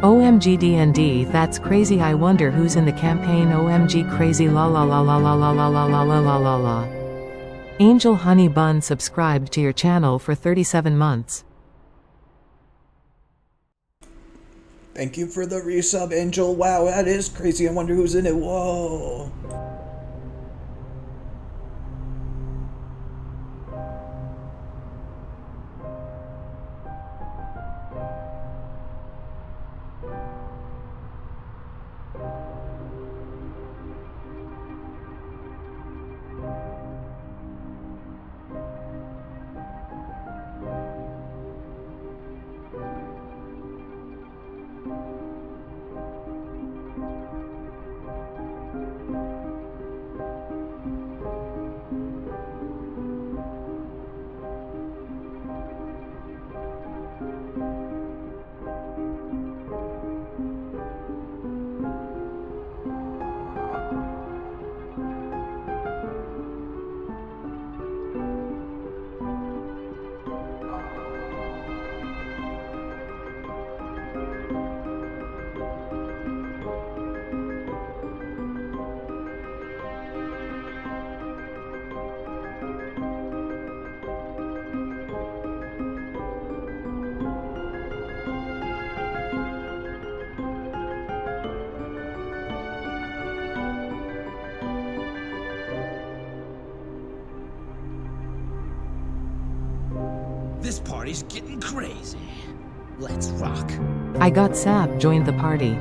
OMG DND, that's crazy. I wonder who's in the campaign. OMG crazy la la la la la la la la la la la la la. Angel Honey Bun subscribed to your channel for 37 months. Thank you for the resub, Angel. Wow, that is crazy. I wonder who's in it. Whoa. This party's getting crazy. Let's rock. I got Sap joined the party.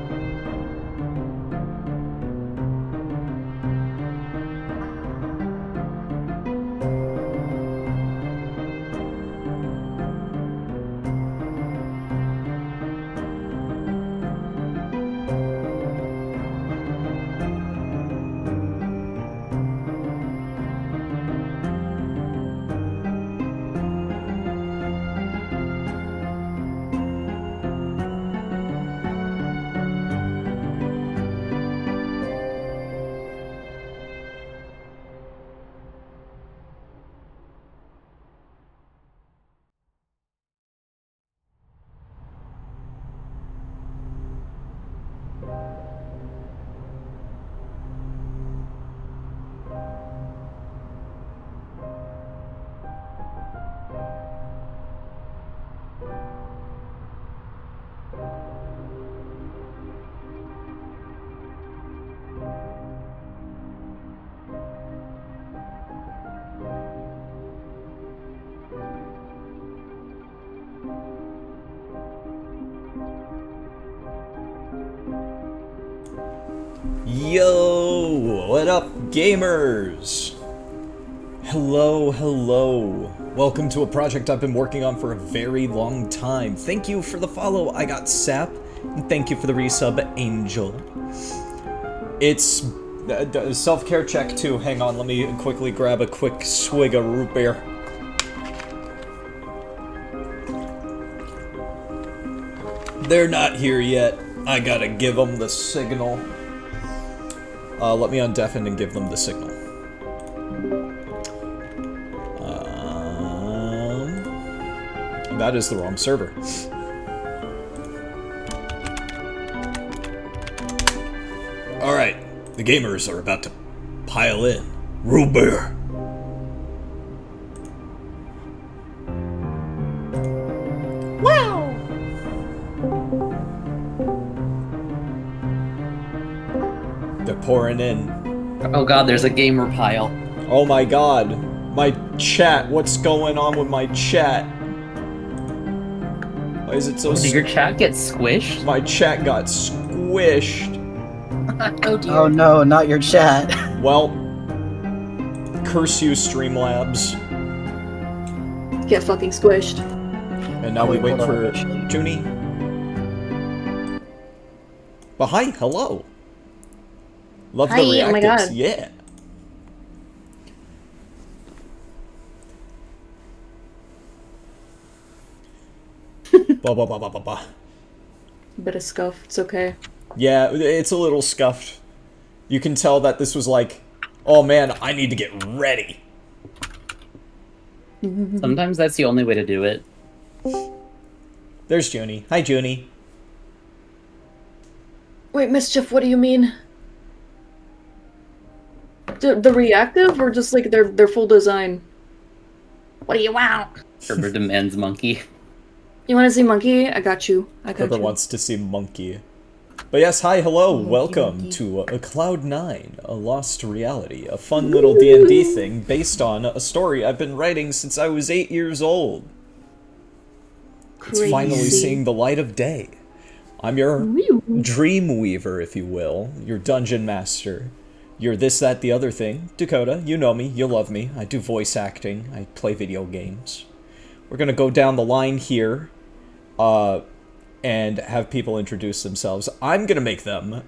Yo, what up, gamers? Hello, hello. Welcome to a project I've been working on for a very long time. Thank you for the follow. I got Sap Thank you for the resub, Angel. It's self-care check too. Hang on, let me quickly grab a quick swig of root beer. They're not here yet. I gotta give them the signal. Let me undeafen and give them the signal. That is the wrong server. Alright, the gamers are about to pile in. Root beer. Wow! They're pouring in. Oh god, there's a gamer pile. Oh my god. My chat, what's going on with my chat? Why is it so Did your chat get squished? My chat got squished. Oh dear. Oh no, not your chat. Well, curse you, Streamlabs. Get fucking squished. And now we wait hold on, for actually. Junie. But hi, hello. Love the Hi, reactives. oh my god. Yeah. Ba ba ba ba ba ba. Bit of scuff. It's okay. Yeah, it's a little scuffed. You can tell that this was like, oh man, I need to get ready. Sometimes that's the only way to do it. There's Junie. Hi, Junie. Wait, Mischief, what do you mean? The reactive or just like their full design? What do you want? Kerber demands monkey. You want to see monkey? I got you. I got Whoever you. wants to see Monkey. But yes, hi, hello, welcome to a Cloud9, a Lost Reality, a fun little D&D thing based on a story I've been writing since I was 8 years old. It's finally Crazy. seeing the light of day. I'm your dream weaver, if you will, your dungeon master. You're this, that, the other thing. Dakota, you know me, you love me. I do voice acting, I play video games. We're gonna go down the line here, and have people introduce themselves. I'm gonna make them,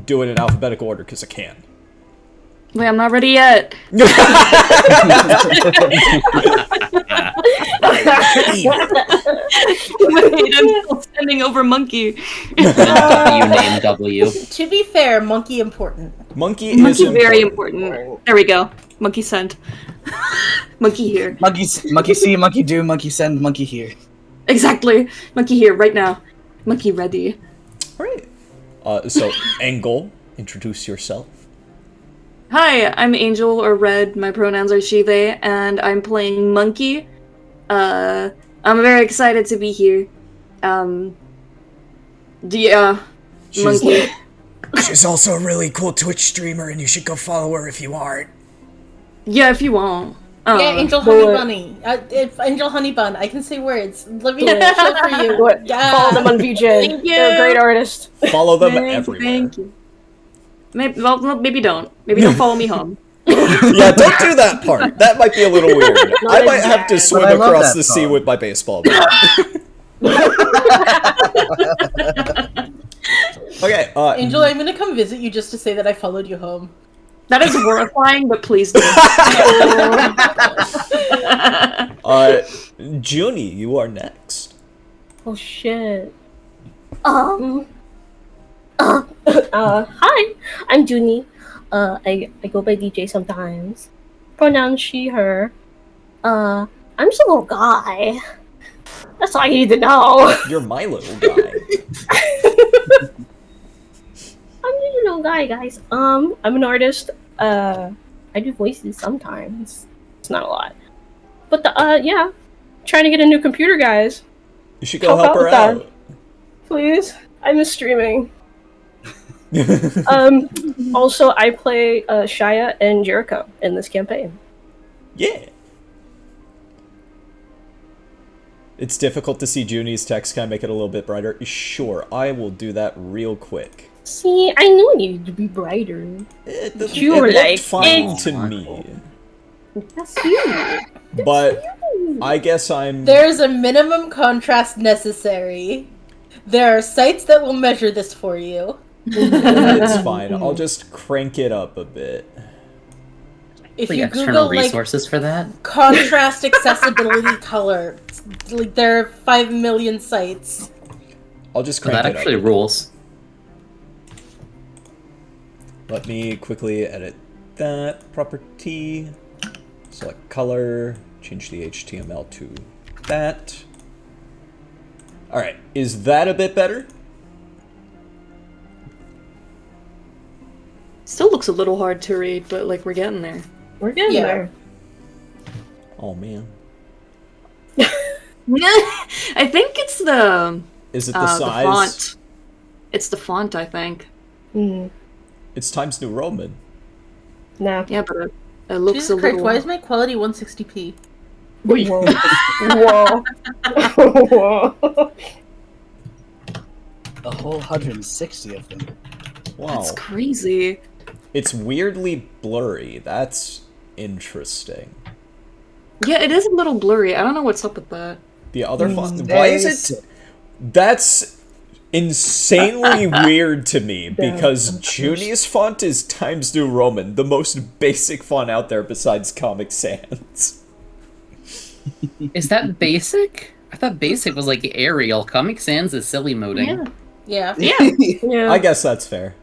do it in alphabetical order, because I can. Wait, I'm not ready yet. Wait, I'm still standing over monkey. W name W. To be fair, monkey important. Monkey is Monkey very important. There we go. Monkey sent. Monkey here. Monkey see, monkey do, monkey send, monkey here. Exactly. Monkey here right now. Monkey ready. Alright. So, Angle, introduce yourself. Hi, I'm Angel or Red. My pronouns are she, they, and I'm playing Monkey. I'm very excited to be here. Yeah, Monkey. She's also a really cool Twitch streamer, and you should go follow her if you aren't. Yeah, if you want. Yeah, Angel Honey Bunny. If Angel Honey Bun. I can say words. Let me show for you. Yeah. Follow them on VJ. Thank you. They're a great artist. Follow them Thank you, everywhere. Thank you. Maybe, well, no, maybe don't. Maybe don't follow me home. Yeah, don't do that part. That might be a little weird. I might have to swim But I love across that the sea song. with my baseball bat. Okay, Angel, I'm gonna come visit you just to say that I followed you home. That is horrifying, but please don't. Junie, you are next. Oh shit. Hi, I'm Junie. I go by DJ sometimes. Pronoun she, her. I'm just a little guy. That's all you need to know. You're my little guy. I'm just a little guy, guys. I'm an artist. I do voices sometimes. It's not a lot. But yeah. Trying to get a new computer, guys. You should go help her with that. out. Please. I miss streaming. Also, I play Shia and Jericho in this campaign. Yeah. It's difficult to see Junie's text. Can I make it a little bit brighter? Sure, I will do that real quick. See, I knew it needed to be brighter. You were looked like, fine it's to me, That's you. but I guess I'm. There's a minimum contrast necessary. There are sites that will measure this for you. It's fine. I'll just crank it up a bit. If Like you external Google like resources for that? contrast accessibility color, like there are 5 million sites. I'll just Well, crank that it actually up. rules. Let me quickly edit that property. Select color. Change the HTML to that. Alright, is that a bit better? Still looks a little hard to read, but like we're getting there. We're getting Yeah. there. Oh man. I think it's the Is it the size? font. It's the font, I think. It's Times New Roman. No. Yeah, but it looks Jesus a Christ, little. why is my quality 160p? Whoa. Whoa. Whoa. A whole 160 of them. Wow. That's crazy. It's weirdly blurry. That's interesting. Yeah, it is a little blurry. I don't know what's up with that. The other font. Why is it? That's insanely weird to me because Junie's font is Times New Roman, the most basic font out there besides Comic Sans. Is that basic? I thought basic was like Arial. Comic Sans is silly moding. Yeah. Yeah. I guess that's fair.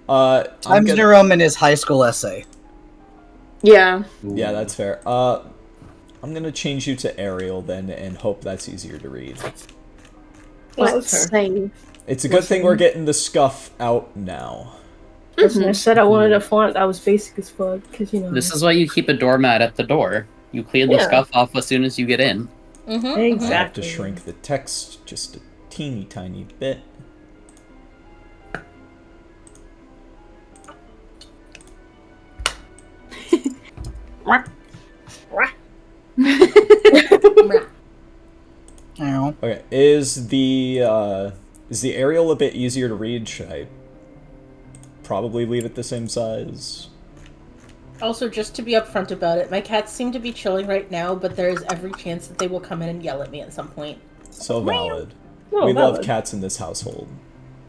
I'm Times gonna- New Roman is high school essay. Yeah. Yeah, that's fair. I'm gonna change you to Arial then and hope that's easier to read. That's fair. Same. It's a good thing we're getting the scuff out now. Listen, I said I wanted a font that was basic as fuck, because, you know. This is why you keep a doormat at the door. You clean the Yeah. scuff off as soon as you get in. Mm-hmm. I have to Exactly. shrink the text just a teeny tiny bit. Ow. Okay, is the Arial a bit easier to read? Should I probably leave it the same size? Also, just to be upfront about it, my cats seem to be chilling right now, but there is every chance that they will come in and yell at me at some point. So valid. Oh, We love valid. cats in this household.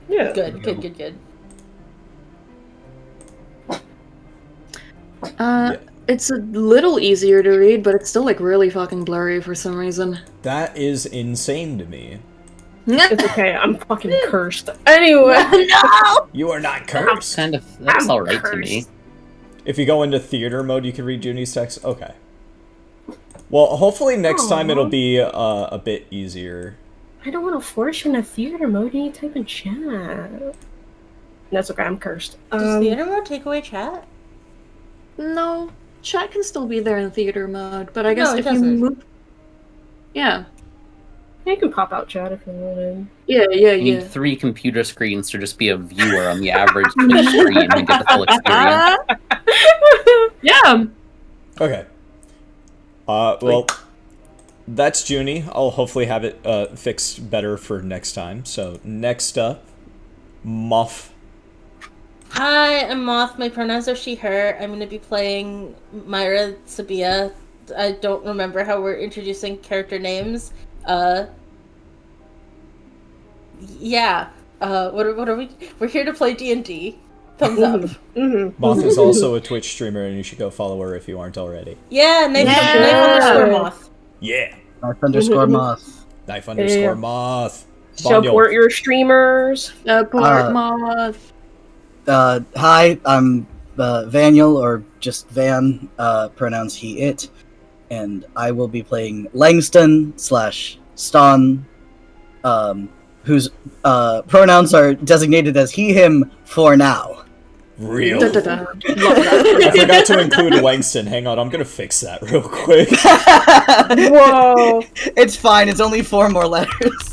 Yeah. Good, good, good, good. Yeah. It's a little easier to read, but it's still like really fucking blurry for some reason. That is insane to me. It's okay, I'm fucking cursed. Anyway. You are not cursed. That's I'm alright to cursed. me. If you go into theater mode, you can read Junie's text. Okay. Well, hopefully next time it'll be a bit easier. I don't want to force you in a theater mode. You need to type in chat. That's okay, I'm cursed. Does theater mode take away chat? No, chat can still be there in theater mode, but I guess No, it if you doesn't. move. Yeah. You can pop out chat if you wanted. Yeah, You yeah. need 3 computer screens to just be a viewer on the average Twitch screen and get the full experience. Yeah. Okay. Well, that's Junie. I'll hopefully have it fixed better for next time. So next up, Moth. Hi, I'm Moth. My pronouns are she, her. I'm going to be playing Myra Sabia. I don't remember how we're introducing character names. Yeah. What are we? We're here to play D&D. Thumbs up. Moth is also a Twitch streamer, and you should go follow her if you aren't already. Yeah, knife Yeah. underscore moth. Yeah. Knife underscore moth. Knife underscore Yeah. Moth. Support your streamers. Support moth. Hi, I'm Vaniel, or just Van, pronouns he, it, and I will be playing Langston / Ston, whose pronouns are designated as he, him for now. Real. Da-da-da. I forgot to include Langston. Hang on, I'm gonna fix that real quick. Whoa. It's fine, it's only 4 more letters.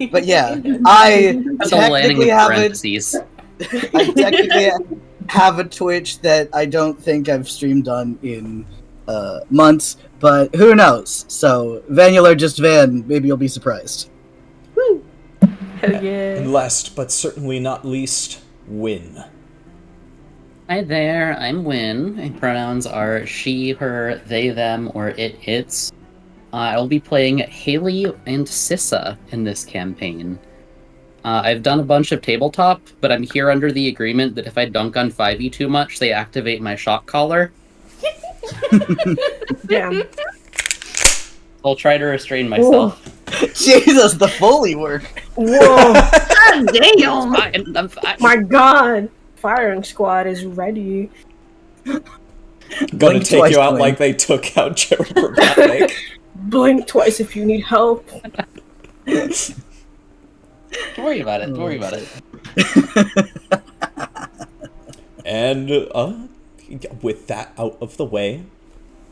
But yeah, I That's all landing technically with have a parentheses. I technically have a Twitch that I don't think I've streamed on in months, but who knows? So, Vanular just Van, maybe you'll be surprised. Hell yeah. And last but certainly not least, Win. Hi there, I'm Win. My pronouns are she, her, they, them, or it, its. I'll be playing Haley and Sissa in this campaign. I've done a bunch of tabletop, but I'm here under the agreement that if I dunk on 5e too much, they activate my shock collar. Damn. I'll try to restrain myself. Jesus, the Foley work. Whoa. God damn! I'm fine. My God. Firing squad is ready. Gonna Blink take twice, you out Blink. like they took out Jared Verbatic. Blink twice if you need help. Don't worry about it. Don't worry about it. And, with that out of the way,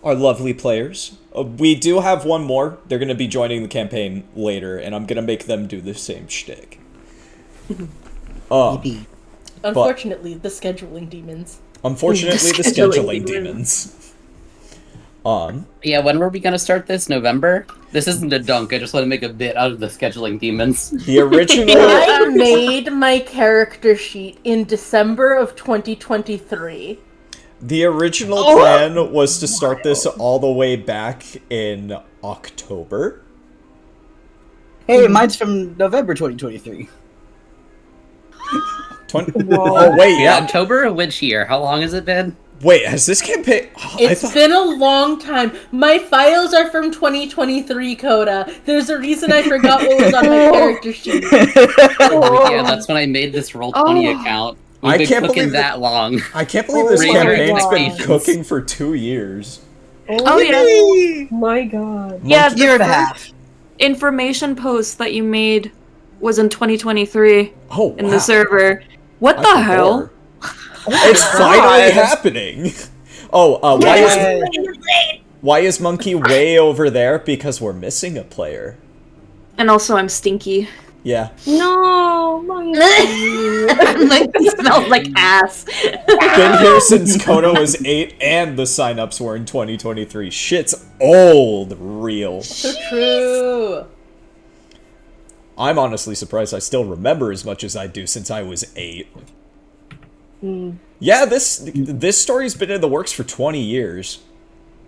our lovely players. We do have one more. They're going to be joining the campaign later, and I'm going to make them do the same shtick. Yippee. Unfortunately, the scheduling demons. Unfortunately, the scheduling demons. Yeah, when were we gonna start this? November? This isn't a dunk, I just want to make a bit out of the scheduling demons. The original... I made my character sheet in December of 2023. The original plan was to start this all the way back in October. Hey, mine's from November 2023. Oh, wait, yeah. October of which year? How long has it been? Wait, has this campaign... It's been a long time. My files are from 2023, Coda. There's a reason I forgot what was on my character sheet. Yeah, that's when I made this Roll20 account. We've I been can't cooking believe that long. I can't believe this Raise your campaign's been expectations. cooking for 2 years. Oh yeah. My God. Yeah, Year and a the half. information post that you made was in 2023 Oh, in wow. the server. What I the forgot. hell? It's finally happening! Oh, why is Monkey way over there? Because we're missing a player. And also, I'm stinky. Yeah. No, monkey. Like, it smells like ass. Been here since Kono was 8 and the signups were in 2023. Shit's old real. So true. I'm honestly surprised I still remember as much as I do since I was 8. Yeah, this story's been in the works for 20 years.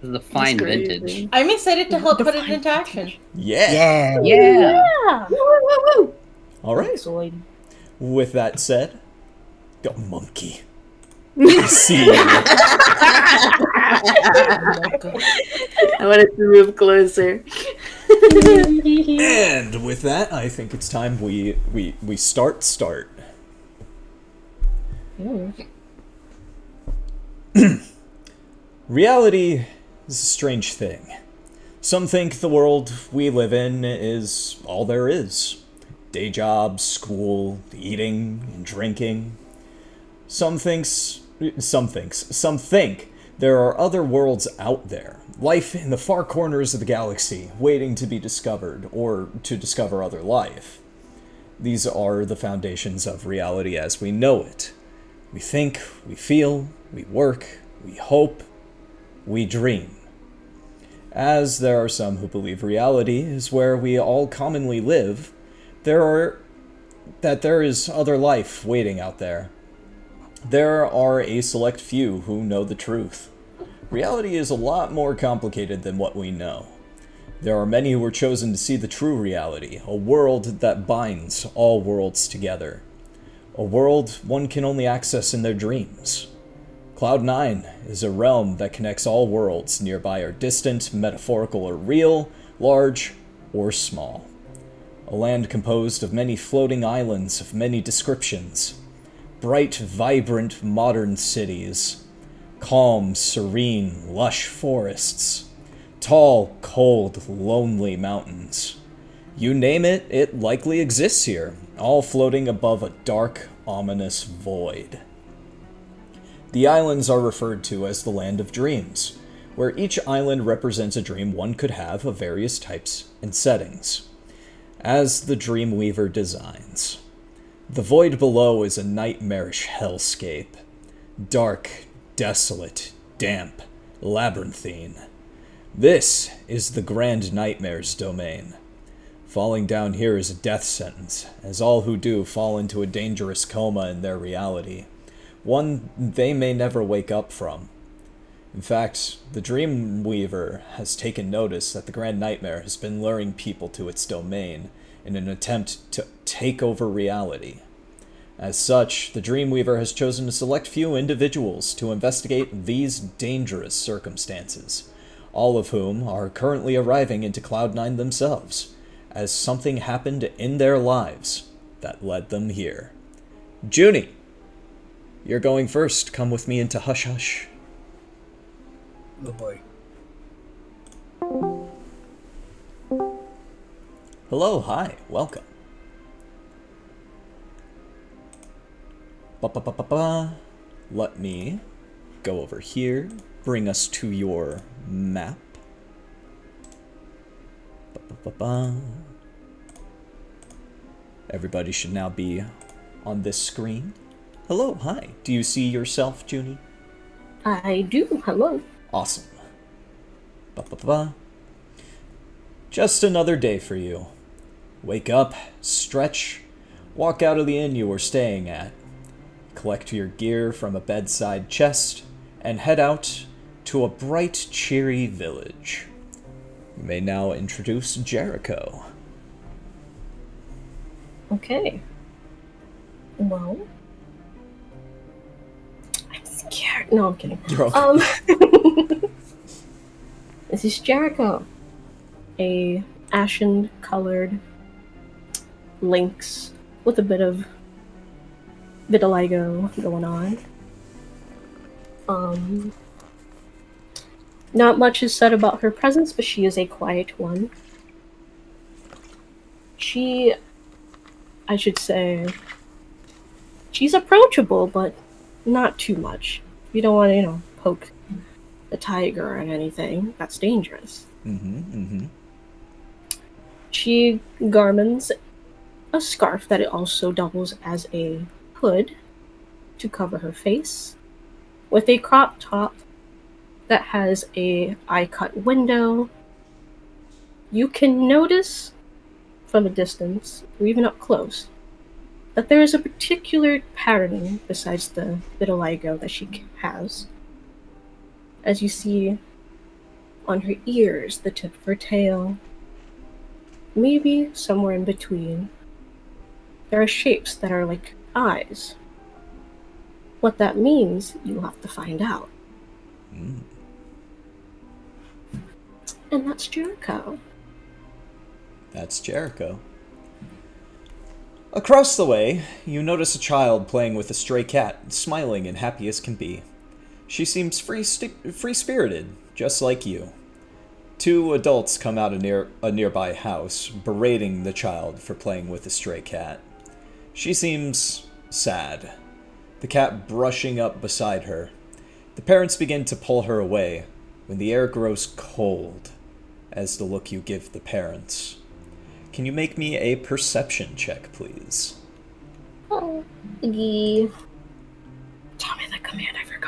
This is a fine vintage. I'm excited to help put it into action. Yeah. Yeah. Yeah! Yeah. Alright. Zoid. With that said, go Monkey. I see you. I wanted to move closer. And with that, I think it's time we start. Reality is a strange thing. Some think the world we live in is all there is. Day jobs, school, eating, and drinking. Some think there are other worlds out there. Life in the far corners of the galaxy, waiting to be discovered, or to discover other life. These are the foundations of reality as we know it. We think, we feel, we work, we hope, we dream. As there are some who believe reality is where we all commonly live, there is other life waiting out there. There are a select few who know the truth. Reality is a lot more complicated than what we know. There are many who are chosen to see the true reality, a world that binds all worlds together. A world one can only access in their dreams. Cloud9 is a realm that connects all worlds, nearby or distant, metaphorical or real, large or small. A land composed of many floating islands of many descriptions. Bright, vibrant, modern cities. Calm, serene, lush forests. Tall, cold, lonely mountains. You name it, it likely exists here, all floating above a dark, ominous void. The islands are referred to as the Land of Dreams, where each island represents a dream one could have of various types and settings, as the Dreamweaver designs. The void below is a nightmarish hellscape. Dark, desolate, damp, labyrinthine. This is the Grand Nightmare's domain. Falling down here is a death sentence, as all who do fall into a dangerous coma in their reality, one they may never wake up from. In fact, the Dreamweaver has taken notice that the Grand Nightmare has been luring people to its domain in an attempt to take over reality. As such, the Dreamweaver has chosen to select few individuals to investigate these dangerous circumstances, all of whom are currently arriving into Cloud9 themselves, as something happened in their lives that led them here. Junie, you're going first. Come with me into Hush Hush. Oh boy. Hello, hi, welcome. Ba-ba-ba-ba-ba. Let me go over here, bring us to your map. Ba-ba-ba-ba. Everybody should now be on this screen. Hello, hi. Do you see yourself, Junie? I do. Hello. Awesome. Ba-ba-ba. Just another day for you. Wake up, stretch, walk out of the inn you were staying at, collect your gear from a bedside chest, and head out to a bright, cheery village. You may now introduce Jericho. Okay. Well, I'm scared. No, I'm kidding. You're okay. This is Jericho, a ashen-colored lynx with a bit of vitiligo going on. Not much is said about her presence, but she is a quiet one. I should say, she's approachable, but not too much. You don't want to, poke the tiger or anything. That's dangerous. She garments a scarf that it also doubles as a hood to cover her face, with a crop top that has a eye-cut window. You can notice from a distance, or even up close, that there is a particular pattern besides the vitiligo that she has. As you see on her ears, the tip of her tail, maybe somewhere in between, there are shapes that are like eyes. What that means, you'll have to find out. And that's Jericho. That's Jericho. Across the way, you notice a child playing with a stray cat, smiling and happy as can be. She seems free-spirited, just like you. Two adults come out of a nearby house, berating the child for playing with a stray cat. She seems sad, the cat brushing up beside her. The parents begin to pull her away when the air grows cold as the look you give the parents. Can you make me a perception check, please? Oh, tell me the command, I forgot.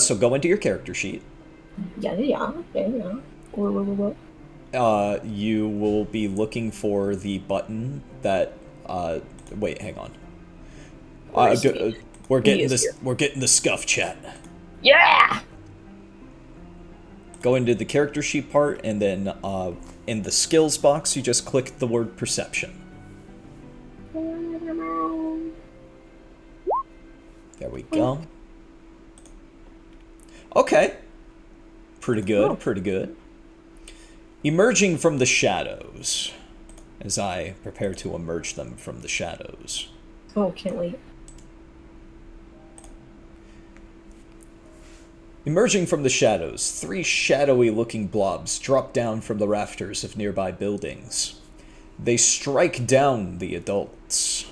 So go into your character sheet. Yeah. What? You will be looking for the button that. Wait, hang on. We're getting this. We're getting the scuff chat. Yeah. Go into the character sheet part, and then in the skills box, you just click the word perception. There we go. Okay. Pretty good, pretty good. Emerging from the shadows, as I prepare to emerge them from the shadows. Oh, can't wait. Emerging from the shadows, three shadowy-looking blobs drop down from the rafters of nearby buildings. They strike down the adults.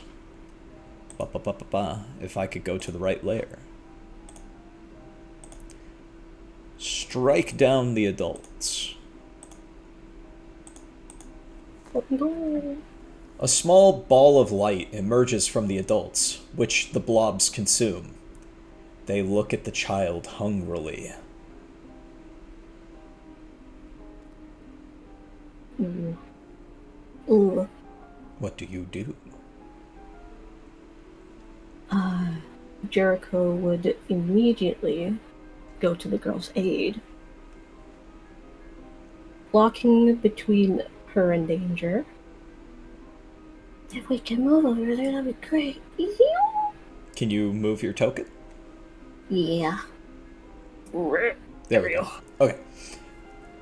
If I could go to the right layer. Strike down the adults. A small ball of light emerges from the adults, which the blobs consume. They look at the child hungrily. Ooh. What do you do? Jericho would immediately go to the girl's aid. Blocking between her and danger. If we can move over there, that'd be great. Can you move your token? Yeah. There we go. Okay.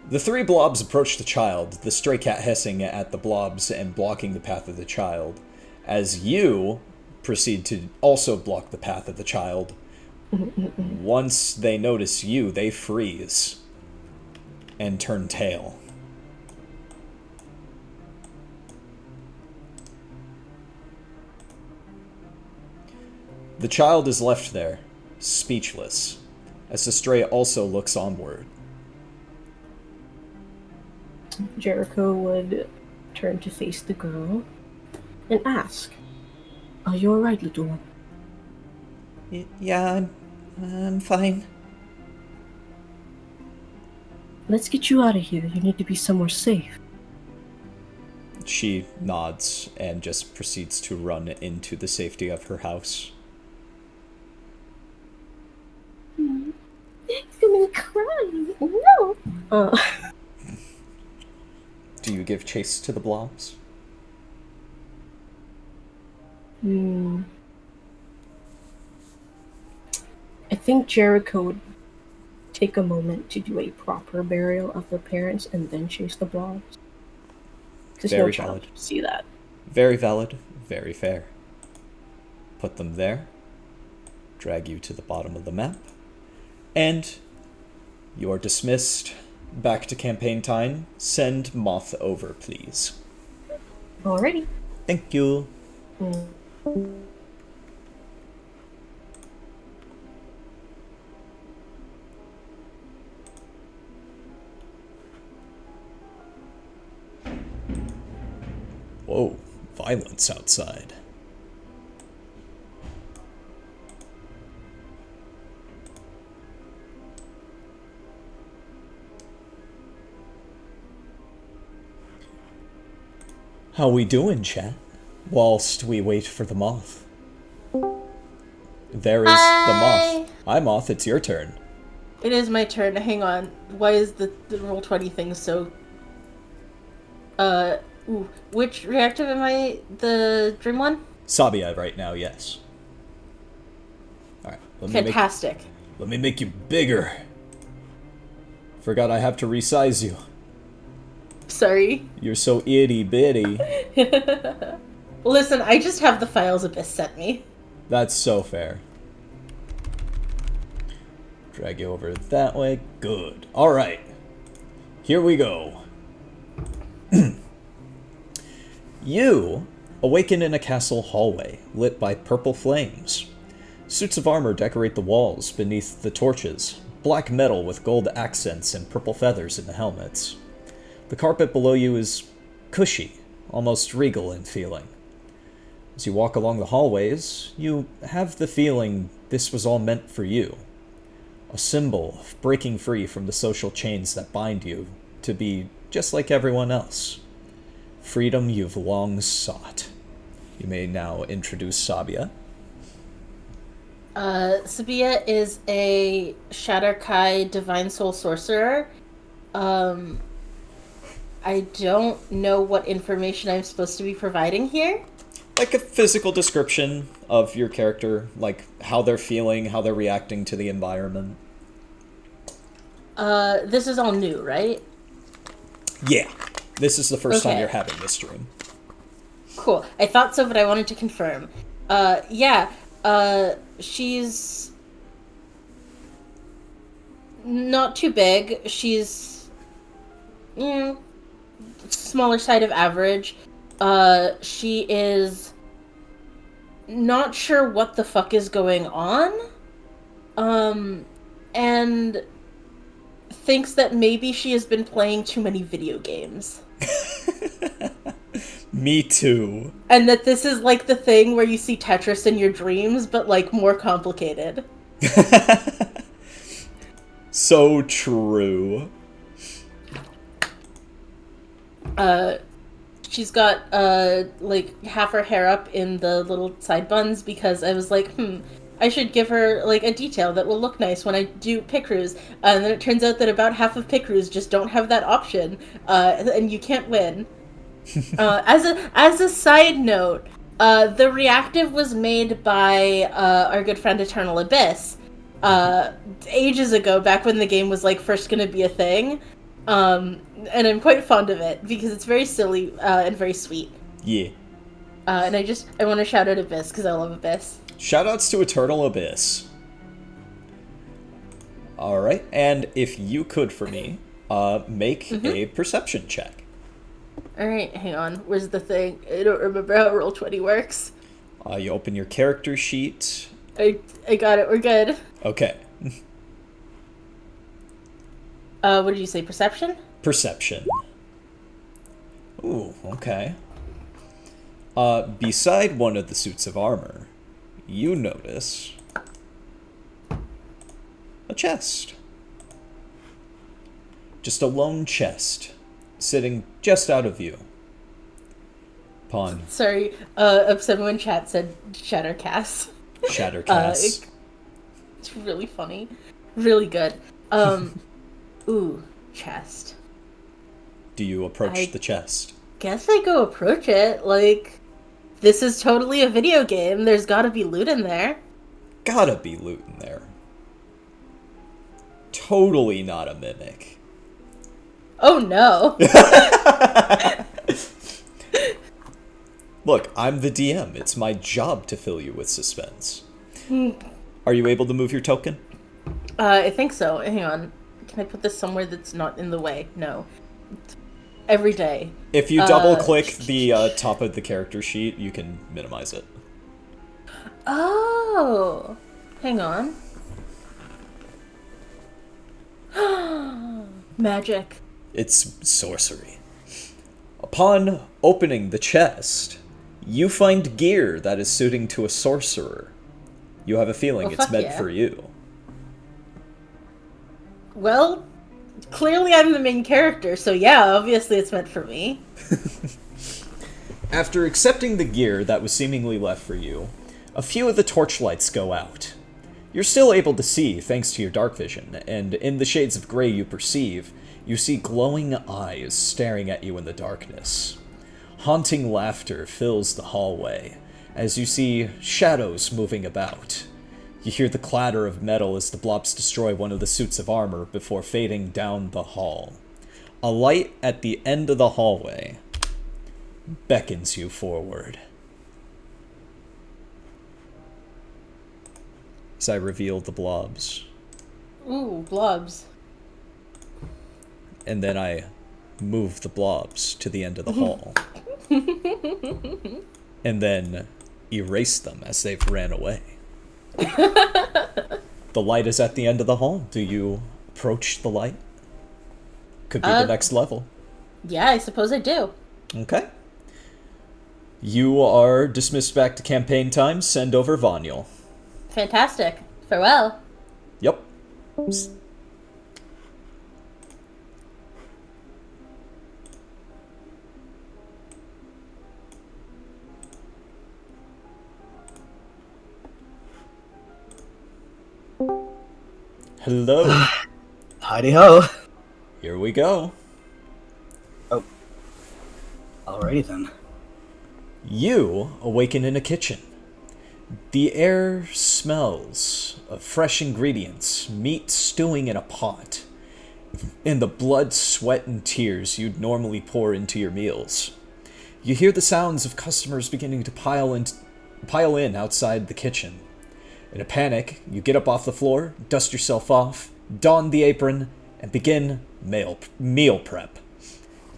The three blobs approach the child, the stray cat hissing at the blobs and blocking the path of the child. As you proceed to also block the path of the child, once they notice you, they freeze and turn tail. The child is left there, speechless, as the stray also looks onward. Jericho would turn to face the girl and ask, "Are you alright, little one?" Yeah, I'm fine. Let's get you out of here. You need to be somewhere safe. She nods and just proceeds to run into the safety of her house. It's gonna cry. No. Do you give chase to the blobs? I think Jericho would take a moment to do a proper burial of her parents and then chase the blobs. Because no Very child valid. would see that. Very valid, very fair. Put them there. Drag you to the bottom of the map. And you are dismissed. Back to campaign time. Send Moth over, please. Alrighty. Thank you. Whoa, violence outside. How we doing, chat? Whilst we wait for the moth. There is the moth. Hi, Moth, it's your turn. It is my turn. Hang on. Why is the Roll20 thing so... Ooh. Which reactive am I? The Dream one? Sabia right now, yes. Alright, Fantastic. Let me make you bigger. Forgot I have to resize you. Sorry. You're so itty bitty. Listen, I just have the files Abyss sent me. That's so fair. Drag you over that way. Good. Alright. Here we go. You awaken in a castle hallway, lit by purple flames. Suits of armor decorate the walls beneath the torches, black metal with gold accents and purple feathers in the helmets. The carpet below you is cushy, almost regal in feeling. As you walk along the hallways, you have the feeling this was all meant for you. A symbol of breaking free from the social chains that bind you to be just like everyone else. Freedom you've long sought. You may now introduce Sabia. Sabia is a Shatterkai Divine Soul Sorcerer. I don't know what information I'm supposed to be providing here. Like a physical description of your character, like how they're feeling, how they're reacting to the environment. This is all new, right? Yeah. This is the first time Okay. you're having this stream. Cool. I thought so, but I wanted to confirm. She's not too big. She's, smaller side of average. She is not sure what the fuck is going on. And thinks that maybe she has been playing too many video games. Me too. And that this is like the thing where you see Tetris in your dreams, but like more complicated. So true. She's got like half her hair up in the little side buns because I was like, I should give her like a detail that will look nice when I do Picroos, and then it turns out that about half of Picroos just don't have that option, and you can't win. As a side note, the reactive was made by our good friend Eternal Abyss ages ago, back when the game was like first going to be a thing, and I'm quite fond of it because it's very silly and very sweet. Yeah. And I want to shout out Abyss because I love Abyss. Shoutouts to Eternal Abyss. Alright, and if you could for me, make a perception check. Alright, hang on. Where's the thing? I don't remember how Roll20 works. You open your character sheet. I got it, we're good. Okay. What did you say, perception? Perception. Ooh, okay. Beside one of the suits of armor, you notice a chest. Just a lone chest, sitting just out of view. Sorry, someone in chat said Shattercast. Shattercast. It's really funny. Really good. Ooh, chest. Do you approach the chest? Guess I go approach it, like... This is totally a video game. There's gotta be loot in there. Gotta be loot in there. Totally not a mimic. Oh no. Look, I'm the DM. It's my job to fill you with suspense. Are you able to move your token? I think so. Hang on. Can I put this somewhere that's not in the way? No. Every day. If you double-click the top of the character sheet, you can minimize it. Oh! Hang on. Magic. It's sorcery. Upon opening the chest, you find gear that is suiting to a sorcerer. You have a feeling it's meant for you. Well, clearly I'm the main character, so yeah, obviously it's meant for me. After accepting the gear that was seemingly left for you, a few of the torchlights go out. You're still able to see thanks to your dark vision, and in the shades of gray you perceive, you see glowing eyes staring at you in the darkness. Haunting laughter fills the hallway, as you see shadows moving about. You hear the clatter of metal as the blobs destroy one of the suits of armor before fading down the hall. A light at the end of the hallway beckons you forward. As I reveal the blobs. Ooh, blobs. And then I move the blobs to the end of the hall. And then erase them as they've ran away. The light is at the end of the hall. Do you approach the light? Could be the next level. Yeah, I suppose I do. Okay. You are dismissed back to campaign time. Send over Vanyl. Fantastic. Farewell. Yep. Hello. Heidi-ho. Here we go. Oh. Alrighty then. You awaken in a kitchen. The air smells of fresh ingredients, meat stewing in a pot, and the blood, sweat, and tears you'd normally pour into your meals. You hear the sounds of customers beginning to pile in outside the kitchen. In a panic, you get up off the floor, dust yourself off, don the apron, and begin meal prep.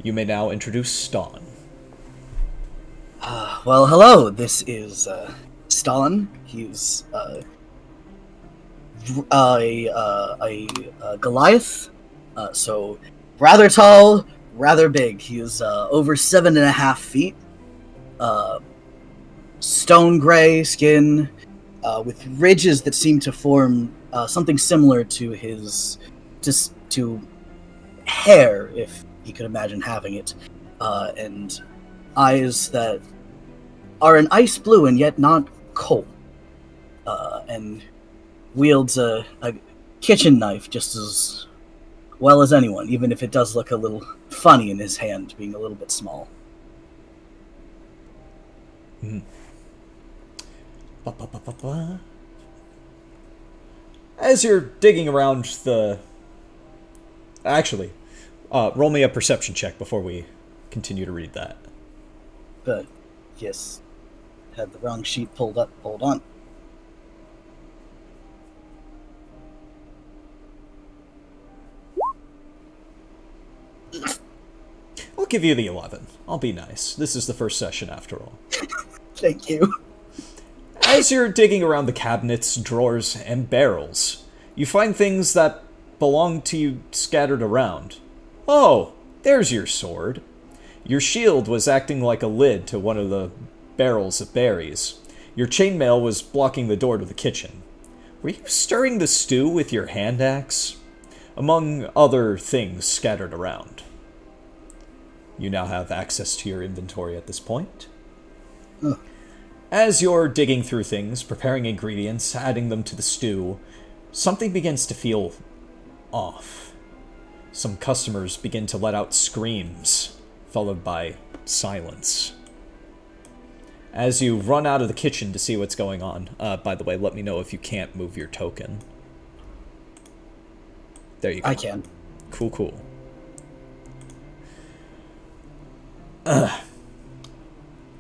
You may now introduce Ston. Well, hello. This is Stalin. He's a Goliath. So rather tall, rather big. He is over 7.5 feet. Stone gray skin, with ridges that seem to form something similar to his to hair, if you could imagine having it, and eyes that are an ice blue and yet not cold. and wields a kitchen knife just as well as anyone, even if it does look a little funny in his hand, being a little bit small. Ba-ba-ba-ba-ba. As you're digging around the... Actually, roll me a perception check before we continue to read that. But, yes, had the wrong sheet pulled up. Hold on. I'll give you the 11. I'll be nice. This is the first session after all. Thank you. As you're digging around the cabinets, drawers, and barrels, you find things that belong to you scattered around. Oh, there's your sword. Your shield was acting like a lid to one of the barrels of berries. Your chainmail was blocking the door to the kitchen. Were you stirring the stew with your hand axe? Among other things scattered around. You now have access to your inventory at this point. Huh. As you're digging through things, preparing ingredients, adding them to the stew, something begins to feel off. Some customers begin to let out screams, followed by silence. As you run out of the kitchen to see what's going on, by the way, let me know if you can't move your token. There you go. I can. Cool.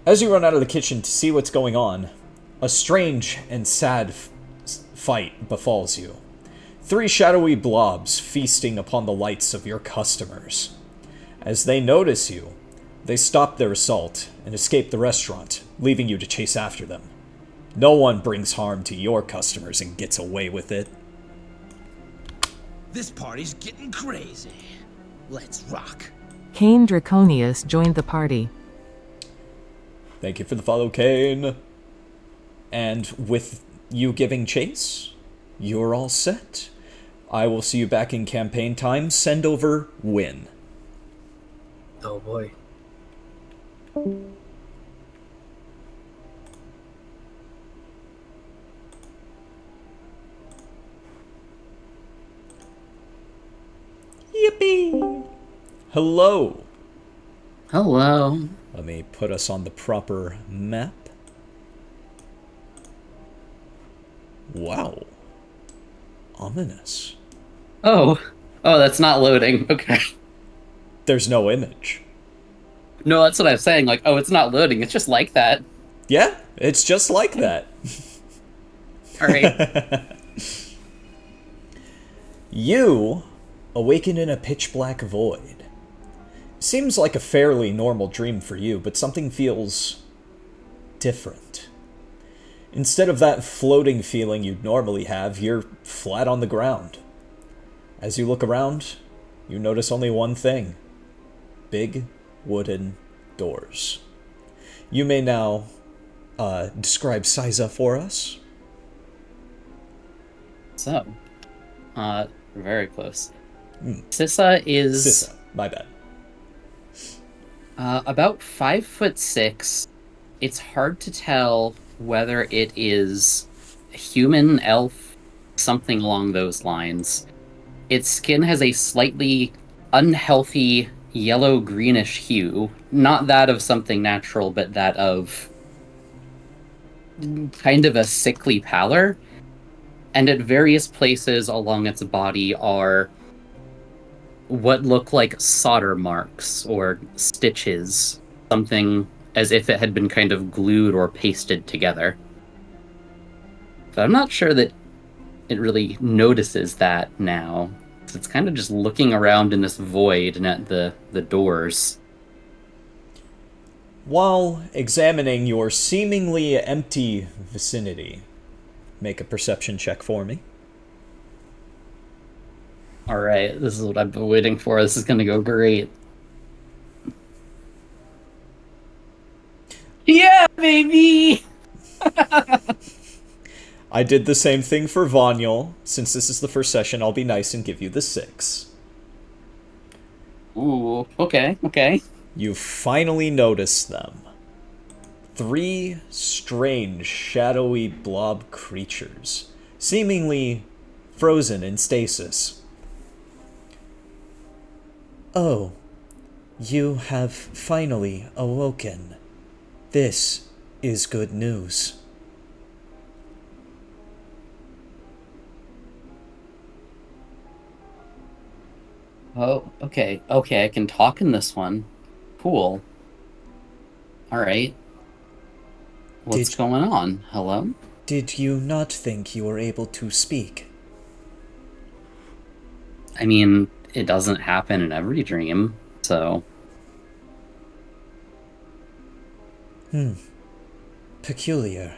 As you run out of the kitchen to see what's going on, a strange and sad fight befalls you. 3 shadowy blobs feasting upon the lights of your customers. As they notice you, they stop their assault and escape the restaurant, leaving you to chase after them. No one brings harm to your customers and gets away with it. This party's getting crazy. Let's rock. Kane Draconius joined the party. Thank you for the follow, Kane. And with you giving chase, you're all set. I will see you back in campaign time. Send over win. Oh boy. Yippee! Hello. Hello. Let me put us on the proper map. Wow. Ominous. Oh, that's not loading. Okay. There's no image. No, that's what I'm saying. Like, oh, it's not loading. It's just like that. Yeah, it's just like that. All right. You awaken in a pitch black void. Seems like a fairly normal dream for you, but something feels different. Instead of that floating feeling you'd normally have, you're flat on the ground. As you look around, you notice only one thing. Big wooden doors. You may now describe Siza for us. So, very close. Sissa is Sissa, my bad. about 5'6". It's hard to tell whether it is human, elf, something along those lines. Its skin has a slightly unhealthy yellow-greenish hue. Not that of something natural, but that of kind of a sickly pallor. And at various places along its body are what look like solder marks or stitches. Something as if it had been kind of glued or pasted together. But I'm not sure that it really notices that now. It's kind of just looking around in this void and at the doors. While examining your seemingly empty vicinity, make a perception check for me. Alright, this is what I've been waiting for. This is gonna go great. Yeah, baby! I did the same thing for Vonyl. Since this is the first session, I'll be nice and give you the 6. Ooh, okay. You finally notice them. 3 strange, shadowy blob creatures, seemingly frozen in stasis. Oh, you have finally awoken. This is good news. Oh, okay. Okay, I can talk in this one. Cool. Alright. What's going on? Hello? Did you not think you were able to speak? I mean, it doesn't happen in every dream, so... Peculiar.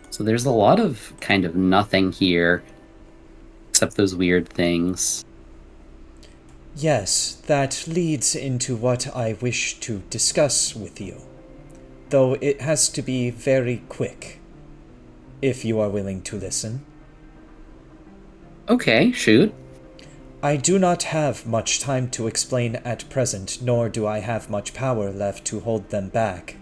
So there's a lot of kind of nothing here, except those weird things. Yes, that leads into what I wish to discuss with you. Though it has to be very quick, if you are willing to listen. Okay, shoot. I do not have much time to explain at present, nor do I have much power left to hold them back.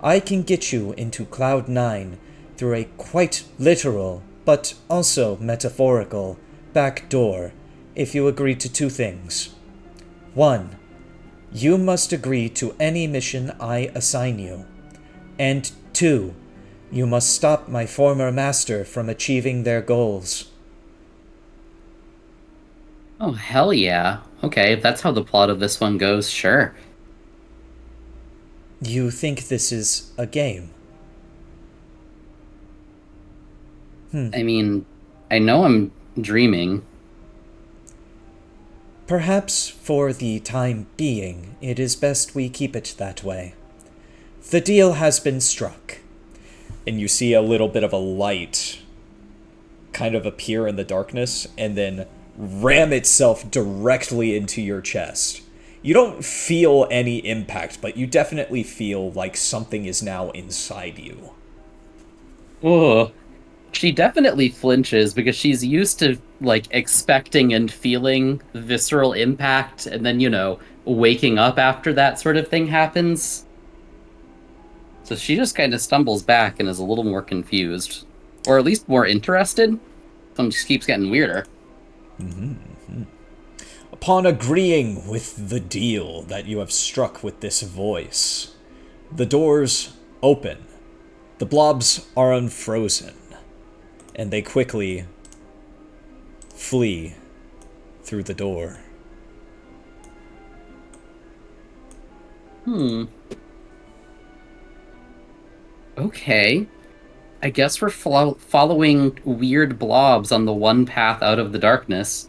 I can get you into Cloud 9 through a quite literal, but also metaphorical, back door, if you agree to 2 things. 1. You must agree to any mission I assign you. And 2. You must stop my former master from achieving their goals. Oh, hell yeah. Okay, if that's how the plot of this one goes, sure. You think this is a game? I mean, I know I'm dreaming. Perhaps for the time being, it is best we keep it that way. The deal has been struck. And you see a little bit of a light kind of appear in the darkness and then ram itself directly into your chest. You don't feel any impact, but you definitely feel like something is now inside you. Ugh. She definitely flinches because she's used to, like, expecting and feeling visceral impact and then, you know, waking up after that sort of thing happens. So she just kind of stumbles back and is a little more confused. Or at least more interested. Something just keeps getting weirder. Upon agreeing with the deal that you have struck with this voice, the doors open. The blobs are unfrozen. And they quickly flee through the door. Okay. I guess we're following weird blobs on the one path out of the darkness.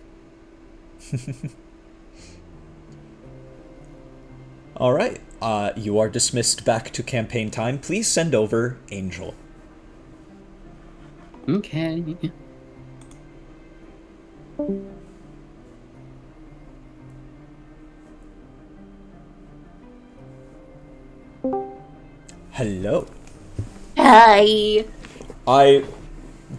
Alright, you are dismissed back to campaign time. Please send over Angel. Okay. Hello. Hi. I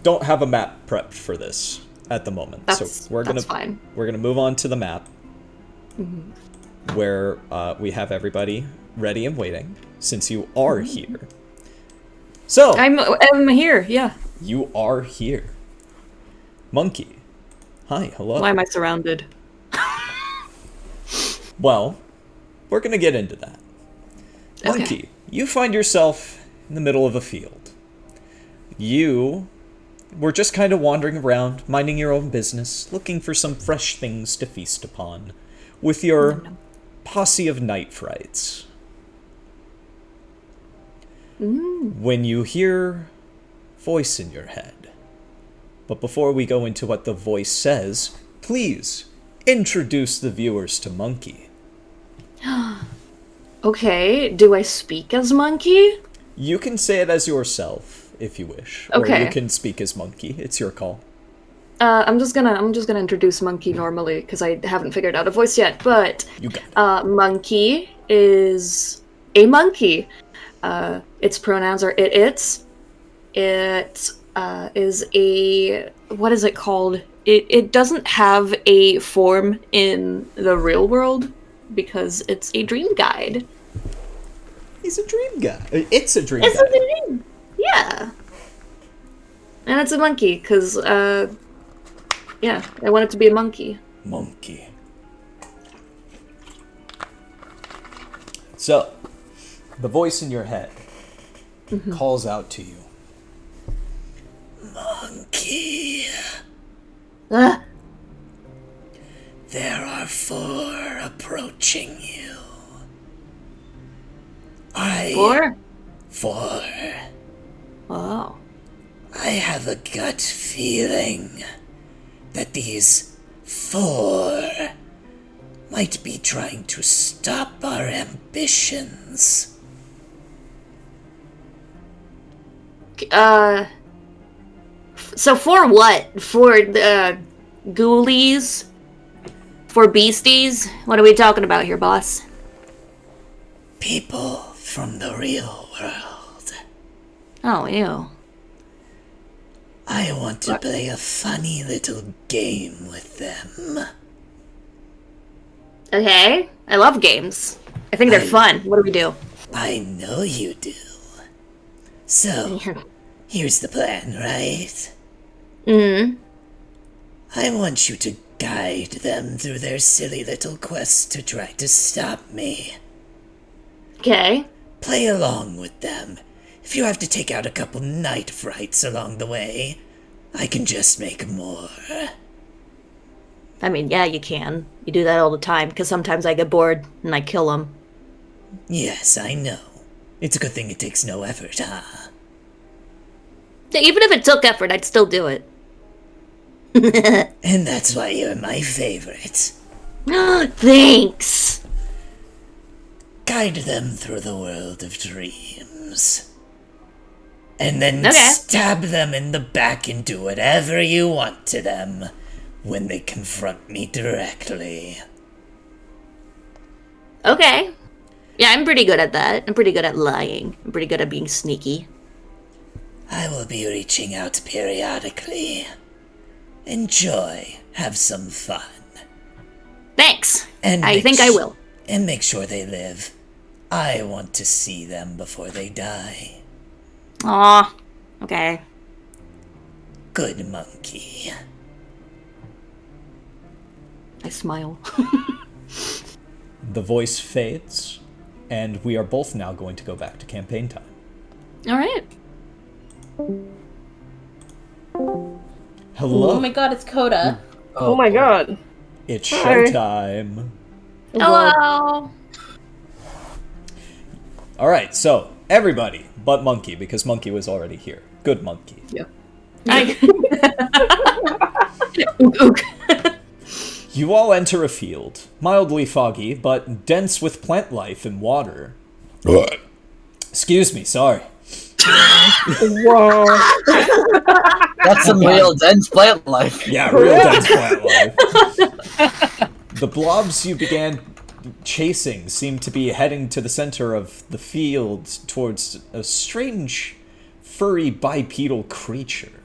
don't have a map prepped for this at the moment, That's fine. We're gonna move on to the map, where we have everybody ready and waiting. Since you are here, so I'm here. Yeah. you are here. Monkey, hi, hello. Why am I surrounded? Well, we're gonna get into that. Okay. Monkey, you find yourself in the middle of a field. You were just kind of wandering around, minding your own business, looking for some fresh things to feast upon, with your posse of night frights. When you hear voice in your head. But before we go into what the voice says, please introduce the viewers to Monkey. Okay, do I speak as Monkey? You can say it as yourself if you wish, Okay. or you can speak as Monkey. It's your call. I'm just gonna introduce Monkey normally because I haven't figured out a voice yet. But You got it. Monkey is a monkey. Its pronouns are its. It is a, what is it called? It doesn't have a form in the real world. because it's a dream guide. He's a dream guy. It's a dream It's guy. a dream. Yeah. And it's a monkey, because, yeah, I want it to be a monkey. Monkey. So, the voice in your head calls out to you. Monkey. Ah, There are 4 approaching you. 4? 4. Oh. I have a gut feeling that these 4 might be trying to stop our ambitions. So for what? For the ghoulies? For beasties? What are we talking about here, boss? People from the real world. Oh, ew. I want to play a funny little game with them. Okay. I love games. I think they're fun. What do we do? I know you do. So, here's the plan, right? Mm-hmm. I want you to guide them through their silly little quest to try to stop me. Okay. Play along with them. If you have to take out a couple night frights along the way, I can just make more. I mean, yeah, you can. You do that all the time, because sometimes I get bored and I kill them. Yes, I know. It's a good thing it takes no effort, huh? Even if it took effort, I'd still do it. And that's why you're my favorite. Thanks! Guide them through the world of dreams. And then Okay. stab them in the back and do whatever you want to them when they confront me directly. Okay. Yeah, I'm pretty good at that. I'm pretty good at lying. I'm pretty good at being sneaky. I will be reaching out periodically. Enjoy. Have some fun. Thanks! And I make think I will. And make sure they live. I want to see them before they die. Aw. Okay. Good monkey. I smile. The voice fades, and we are both now going to go back to campaign time. Alright. Hello. Oh my god, it's Coda. Oh my god. It's Hi. showtime. Hello! Alright, so, everybody but Monkey, because Monkey was already here. Good Monkey. Ook, ook. You all enter a field, mildly foggy, but dense with plant life and water. Excuse me, sorry. Whoa. That's some real dense plant life. Yeah, real dense plant life. The blobs you began chasing seem to be heading to the center of the field towards a strange, furry bipedal creature.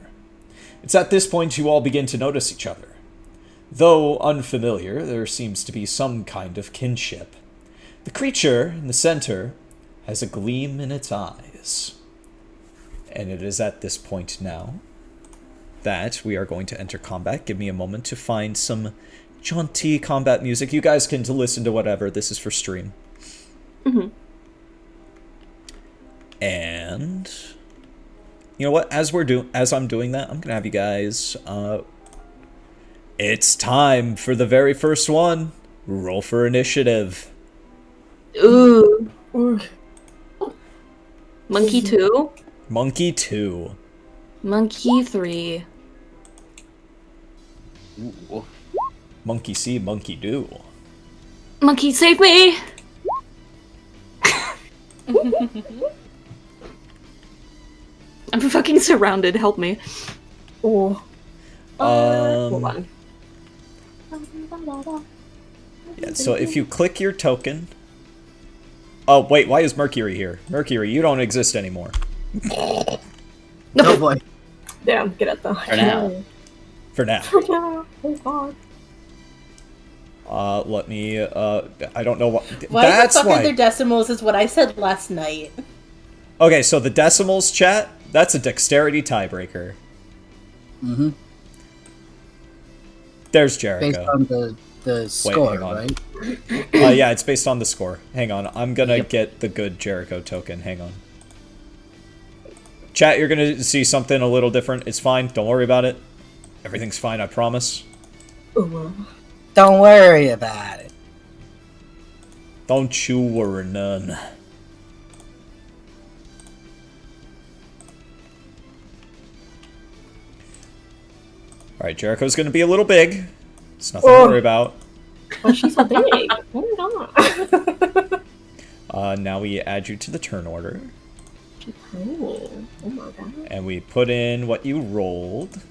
It's at this point you all begin to notice each other. Though unfamiliar, there seems to be some kind of kinship. The creature in the center has a gleam in its eyes. And it is at this point now that we are going to enter combat. Give me a moment to find some jaunty combat music. You guys can listen to whatever. This is for stream. Mhm. And you know what? As I'm doing that, I'm gonna have you guys. It's time for the very first one. Roll for initiative. Ooh. Monkey 2? Monkey 2. Monkey 3. Ooh. Monkey see, monkey do. Monkey, save me! I'm fucking surrounded, help me. Oh. Hold on. Yeah, so if you click your token... Oh, wait, why is Mercury here? Mercury, you don't exist anymore. Oh boy. Damn, get at the. For now. For now. For now. Oh god. Let me, I don't know what... Why That's the fuck why... are there decimals is what I said last night. Okay, so the decimals, chat, that's a dexterity tiebreaker. Mm-hmm. There's Based Jericho. on the score, hang on. right? Yeah, it's based on the score. Hang on, I'm gonna Yep. get the good Jericho token. Hang on. Chat, you're gonna see something a little different. It's fine. Don't worry about it. Everything's fine, I promise. Ooh. Don't worry about it. Don't you worry none. Alright, Jericho's gonna be a little big. It's nothing to worry about. Oh, she's so big. Oh my god. Now we add you to the turn order. She's tiny. Oh my god. And we put in what you rolled.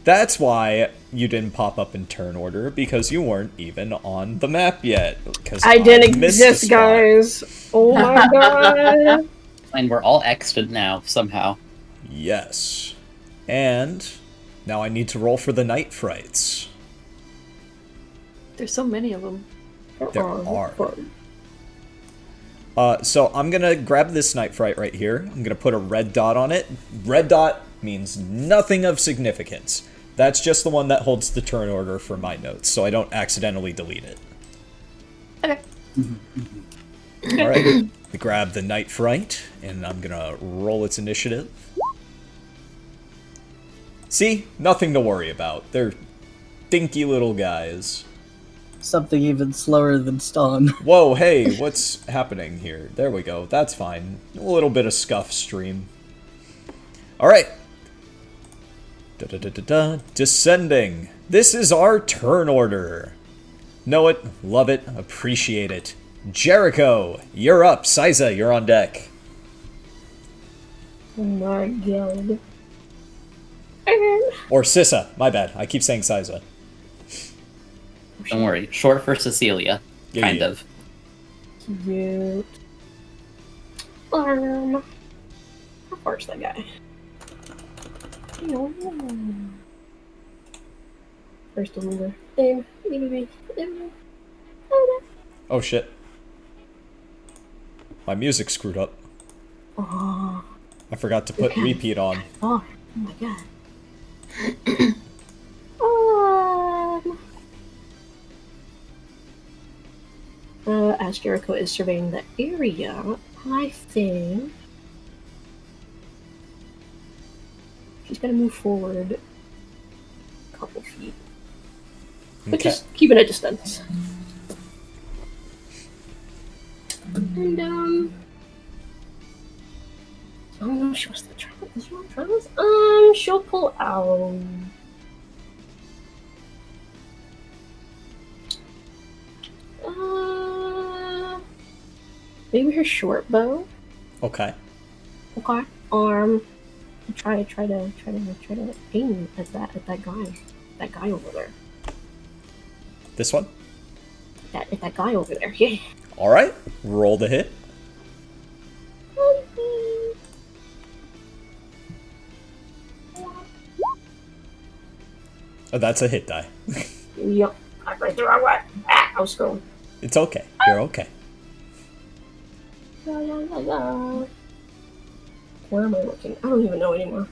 That's why you didn't pop up in turn order, because you weren't even on the map yet. Because I didn't missed a exist, spot. guys. Oh my god. And we're all X'd now, somehow. Yes. And now I need to roll for the night frights. There's so many of them. There are. So I'm gonna grab this night fright right here. I'm gonna put a red dot on it. Red dot means nothing of significance. That's just the one that holds the turn order for my notes, so I don't accidentally delete it. Okay. Alright. We grab the night fright, and I'm gonna roll its initiative. See? Nothing to worry about. They're dinky little guys. Something even slower than Stone. Whoa, hey, what's happening here? There we go. That's fine. A little bit of scuff stream. Alright. Descending. This is our turn order. Know it, love it, appreciate it. Jericho, you're up. Siza, you're on deck. Oh my god. Or Sissa, my bad. I keep saying Siza. Don't worry. Short for Cecilia. Yeah, Kind yeah. of. Cute. How far's that guy? First mover. Oh shit. My music screwed up. Oh, I forgot to put repeat on. oh my god. As Jericho is surveying the area, I think she's gonna move forward a couple feet. But Okay. just keep it at distance. And oh no, she wants to try this. You want to try this? She'll pull out. Maybe her short bow. Okay. Okay. Try to aim at that guy over there. This one? At that guy over there. Yeah. Alright. Roll the hit. Oh, that's a hit die. Yep. I went the wrong way. I was going. It's okay. You're okay. La, la, la, la. Where am I looking? I don't even know anymore.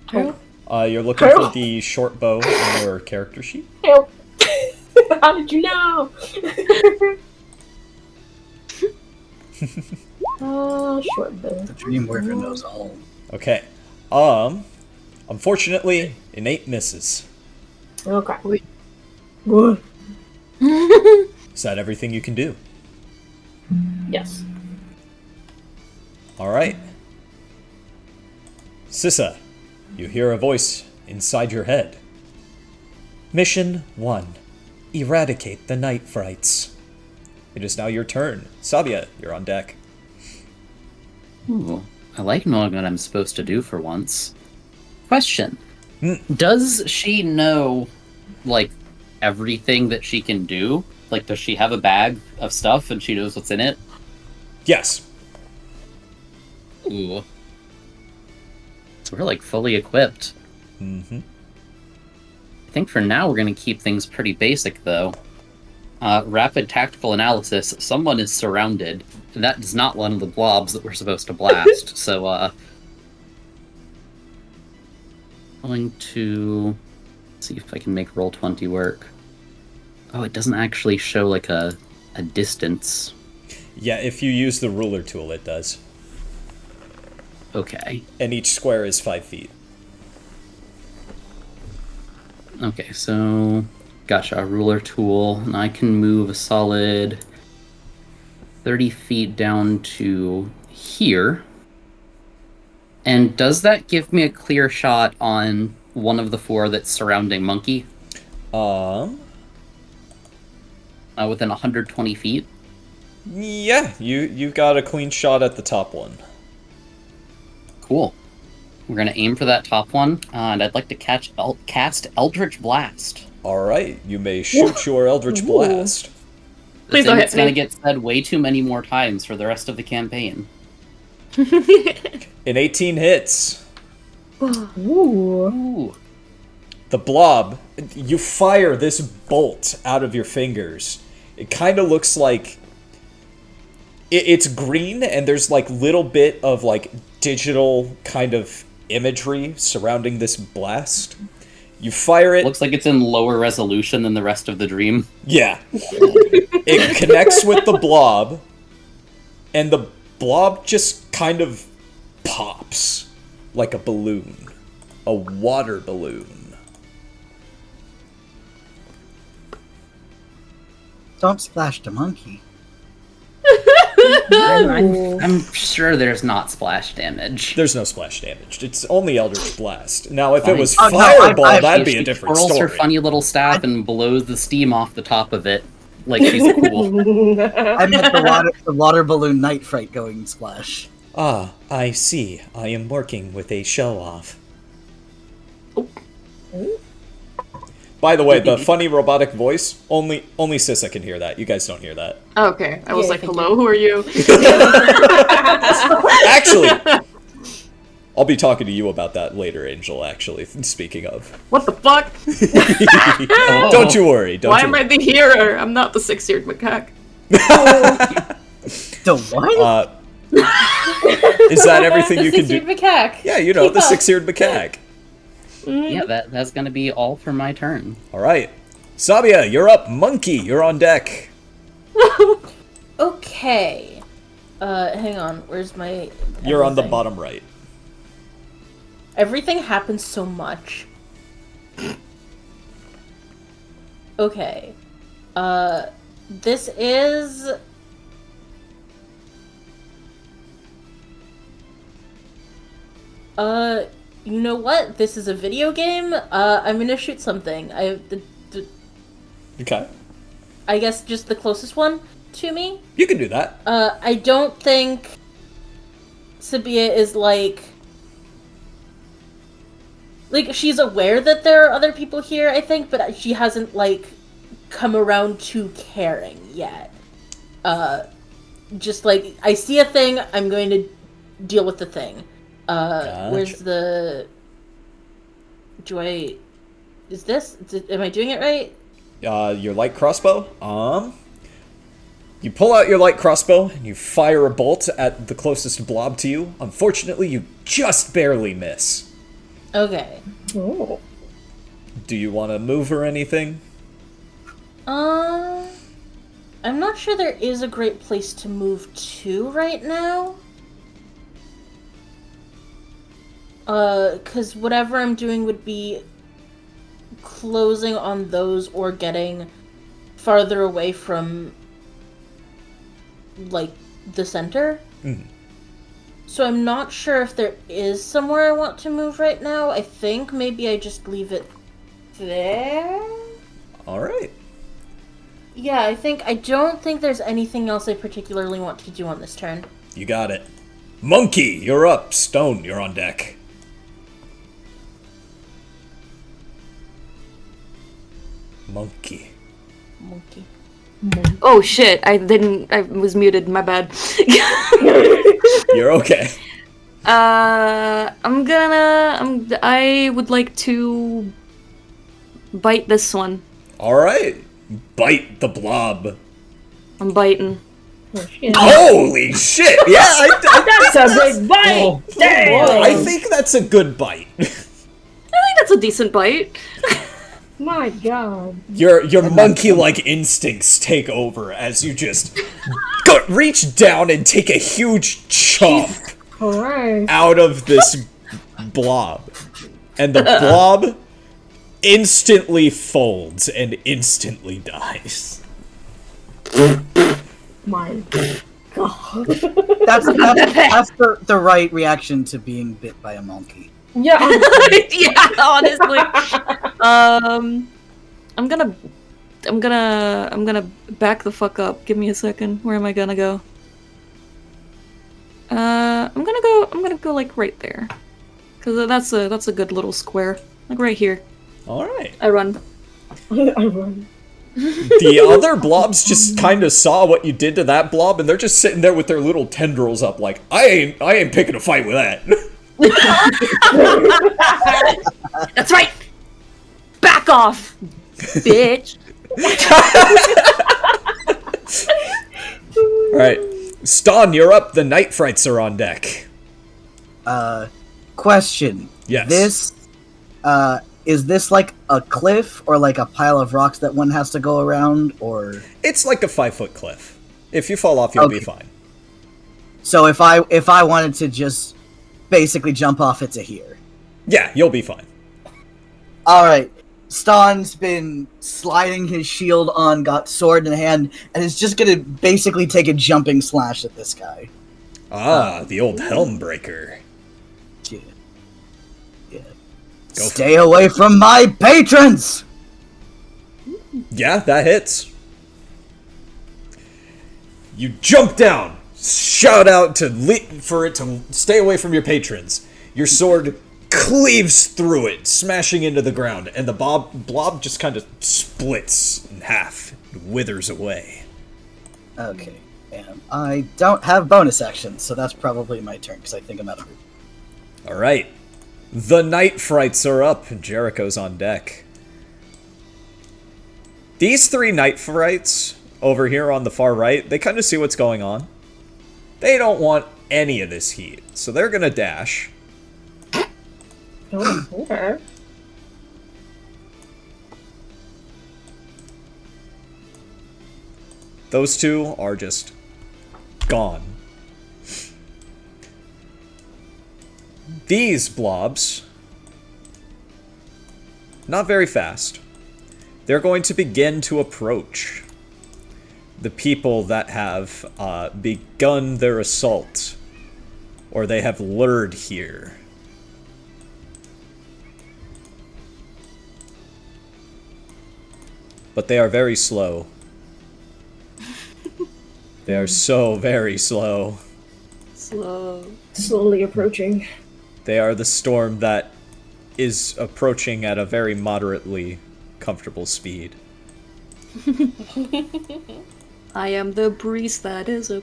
Help! You're looking for the short bow on your character sheet. Help! How did you know? Short bow. The dream worker knows all. Okay. Unfortunately, innate misses. Okay. Good. Is that everything you can do? Yes. Alright. Sissa, you hear a voice inside your head. Mission 1. Eradicate the night frights. It is now your turn. Sabia, you're on deck. Ooh, I like knowing what I'm supposed to do for once. Question. Hmm. Does she know, like, everything that she can do? Like, does she have a bag of stuff and she knows what's in it? Yes. Ooh. So we're, like, fully equipped. Mm-hmm. I think for now we're gonna keep things pretty basic, though. Rapid tactical analysis. Someone is surrounded. And that is not one of the blobs that we're supposed to blast. So, going to see if I can make Roll20 work. Oh, it doesn't actually show like a distance. Yeah, if you use the ruler tool, it does. Okay. And each square is 5 feet. Okay, so gotcha, a ruler tool. And I can move a solid 30 feet down to here. And does that give me a clear shot on one of the 4 that's surrounding Monkey? Within 120 feet? Yeah, you got a clean shot at the top one. Cool. We're gonna aim for that top one, and I'd like to cast Eldritch Blast. Alright, you may shoot your Eldritch Blast. Please don't hit It's gonna me. get said way too many more times for the rest of the campaign. In 18 hits. Ooh. Ooh. The blob, you fire this bolt out of your fingers. It kind of looks like... It's green, and there's like little bit of like digital kind of imagery surrounding this blast. You fire it. Looks like it's in lower resolution than the rest of the dream. Yeah. It connects with the blob, and the blob just kind of pops like a balloon. A water balloon. Don't splash the monkey. I'm sure there's not splash damage. There's no splash damage. It's only Eldritch Blast. Now, if it was Oh, no, Fireball, that'd If be a she different twirls her story. funny little staff and blows the steam off the top of it, like she's cool. I meant the water balloon night fright going splash. Ah, I see. I am working with a show-off. By the way, the funny robotic voice, only Sissa can hear that. You guys don't hear that. Okay, I was Yeah, like, thank hello, who are you? Actually, I'll be talking to you about that later, Angel, actually, speaking of. What the fuck? Don't you worry. Don't Why you am I the hearer? I'm not the 6-eared macaque. The what? Is that everything you can do? Macaque. Yeah, you know, Keep the up. 6-eared macaque. Yeah, that's gonna be all for my turn. All right. Sabia, you're up. Monkey, you're on deck. Okay. Hang on. Where's my... You're on the everything? bottom right. Everything happens so much. Okay. This is... you know what? This is a video game. I'm gonna shoot something. Okay. I guess just the closest one to me. You can do that. I don't think Sabia is like she's aware that there are other people here, I think, but she hasn't like come around to caring yet. Just like I see a thing, I'm going to deal with the thing. Where's the am I doing it right? Your light crossbow. You pull out your light crossbow and you fire a bolt at the closest blob to you. Unfortunately, you just barely miss. Okay. Oh. Do you want to move or anything? I'm not sure there is a great place to move to right now. Because whatever I'm doing would be closing on those or getting farther away from, like, the center. Mhm. So I'm not sure if there is somewhere I want to move right now. I think maybe I just leave it there. All right. Yeah, I don't think there's anything else I particularly want to do on this turn. You got it. Monkey, you're up. Stone, you're on deck. Monkey. Monkey. Oh shit, I was muted, my bad. You're okay. I would like to bite this one. All right. bite the blob. I'm biting. Oh, shit. Holy shit! Yeah, I That's a big bite! Damn! think that's a good bite. I think that's a decent bite. My god. Your monkey-like instincts take over as you just reach down and take a huge chomp Alright. out of this blob. And the blob instantly folds and instantly dies. My god. That's the right reaction to being bit by a monkey. Yeah, Yeah, honestly. I'm gonna back the fuck up. Give me a second. Where am I gonna go? I'm gonna go like right there. Cause that's a good little square. Like right here. Alright. I run. I run. The other blobs just kind of saw what you did to that blob, and they're just sitting there with their little tendrils up like, I ain't picking a fight with that. That's right! Back off! Bitch! Alright. Ston, you're up. The night frights are on deck. Question. Yes. Is this like a cliff or like a pile of rocks that one has to go around, or? It's like a 5-foot cliff. If you fall off, you'll be Okay. fine. So if I wanted to just basically jump off it to here. Yeah, you'll be fine. Alright. Ston's been sliding his shield on, got sword in hand, and is just gonna basically take a jumping slash at this guy. Ah, the old helm breaker. Yeah. Yeah. Go for Stay away from my patrons! Yeah, that hits. You jump down, shout out for it to stay away from your patrons. Your sword cleaves through it, smashing into the ground, and the blob just kind of splits in half and withers away. Okay. And I don't have bonus actions, so that's probably my turn, because I think I'm out of it. Alright. The night frights are up, and Jericho's on deck. These 3 night frights over here on the far right, they kind of see what's going on. They don't want any of this heat, so they're gonna dash. Oh, okay. Those 2 are just gone. These blobs, not very fast. They're going to begin to approach the people that have begun their assault, or they have lured here. But they are very slow. They are so very slow. Slow. Slowly approaching. They are the storm that is approaching at a very moderately comfortable speed. I am the breeze that is a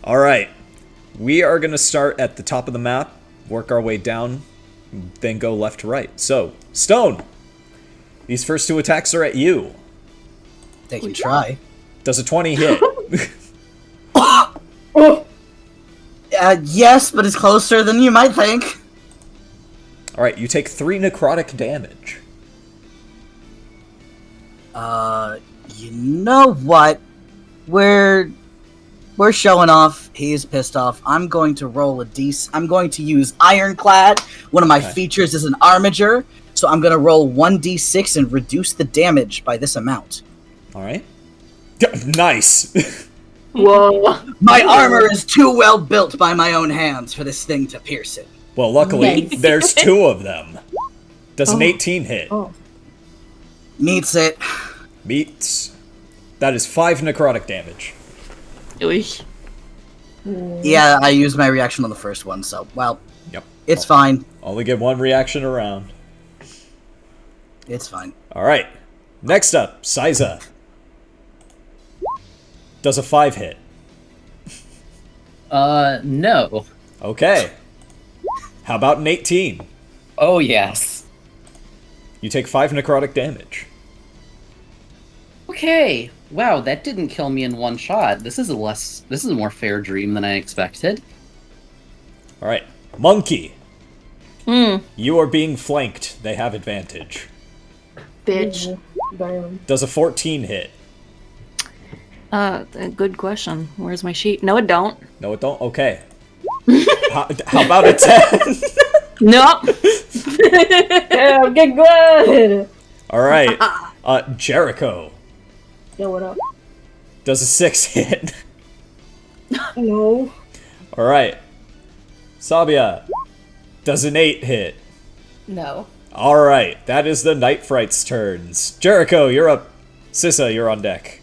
Alright. We are going to start at the top of the map, work our way down, then go left to right. So, Stone! These first 2 attacks are at you. They can try. Does a 20 hit? Oh! Yes, but it's closer than you might think. Alright, you take 3 necrotic damage. You know what? We're showing off. He's pissed off. I'm going to roll I'm going to use Ironclad. One of my features is an armature, so I'm going to roll 1d6 and reduce the damage by this amount. Alright. Nice! Whoa. My armor is too well built by my own hands for this thing to pierce it. Well, luckily, Nice. there's 2 of them. Does an 18 hit? Oh. Meets it. Meets. That is 5 necrotic damage. Oy. Yeah, I used my reaction on the first one, so, well, Yep. it's fine. Only get 1 reaction around. It's fine. Alright. Next up, Siza. Does a 5 hit? No. Okay. How about an 18? Oh, yes. You take 5 necrotic damage. Okay. Wow, that didn't kill me in one shot. This is a more fair dream than I expected. Alright. Monkey. Hmm. You are being flanked. They have advantage. Bitch. Damn. Does a 14 hit? A good question. Where's my sheet? No, it don't. No, it don't? Okay. how about a 10? Nope. Damn, get good! Alright. Jericho. Yo, what up? Does a 6 hit? No. Alright. Sabia. Does an 8 hit? No. Alright, that is the Night Fright's turns. Jericho, you're up. Sissa, you're on deck.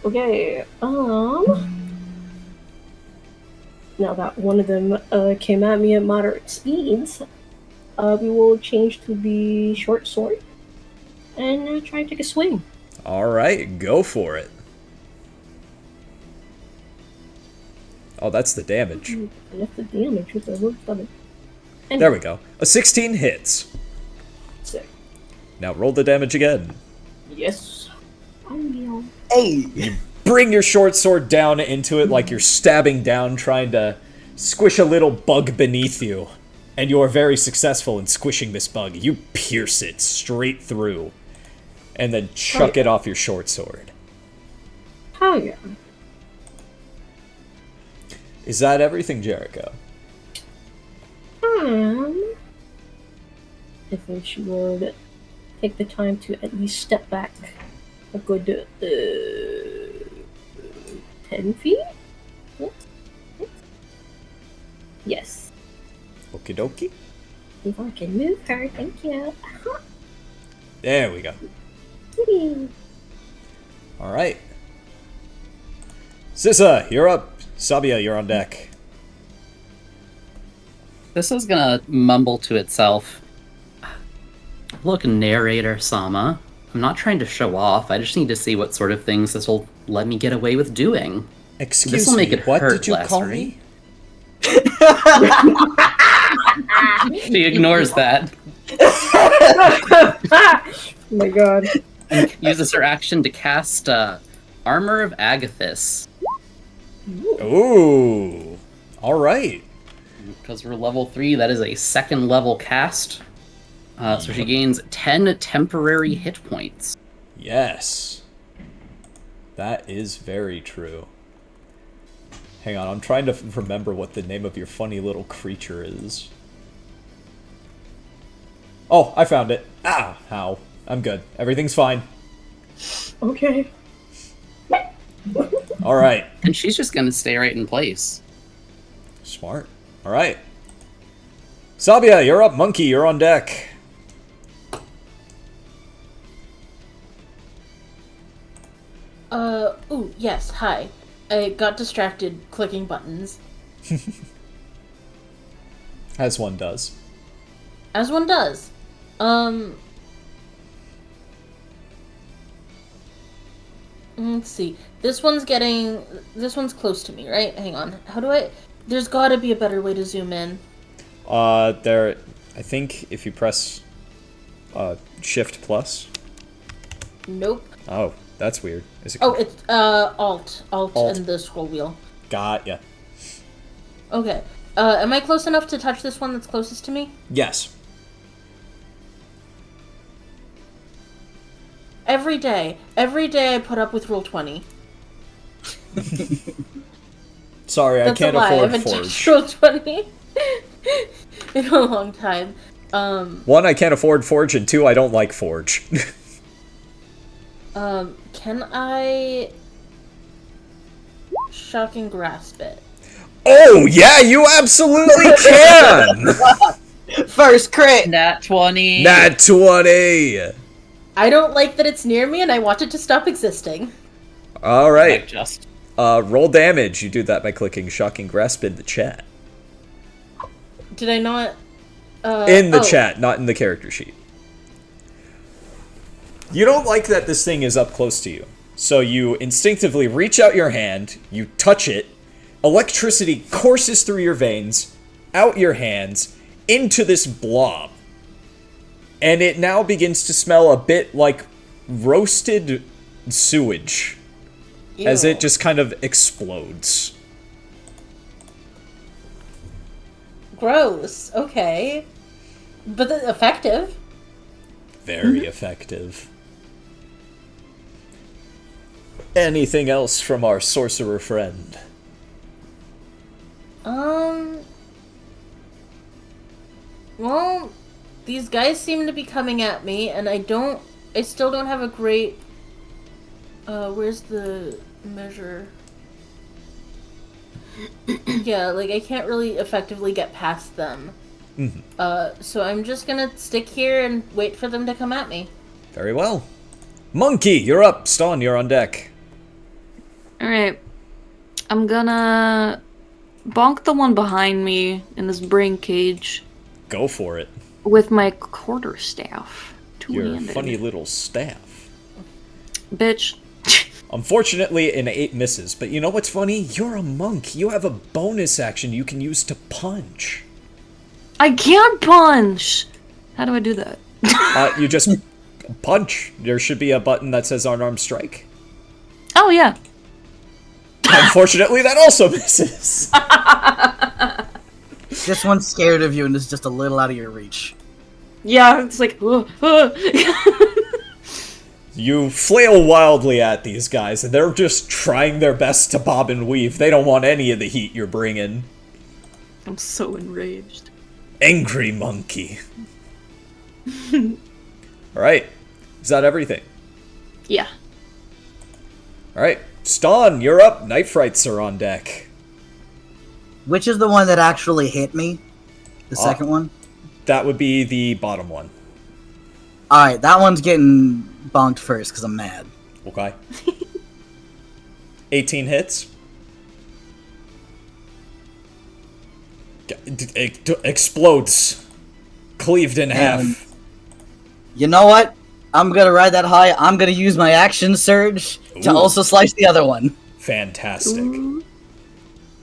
Okay, now that one of them came at me at moderate speeds, we will change to the short sword and try and take a swing. Alright, go for it. Oh, that's the damage. And that's the damage with the wood feather. There we go. A 16 hits. Sick. Now roll the damage again. Yes. I will. Hey! Bring your short sword down into it like you're stabbing down, trying to squish a little bug beneath you. And you are very successful in squishing this bug. You pierce it straight through. And then chuck it off your short sword. Hell yeah. Is that everything, Jericho? If she would take the time to at least step back a good 10 feet? Yes. Okie dokie. If I can move her, thank you. There we go. Alright. Sissa, you're up. Sabia, you're on deck. This is gonna mumble to itself. Look, narrator Sama, I'm not trying to show off. I just need to see what sort of things this will let me get away with doing. Excuse This'll make me, it what hurt did you less, call right? me? She ignores that. Oh my god. And uses her action to cast Armor of Agathis. Ooh. Alright. Because we're level 3, that is a second level cast. So she gains 10 temporary hit points. Yes. That is very true. Hang on, I'm trying to remember what the name of your funny little creature is. Oh, I found it. Ah, how? I'm good. Everything's fine. Okay. Alright. And she's just gonna stay right in place. Smart. Alright. Sabia, you're up. Monkey, you're on deck. Ooh, yes, hi. I got distracted clicking buttons. As one does. As one does. Let's see. This one's close to me, right? Hang on. There's gotta be a better way to zoom in. I think if you press Shift plus. Nope. Oh, that's weird. Is it? Oh, it's Alt Alt. and the scroll wheel. Got ya. Okay. Am I close enough to touch this one that's closest to me? Yes. Every day I put up with Roll 20. Sorry, That's I can't a lie. I afford haven't touched Forge. Roll 20 in a long time. One, I can't afford Forge, and two, I don't like Forge. Can I shocking grasp it? Oh, yeah, you absolutely can! First crit! Nat 20! Nat 20! I don't like that it's near me and I want it to stop existing. Alright. Just. Roll damage. You do that by clicking Shocking Grasp in the chat. Did I not? In the chat, not in the character sheet. You don't like that this thing is up close to you. So you instinctively reach out your hand, you touch it, electricity courses through your veins, out your hands, into this blob. and it now begins to smell a bit like roasted sewage as it Ew. just kind of explodes. Gross. Okay. But effective. Very effective. Anything else from our sorcerer friend? Well, these guys seem to be coming at me, and I still don't have a great, where's the measure? Yeah, like, I can't really effectively get past them. So I'm just gonna stick here and wait for them to come at me. Very well. Monkey, you're up. Ston, you're on deck. Alright. I'm gonna bonk the one behind me in this brain cage Go for it. with my quarterstaff. Your Two-handed. funny little staff. Bitch. Unfortunately, an 8 misses, but you know what's funny? You're a monk. You have a bonus action you can use to punch. I can't punch! How do I do that? You just punch. There should be a button that says unarmed strike. Oh, yeah. Unfortunately, that also misses. This one's scared of you and is just a little out of your reach. Yeah, it's like, You flail wildly at these guys, and they're just trying their best to bob and weave. They don't want any of the heat you're bringing. I'm so enraged. Angry monkey. Alright. Is that everything? Yeah. Alright. Ston, you're up. Night Frights are on deck. Which is the one that actually hit me? The second one? That would be the bottom one. Alright, that one's getting bonked first because I'm mad. Okay. 18 hits. Explodes. Cleaved in half. You know what? I'm gonna ride that high. I'm gonna use my action surge to Ooh. also slice the other one. Fantastic.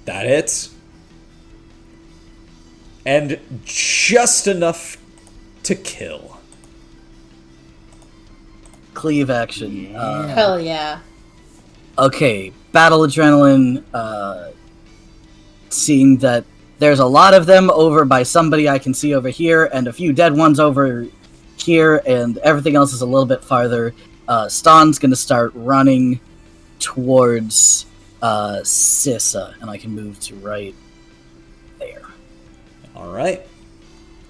That hits. And just enough to kill. Cleave action. Hell yeah. Okay, battle adrenaline. Seeing that there's a lot of them over by somebody I can see over here, and a few dead ones over here, and everything else is a little bit farther. Ston's gonna start running towards Sissa, and I can move to right there. Alright.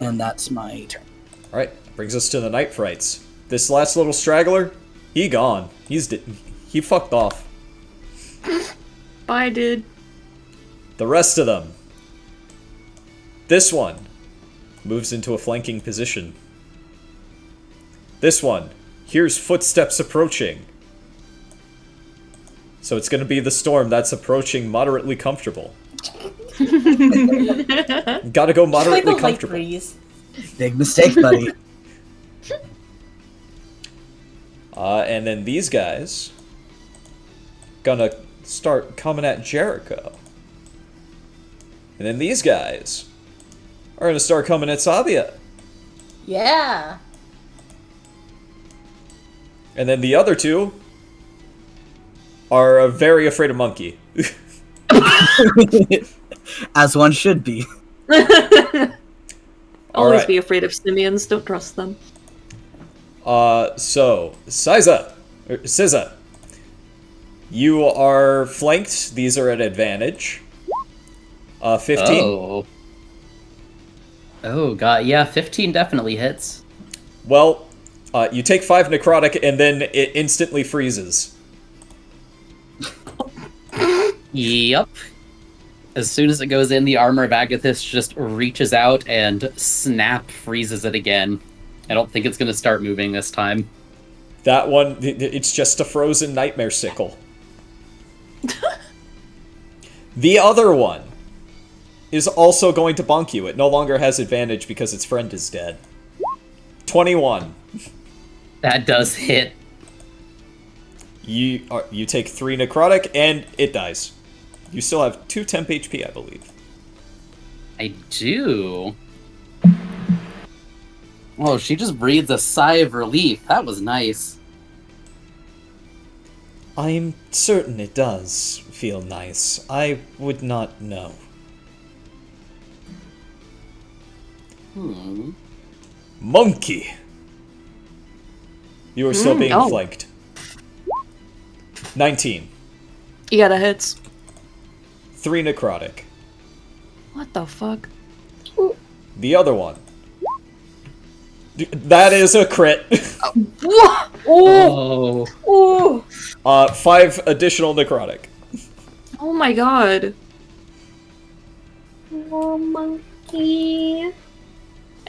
And that's my turn. Alright. Brings us to the Night Frights. This last little straggler, he gone. He fucked off. Bye, dude. The rest of them. This one moves into a flanking position. This one hears footsteps approaching. So it's going to be the storm that's approaching moderately comfortable. Gotta go Like moderately the light comfortable. breeze. Big mistake, buddy. And then these guys gonna start coming at Jericho. And then these guys are gonna start coming at Sabia. Yeah. And then the other two are very afraid of Monkey. As one should be. Always Alright. be afraid of simians, don't trust them. So, Sizza, you are flanked. These are at advantage. 15. Oh. Oh, god. Yeah, 15 definitely hits. Well, you take 5 necrotic and then it instantly freezes. Yep. As soon as it goes in, the Armor of Agathis just reaches out and snap freezes it again. I don't think it's going to start moving this time. That one, it's just a frozen nightmare sickle. The other one is also going to bonk you. It no longer has advantage because its friend is dead. 21. That does hit. You take 3 necrotic and it dies. You still have 2 temp HP, I believe. I do. Oh, she just breathes a sigh of relief. That was nice. I'm certain it does feel nice. I would not know. Monkey! You are still being oh. flanked. 19. You got a hits. 3 necrotic. What the fuck? The other one. That is a crit. What? Oh, Oh. oh, 5 additional necrotic. Oh my god. oh, monkey.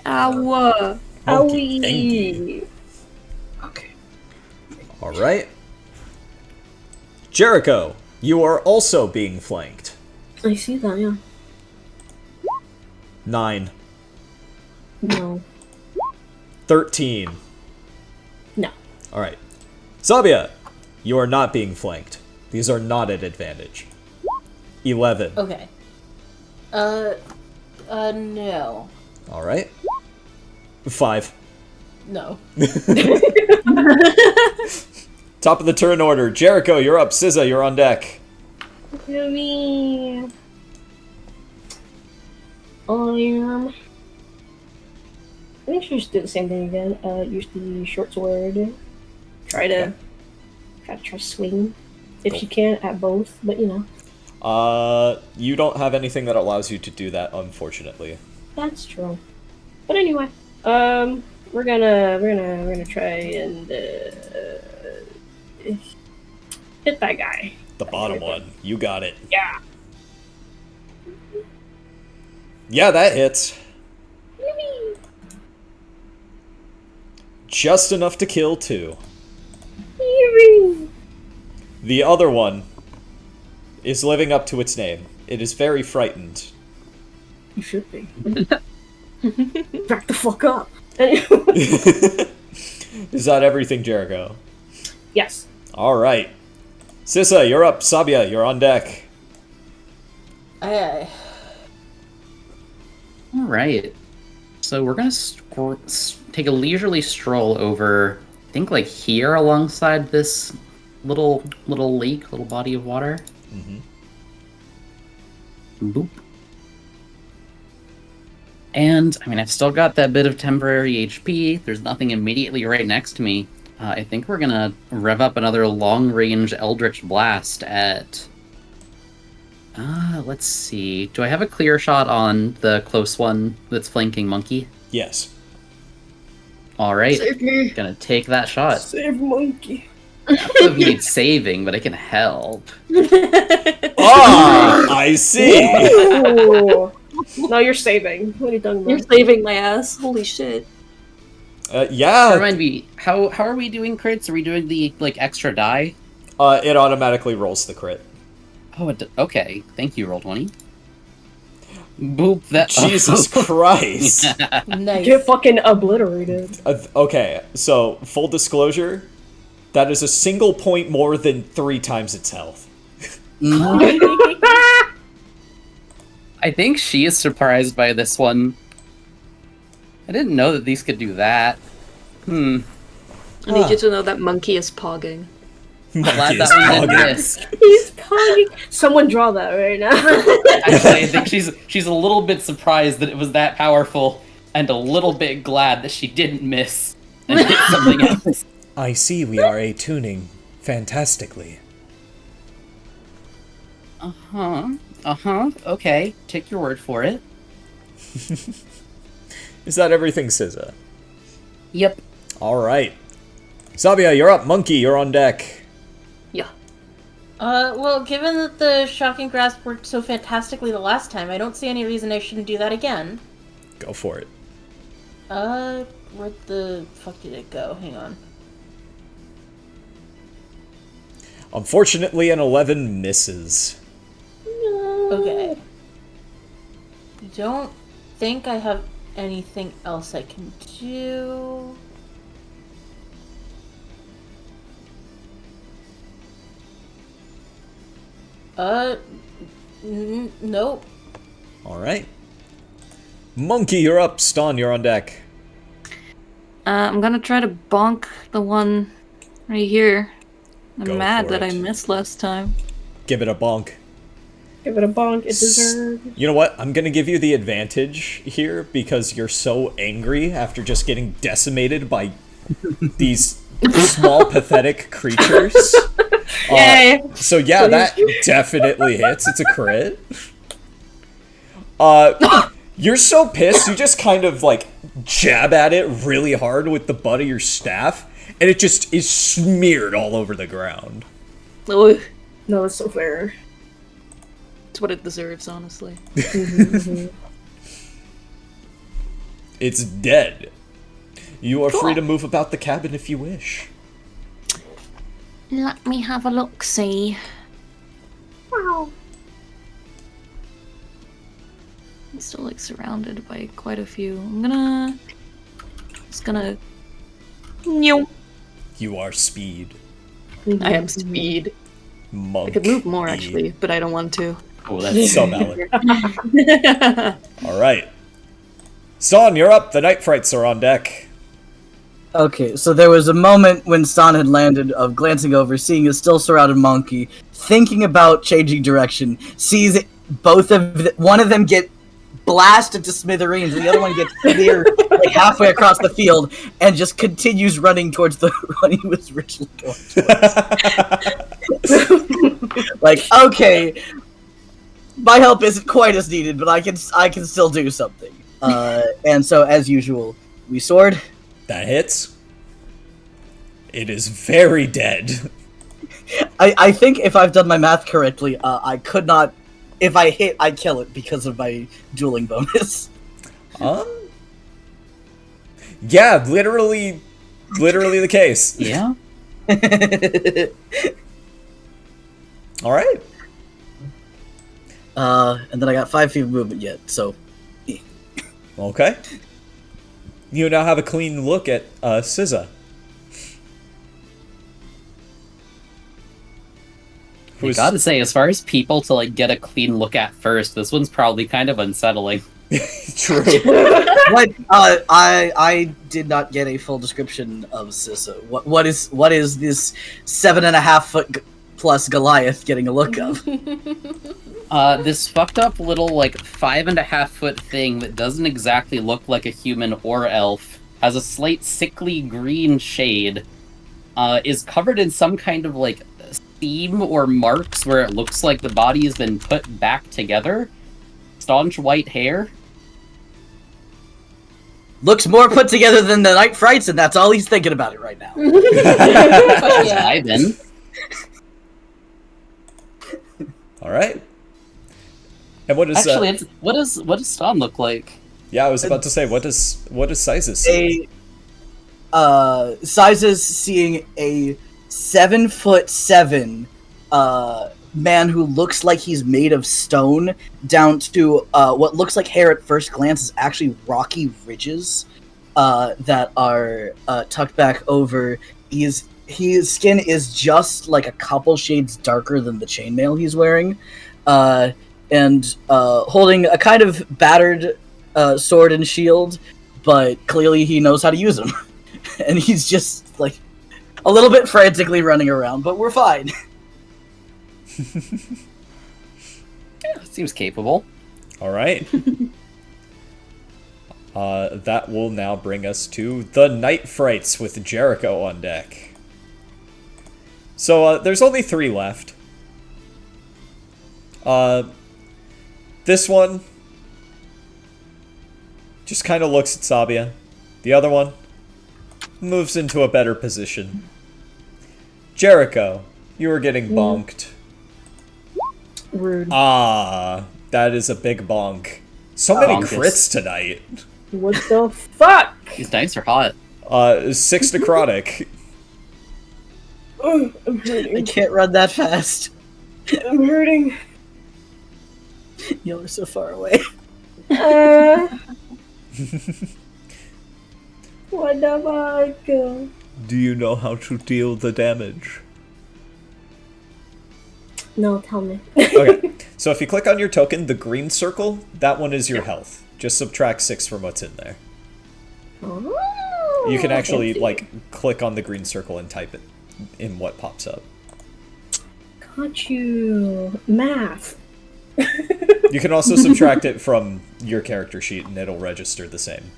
Ow. Monkey thingy. Okay. Alright. Jericho, you are also being flanked. I see that, yeah. 9. No. 13. No. Alright. Sabia, you are not being flanked. These are not at advantage. 11. Okay. No. Alright. 5. No. Top of the turn order. Jericho, you're up. SZA, you're on deck. Look at me. I think you should do the same thing again. Use the short sword. Try to swing. If Cool. you can at both, but you know. You don't have anything that allows you to do that, unfortunately. That's true. But anyway, we're gonna try and hit that guy. The bottom one. You got it. Yeah. Yeah, that hits. Just enough to kill 2. The other one is living up to its name. It is very frightened. You should be. Back the fuck up. Is that everything, Jericho? Yes. Alright. Sissa, you're up. Sabia, you're on deck. Aye. All right. So we're gonna take a leisurely stroll over. I think like here alongside this little lake, little body of water. Boop. And I mean, I've still got that bit of temporary HP. There's nothing immediately right next to me. I think we're gonna rev up another long-range Eldritch Blast at. Let's see. Do I have a clear shot on the close one that's flanking Monkey? Yes. All right. Save me. Gonna take that shot. Save monkey. I don't know if you need saving, but I can help. Ah, I see. Ooh. No, you're saving. What are you talking about? You're saving my ass. Holy shit. Yeah. Remind me, how are we doing crits? Are we doing the like extra die? It automatically rolls the crit. Oh, okay. Thank you, Roll20. Boop that. Jesus Christ. Nice. Get fucking obliterated. Okay, so full disclosure, that is a single point more than 3 times its health. I think she is surprised by this one. I didn't know that these could do that. I need you to know that Monkey is pogging. Glad Monkey that is one didn't pogging. miss. He's calling. Someone draw that right now. Actually, I think she's a little bit surprised that it was that powerful, and a little bit glad that she didn't miss and hit something else. I see we are attuning fantastically. Okay, take your word for it. Is that everything, SZA? Yep. Alright. Sabia, you're up. Monkey, you're on deck. Yeah. Well, given that the Shocking Grasp worked so fantastically the last time, I don't see any reason I shouldn't do that again. Go for it. Where the fuck did it go? Hang on. Unfortunately, an 11 misses. Okay. Don't think I have anything else I can do. Nope. Alright. Monkey, you're up. Ston, you're on deck. I'm gonna try to bonk the one right here. I'm Go mad for that I it. missed last time. Give it a bonk. Give it a bonk. It deserves. You know what? I'm gonna give you the advantage here because you're so angry after just getting decimated by these small, pathetic creatures. Yay! So yeah, that definitely hits. It's a crit. You're so pissed, you just kind of like jab at it really hard with the butt of your staff, and it just is smeared all over the ground. Ugh, No, that's so fair. it's what it deserves, honestly. It's dead. You are free to move about the cabin if you wish. Let me have a look, see. Wow. I'm still like surrounded by quite a few. Just gonna. No. You are speed. I am speed. Monk. I could move more actually, but I don't want to. Oh, that's So valid. Alright. Son, you're up. The night frights are on deck. Okay, so there was a moment when Stan had landed of glancing over, seeing a still surrounded monkey, thinking about changing direction, sees one of them get blasted to smithereens, and the other one gets clear like halfway across the field, and just continues running towards the one he was originally going towards. Like, okay, my help isn't quite as needed, but I can still do something. And so, as usual, we sword. That hits. It is very dead. I think if I've done my math correctly, I could not. If I hit, I kill it because of my dueling bonus. Yeah, literally the case. yeah. All right. And then I got 5 feet of movement yet, so. Okay. You now have a clean look at SZA. I gotta say, as far as people to like get a clean look at first, this one's probably kind of unsettling. True. What? I did not get a full description of Sissa. What is this 7.5 foot plus Goliath getting a look of? This fucked up little like 5.5 foot thing that doesn't exactly look like a human or elf, has a slight sickly green shade, is covered in some kind of like seam or marks where it looks like the body has been put back together. Staunch white hair. Looks more put together than the Night Frights, and that's all he's thinking about it right now. Yeah. I've been. All right. And what is Actually, what does Stan look like? Yeah, I was about to say, what does Sizes see? Sizes seeing a 7'7" man who looks like he's made of stone, down to what looks like hair at first glance is actually rocky ridges that are tucked back over. His skin is just like a couple shades darker than the chainmail he's wearing, and holding a kind of battered sword and shield, but clearly he knows how to use them. And he's just like a little bit frantically running around, but we're fine. Seems capable. All right. That will now bring us to the Night Frights with Jericho on deck. So there's only 3 left. This one just kind of looks at Sabia. The other one moves into a better position. Jericho, you are getting bonked. Rude. Ah, that is a big bonk. So many Bonkus. crits tonight. What the fuck? These dice are hot. 6 necrotic. Oh, I'm I hurting. can't run that fast. I'm hurting. Y'all are so far away. What the fuck? Do you know how to deal the damage? No, tell me. Okay, so if you click on your token, the green circle, that one is your health. Just subtract 6 from what's in there. You can actually, fancy. like, click on the green circle and type it in what pops up. Got you. Math. You can also subtract it from your character sheet and it'll register the same.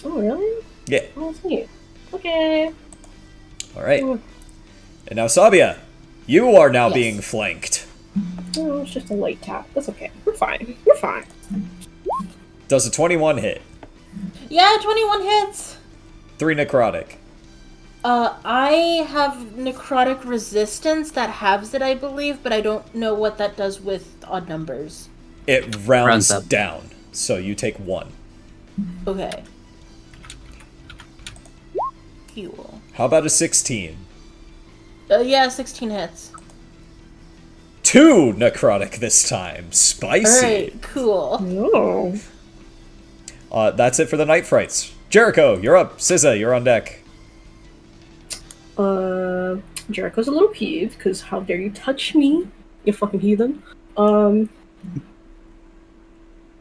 Oh, really? Yeah. Oh, that's neat. Okay. Alright. And now, Sabia, you are now Yes. being flanked. Oh, it's just a light tap. That's okay. We're fine. We're fine. Does a 21 hit? Yeah, 21 hits. 3 necrotic. I have necrotic resistance that halves it, I believe, but I don't know what that does with odd numbers. It rounds Rounds up. down, so you take 1. Okay. Cool. How about a 16? Yeah, 16 hits. 2 necrotic this time. Spicy. Alright, cool. No. That's it for the night frights. Jericho, you're up. SZA, you're on deck. Jericho's a little peeved because how dare you touch me, you fucking heathen.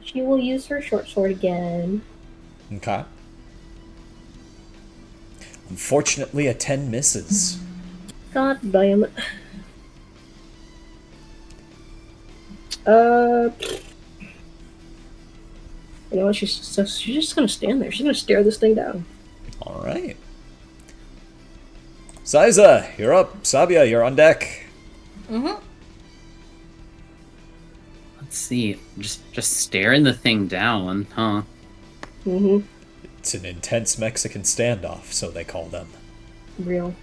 She will use her short sword again. Okay. Unfortunately, a 10 misses. God damn it. You know what? She's just gonna stand there. She's gonna stare this thing down. Alright. Siza, you're up. Sabia, you're on deck. Mm-hmm. Let's see. Just staring the thing down, huh? Mm-hmm. It's an intense Mexican standoff, so they call them. Real.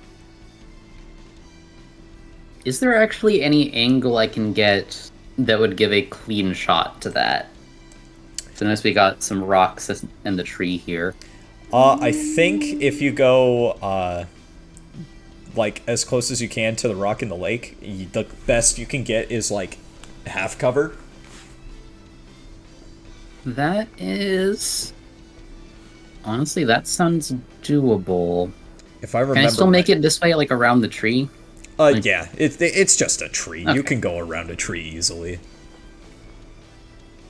Is there actually any angle I can get that would give a clean shot to that? So notice we got some rocks in the tree here. I think if you go, like, as close as you can to the rock in the lake, the best you can get is, like, half cover. That is... Honestly, that sounds doable. If I remember Can I still make right. it this way, like, around the tree? Yeah, it's just a tree. You Okay. can go around a tree easily.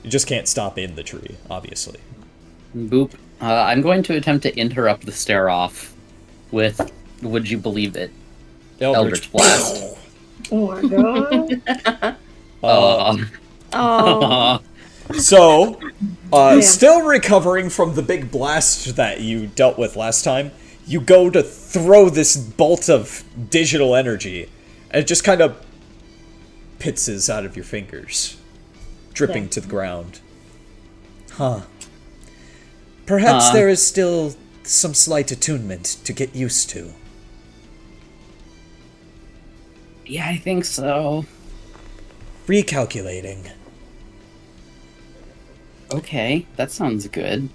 You just can't stop in the tree, obviously. Boop. I'm going to attempt to interrupt the stare-off with, would you believe it, Eldritch Blast. Oh my god. Oh. So, Yeah. still recovering from the big blast that you dealt with last time, you go to throw this bolt of digital energy, and it just kind of pitses out of your fingers, dripping Yeah. to the ground. Huh. Perhaps there is still some slight attunement to get used to. Yeah, I think so. Recalculating. Okay, that sounds good.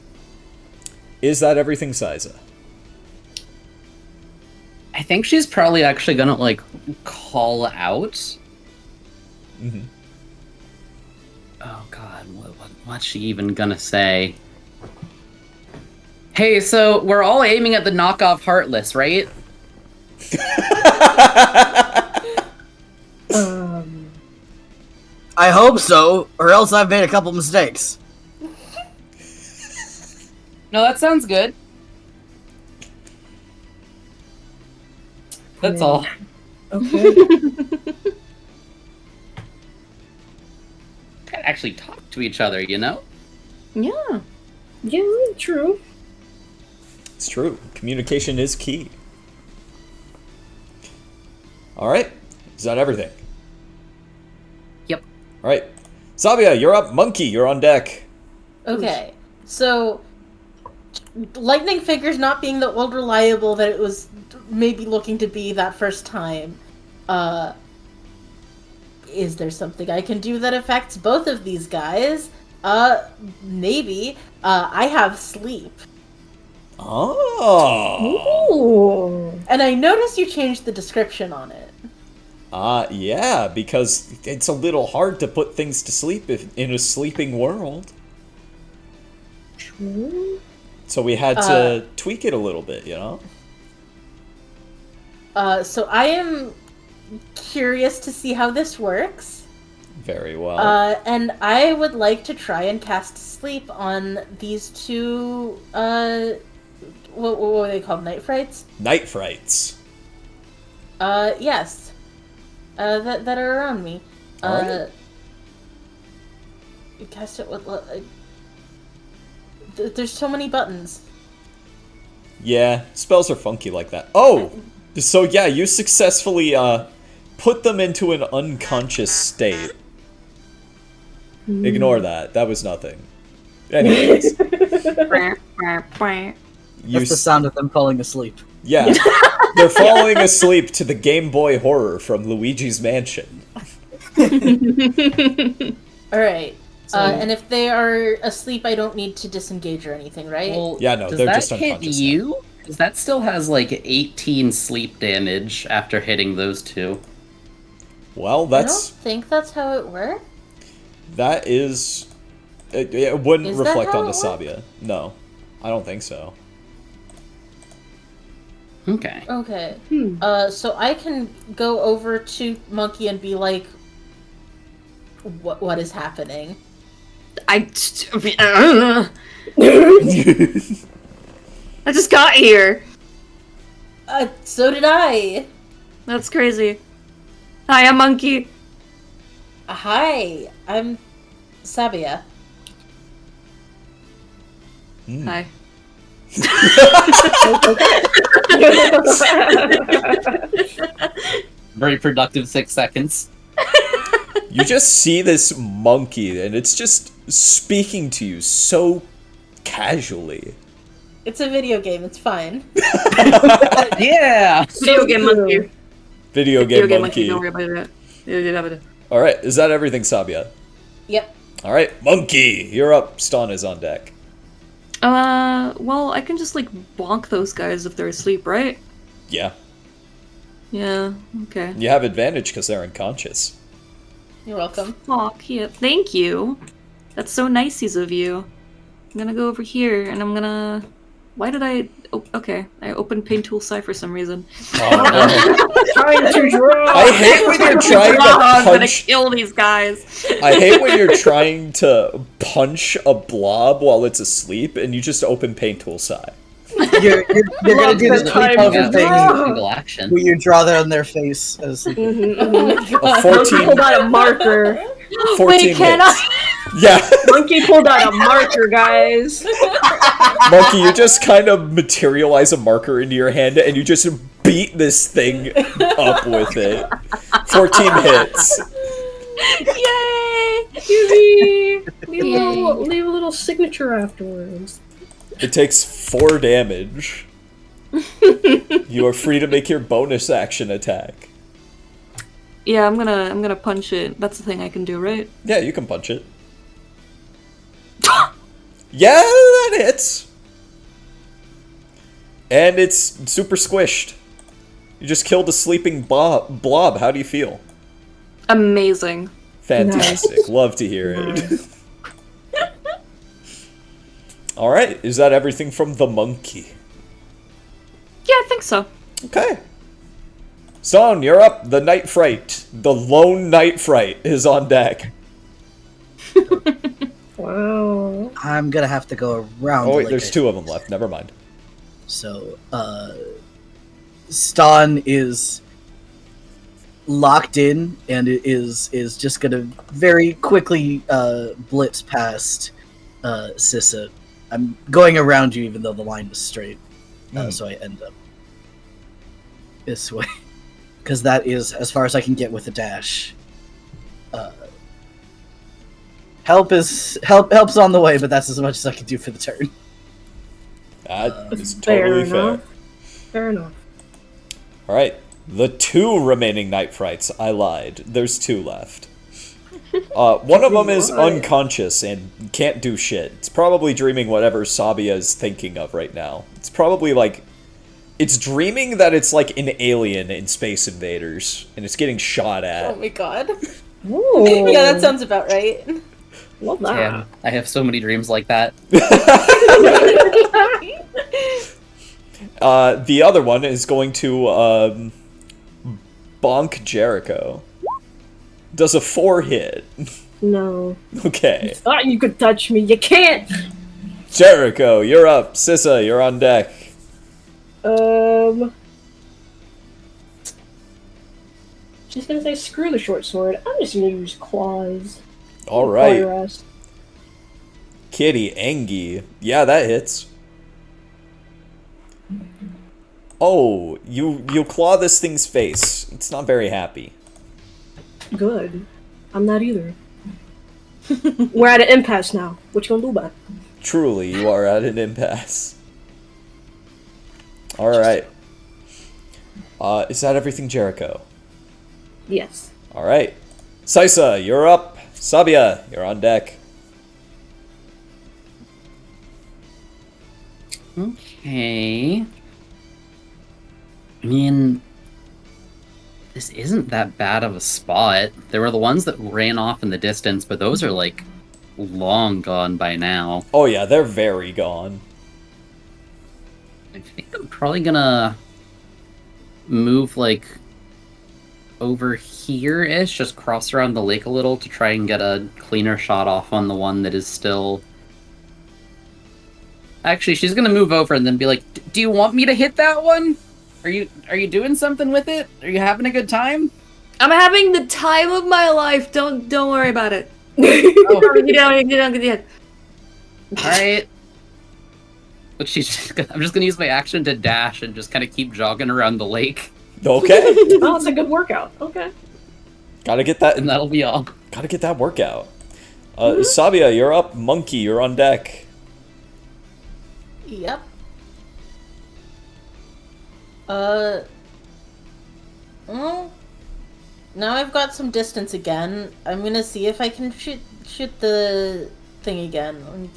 Is that everything, Siza? I think she's probably actually gonna, like, call out. Mm-hmm. Oh god, what's she even gonna say? Hey, so we're all aiming at the knockoff Heartless, right? I hope so, or else I've made a couple mistakes. No, that sounds good. That's all. Okay. Gotta actually talk to each other, you know? Yeah. Yeah, true. It's true. Communication is key. Alright. Is that everything? Yep. Alright. Sabia, you're up. Monkey, you're on deck. Okay, so lightning figures not being the old reliable that it was maybe looking to be that first time, is there something I can do that affects both of these guys? Maybe. I have sleep. Oh. Ooh. And I noticed you changed the description on it. Yeah, because it's a little hard to put things to sleep in a sleeping world. True. So we had to tweak it a little bit, you know? So I am curious to see how this works. Very well. And I would like to try and cast sleep on these two what were they called? Night frights? Night frights. Yes. That are around me. Alright. You cast it with. There's so many buttons. Yeah, spells are funky like that. Oh! So yeah, you successfully, put them into an unconscious state. Ignore that. That was nothing. Anyways. That's the sound of them falling asleep. Yeah. They're falling asleep to the Game Boy horror from Luigi's Mansion. Alright. And if they are asleep, I don't need to disengage or anything, right? Well, Yeah, no, does they're that just hit unconscious now. you? Because that still has like 18 sleep damage after hitting those two. Well, I that's... don't think that's how it works. That is... It wouldn't Is that reflect how on it the Sabia. No. I don't think so. Okay. Okay. So I can go over to Monkey and be like, what is happening? I just got here. So did I. That's crazy. Hi, I'm Monkey. Hi, I'm Sabia. Hi. Very productive 6 seconds. You just see this monkey, and it's just speaking to you so casually. It's a video game, it's fine. Yeah! Video game monkey. Video game monkey. Don't worry about it. Video game monkey. Alright, is that everything, Sabia? Yep. Alright, monkey, you're up. Ston is on deck. Well, I can just, like, bonk those guys if they're asleep, right? Yeah. Yeah, okay. You have advantage because they're unconscious. You're welcome. Aw, cute. Thank you. That's so niceys of you. I'm gonna go over here, and I'm gonna... Why did I... Oh, okay. I opened Paint Tool Sci for some reason. Oh, Trying to draw. I hate when you're trying to I'm gonna punch... kill these guys. I hate when you're trying to punch a blob while it's asleep, and you just open Paint Tool Sci. You're gonna do this time sleepover to thing draw. Single action. where you draw that on their face. As A Monkey 14, pulled out a marker. 14 Wait, can hits. Yeah, Monkey pulled out a marker, guys. Monkey, you just kind of materialize a marker into your hand, and you just beat this thing up with it. 14 hits. Yay! Leave a little signature afterwards. It takes 4 damage. You are free to make your bonus action attack. Yeah, I'm gonna punch it. That's the thing I can do, right? Yeah, you can punch it. Yeah, that hits. And it's super squished. You just killed a sleeping blob. How do you feel? Amazing. Fantastic. Love to hear it. Alright, is that everything from the monkey? Yeah, I think so. Okay. Stone, you're up. The Night Fright. The lone Night Fright is on deck. Wow. I'm gonna have to go around. Oh wait, like there's I- 2 of them left. Never mind. So, Ston is locked in and is just gonna very quickly blitz past Sissa. I'm going around you even though the line was straight, so I end up this way because that is as far as I can get with a dash. Help's on the way, but that's as much as I can do for the turn. That is Fair totally fair. enough. Fair enough. Alright, the 2 remaining Night Frights. I lied. There's 2 left. One of them is unconscious and can't do shit. It's probably dreaming whatever Sabia is thinking of right now. It's probably like... It's dreaming that it's like an alien in Space Invaders, and it's getting shot Oh at. my god. Ooh. Yeah, that sounds about right. Love that. Yeah, I have so many dreams like that. The other one is going to bonk Jericho. Does a 4 hit. No. Okay. Thought you could touch me. You can't. Jericho, you're up. Sissa, you're on deck. She's gonna say, screw the short sword. I'm just gonna use claws. All right. Fire us. Kitty Engie. Yeah, that hits. Oh, you claw this thing's face. It's not very happy. Good. I'm not either. We're at an impasse now. What you gonna do about it? Truly, you are at an impasse. All right. Is that everything, Jericho? Yes. All right. Saisa, you're up. Sabia, you're on deck. Okay. I mean, this isn't that bad of a spot. There were the ones that ran off in the distance, but those are like long gone by now. Oh yeah, they're very gone. I think I'm probably gonna move like over here-ish, just cross around the lake a little to try and get a cleaner shot off on the one that is still... Actually, she's gonna move over and then be like, do you want me to hit that one? Are you doing something with it? Are you having a good time? I'm having the time of my life. Don't worry about it. Oh. Alright. But I'm just gonna use my action to dash and just kind of keep jogging around the lake. Okay. Oh, it's a good workout. Okay. Gotta get that. And that'll be all. Gotta get that workout. Sabia, you're up. Monkey, you're on deck. Yep. Well, now I've got some distance again. I'm gonna see if I can shoot the thing again.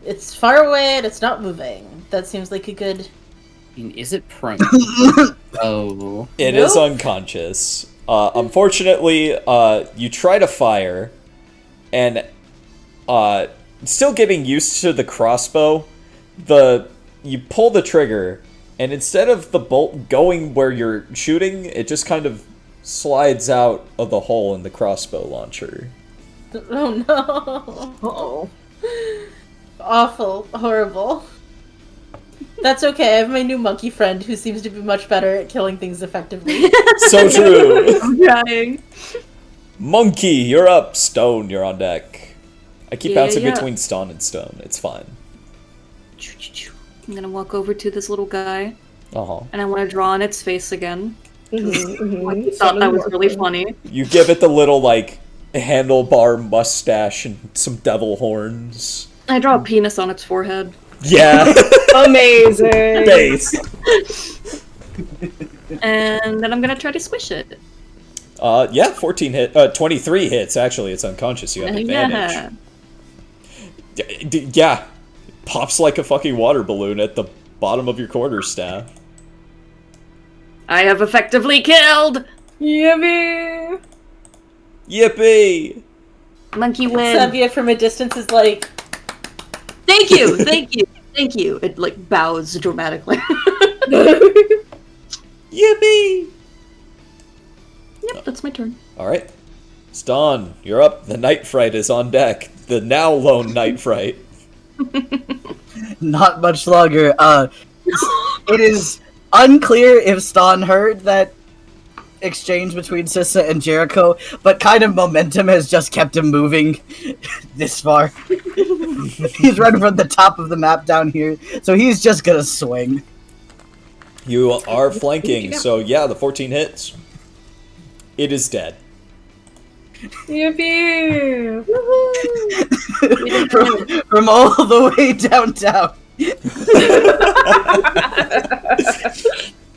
It's far away and it's not moving. That seems like a good... I mean, is it prone? Oh. It is unconscious. Unfortunately, you try to fire, and still getting used to the crossbow, you pull the trigger, and instead of the bolt going where you're shooting, it just kind of slides out of the hole in the crossbow launcher. Oh no. Uh-oh. Awful. Horrible. That's okay, I have my new monkey friend who seems to be much better at killing things effectively. So true. I'm trying. Monkey, you're up. Stone, you're on deck. I keep bouncing Yeah. between Stone and Stone. It's fine. I'm gonna walk over to this little guy, Uh-huh. and I want to draw on its face again. Mm-hmm, I thought that was really funny. You give it the little, like, handlebar mustache and some devil horns. I draw a penis on its forehead. Yeah. Amazing. Base. And then I'm gonna try to squish it. Yeah, 23 hits, actually. It's unconscious. You have advantage. Yeah. Pops like a fucking water balloon at the bottom of your quarterstaff. I have effectively killed! Yippee! Yippee! Monkey win. Savia from a distance is like... Thank you, thank you, thank you. It like bows dramatically. Yippee! Yep, that's my turn. Alright. Ston, you're up. The Night Fright is on deck. The now lone Night Fright. Not much longer. It is unclear if Ston heard that exchange between Sissa and Jericho, but kind of momentum has just kept him moving this far. He's running from the top of the map down here, so he's just gonna swing. You are flanking, so yeah, the 14 hits. It is dead. Yippee! from all the way downtown.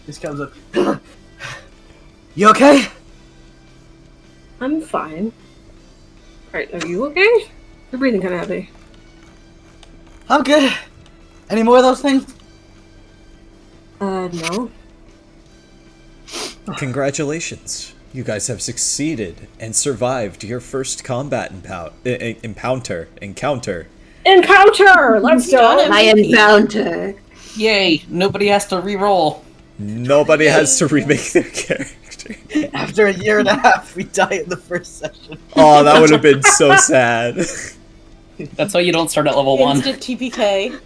This comes up. You okay? I'm fine. Alright, are you okay? You're breathing kind of heavy. I'm good. Any more of those things? No. Congratulations. You guys have succeeded and survived your first combat encounter. Encounter! Let's go! My encounter. Yay! Nobody has to re-roll. Nobody has to remake their character. After a year and a half, we die in the first session. Oh, that would have been so sad. That's why you don't start at level 1. Instant TPK.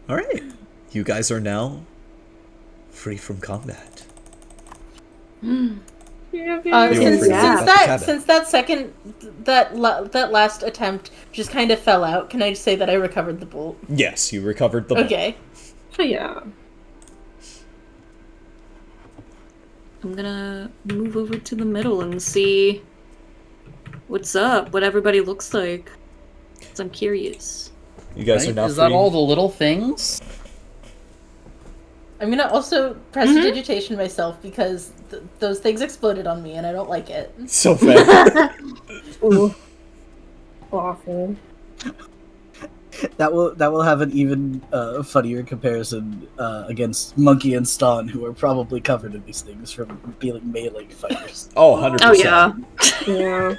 All right, you guys are now free from combat. Since, You were free since about the that cabin. since that second that last attempt just kind of fell out, can I just say that I recovered the bolt? Yes, you recovered the bolt. Okay. So yeah. I'm gonna move over to the middle and see what's up, what everybody looks like. 'Cause I'm curious. You guys are Right? now Is free. that all the little things? I'm gonna also prestidigitation myself because those things exploded on me and I don't like it. So fair. Ooh. Awful. That will have an even funnier comparison against Monkey and Ston, who are probably covered in these things from being melee fighters. Oh, 100%. Oh yeah, Yeah.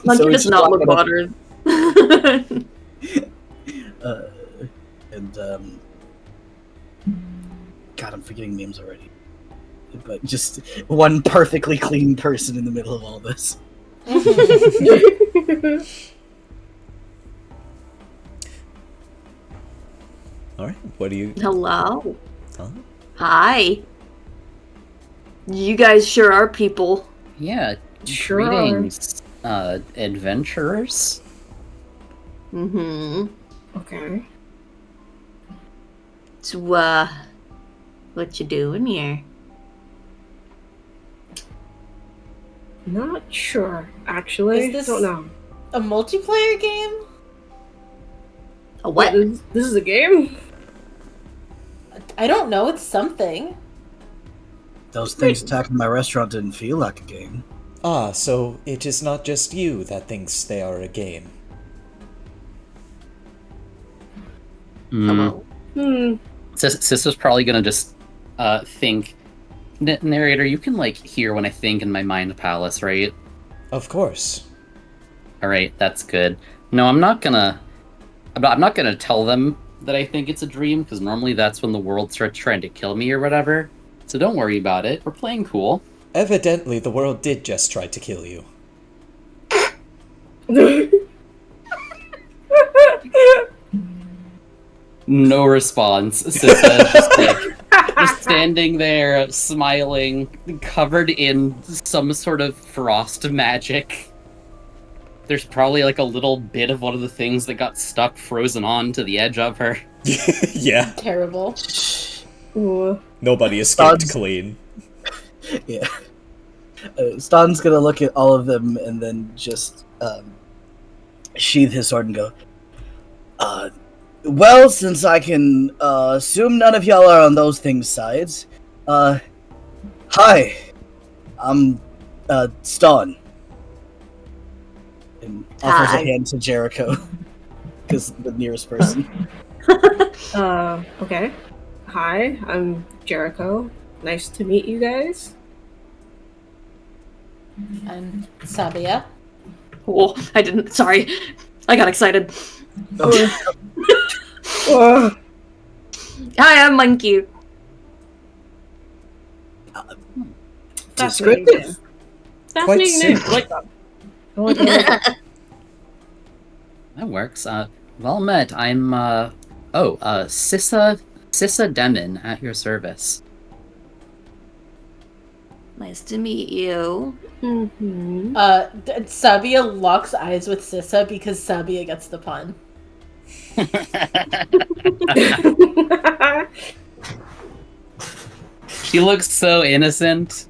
Monkey we does should not lock look it up. watered. And God, I'm forgetting names already. But just one perfectly clean person in the middle of all this. All right, what do you... Hello. Huh? Hi. You guys sure are people. Yeah. Sure are. Greetings, adventurers. Mm-hmm. Okay. So, what you doing here? Not sure, actually. Is this- Don't know. A multiplayer game? A what? This is a game? I don't know, it's something. Those things attacking my restaurant didn't feel like a game. Ah, so it is not just you that thinks they are a game. Hello. Sister's probably gonna just think. Narrator, you can like hear when I think in my mind palace, right? Of course. All right, that's good. No, I'm not gonna tell them that I think it's a dream because normally that's when the world starts trying to kill me or whatever. So don't worry about it. We're playing cool. Evidently, the world did just try to kill you. No response. Sissa just standing there, smiling, covered in some sort of frost magic. There's probably like a little bit of one of the things that got stuck frozen on to the edge of her. Yeah, Terrible. Ooh. nobody escaped Studs. clean. Yeah. Stan's gonna look at all of them and then just sheath his sword and go, well, since I can assume none of y'all are on those things' sides, hi, I'm Stan. And offers Hi. a hand to Jericho, because the nearest person. Okay. Hi, I'm Jericho. Nice to meet you guys. I'm Sabia. Oh, I didn't. Sorry. I got excited. Oh, Hi, I'm Monkey. fascinating Descriptive. name. Fascinating name. simple. I like that. I like that. That works. Well met. I'm Sissa Demon at your service. Nice to meet you. Mhm. Sabia locks eyes with Sissa because Sabia gets the pun. She looks so innocent.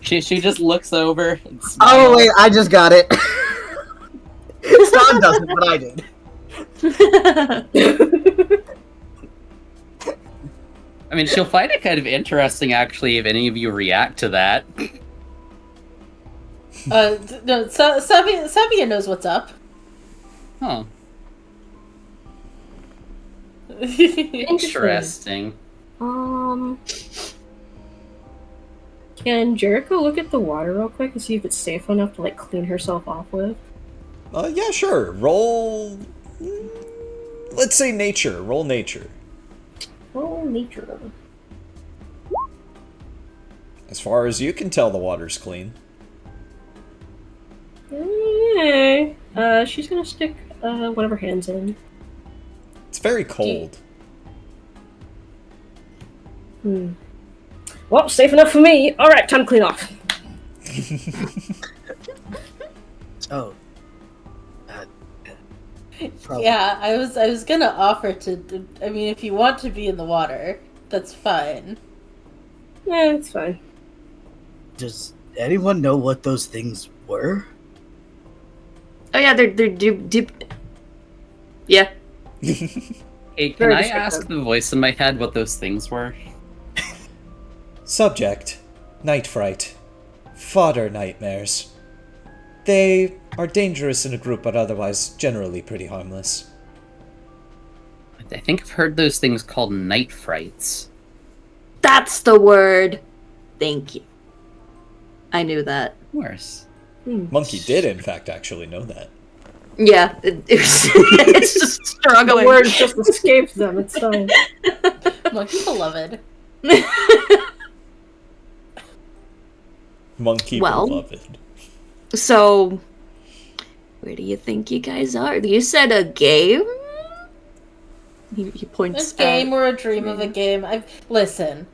She just looks over and Oh smiles. wait, I just got it. Stan doesn't, but I did. I mean, she'll find it kind of interesting, actually, if any of you react to that. No, Sabia knows what's up. Huh. Interesting. Interesting. Can Jericho look at the water real quick and see if it's safe enough to like clean herself off with? Yeah, sure. Roll... Let's say nature. Roll nature. Oh, nature. As far as you can tell, the water's clean. Okay. She's gonna stick one of her hands in. It's very cold. Well, safe enough for me. All right, time to clean off. Oh. Probably. Yeah, I was gonna offer to. I mean, if you want to be in the water, that's fine. Yeah, it's fine. Does anyone know what those things were? Oh yeah, they're deep. Yeah. Hey, can Very I descriptive. ask the voice in my head what those things were? Subject: Night Fright. Fodder nightmares. They are dangerous in a group, but otherwise generally pretty harmless. I think I've heard those things called night frights. That's the word. Thank you. I knew that. Of course. Monkey did, in fact, actually know that. Yeah, it was, it's just The struggling. words just escaped them. It's fine. Monkey beloved. Monkey Well. beloved. So, where do you think you guys are? You said a game? He points This game or a dream of a game. Listen.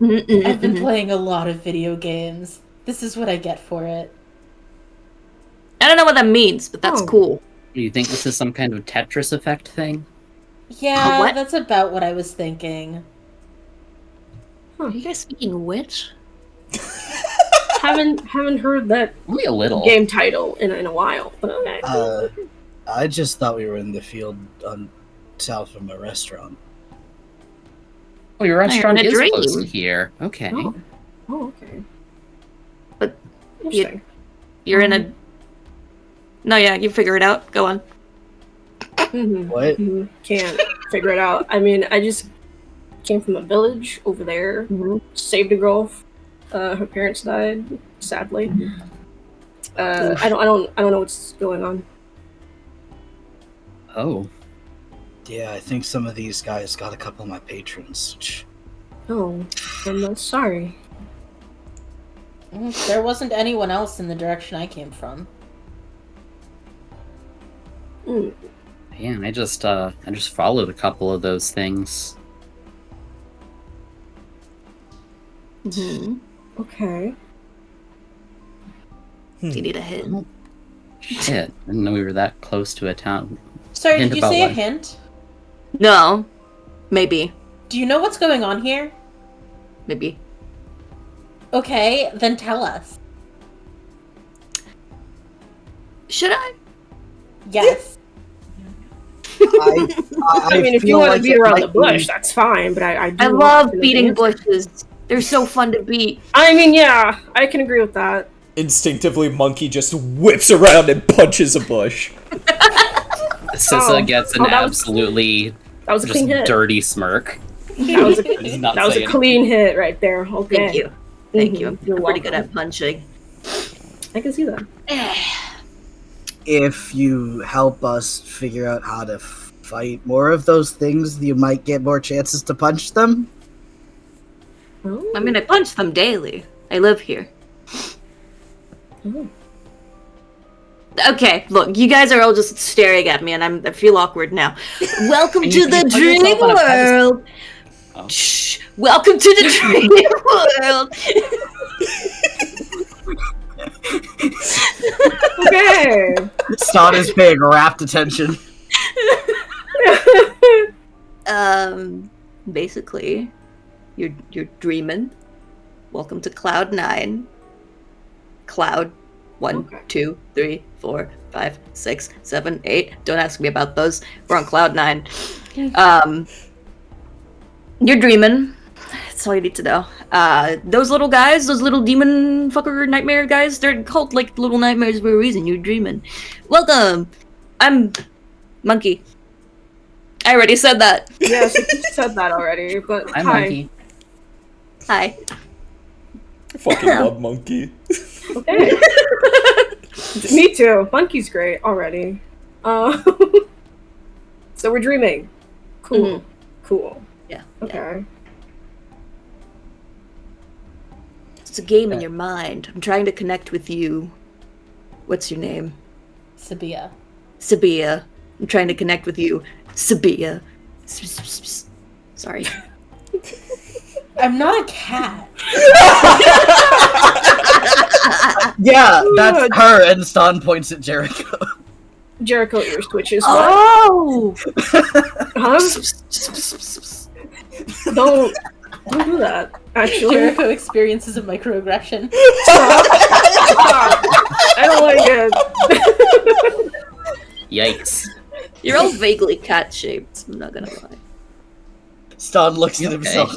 I've been playing a lot of video games. This is what I get for it. I don't know what that means, but that's Oh. cool. Do you think this is some kind of Tetris effect thing? Yeah, What? that's about what I was thinking. Are you guys speaking witch? haven't heard that Only a little. game title in a while. But okay. I just thought we were in the field on south from a restaurant. Oh, your restaurant in a is dream. close to here. Okay. Oh, okay. But Interesting. You're in a... No, yeah, you figure it out. Go on. What? Can't figure it out. I mean, I just came from a village over there, saved a girl. Her parents died, sadly. I don't know what's going on. Oh. Yeah, I think some of these guys got a couple of my patrons. Oh, I'm sorry. There wasn't anyone else in the direction I came from. Yeah, I just followed a couple of those things. Okay. Do you need a hint? Shit, I didn't know we were that close to a town. Sorry, Hint did you about say a what? hint? No. Maybe. Do you know what's going on here? Maybe. Okay, then tell us. Should I? Yes. I mean, if you feel want to like beat it around might the bush, be- that's fine. But I do I want love to know beating the answer. bushes. They're so fun to beat. I mean, yeah, I can agree with that. Instinctively, Monkey just whips around and punches a bush. Sissa gets an that was- absolutely That was a just clean hit. dirty smirk. That was a, Does not that was say a clean hit right there. Okay. Thank you. Thank you. I'm You're pretty good welcome. at punching. I can see that. If you help us figure out how to fight more of those things, you might get more chances to punch them. Oh. I mean, I punch them daily. I live here. Oh. Okay, look, you guys are all just staring at me, and I feel awkward now. Welcome And to you the put dream yourself on a pedestal. world. Oh. Shh. Welcome to the dream world. Okay. Stott is paying rapt attention. Basically, you're dreaming. Welcome to Cloud 9. Cloud 1, Okay. 2, 3, 4, 5, 6, 7, 8. Don't ask me about those. We're on Cloud 9. You're dreaming. That's all you need to know. Those little guys, those little demon fucker nightmare guys, they're called like little nightmares for a reason. You're dreaming. Welcome. I'm Monkey. I already said that. Yes, you said that already, but I'm hi. Monkey. Hi. I fucking love Monkey. Okay. Me too. Monkey's great already. So we're dreaming. Cool. Cool. Yeah. Okay. It's a game in your mind. I'm trying to connect with you. What's your name? Sabia. Sabia. I'm trying to connect with you. Sabia. Sorry. I'm not a cat. Yeah, that's her, and Stan points at Jericho. Jericho ears twitches. Oh! Huh? Don't do that. Actually, Jericho experiences a microaggression. I don't like it. Yikes. You're all vaguely cat-shaped, I'm not gonna lie. Stan looks at Okay. himself.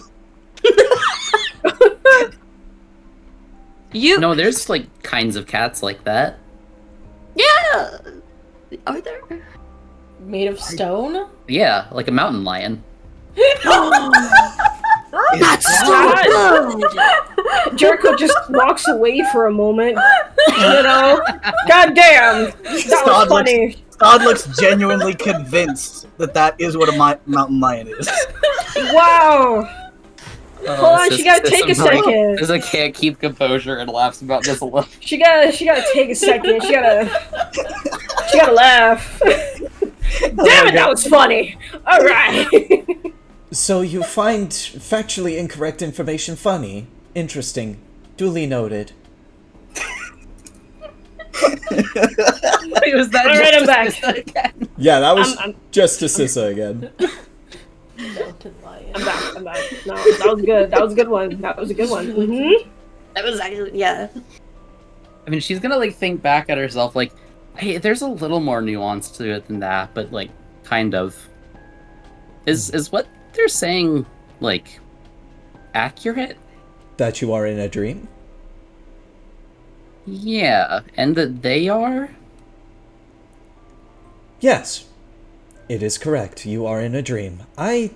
You... No, there's like kinds of cats like that. Yeah! Are there? Made of stone? Yeah, like a mountain lion. That's so good! Jericho just walks away for a moment. You know? God damn! That was Stan funny. Stan looks genuinely convinced that is what a mountain lion is. Wow! Hold on, she gotta take a Sissa second. Sissa can't keep composure and laughs about this alone. She gotta take a second. She gotta laugh. Damn it, that was funny. All right. So you find factually incorrect information funny? Interesting. Duly noted. Wait, was that All right, just I'm back. Sissa again? Yeah, that was I'm- just to Sissa again. Mountain lion. I'm back. No, that was good. That was a good one. That was a good one. Mm-hmm. That was actually, yeah. I mean, she's gonna like think back at herself, like, hey, there's a little more nuance to it than that, but like, kind of. Is what they're saying like accurate? That you are in a dream? Yeah, and that they are. Yes. It is correct. You are in a dream. I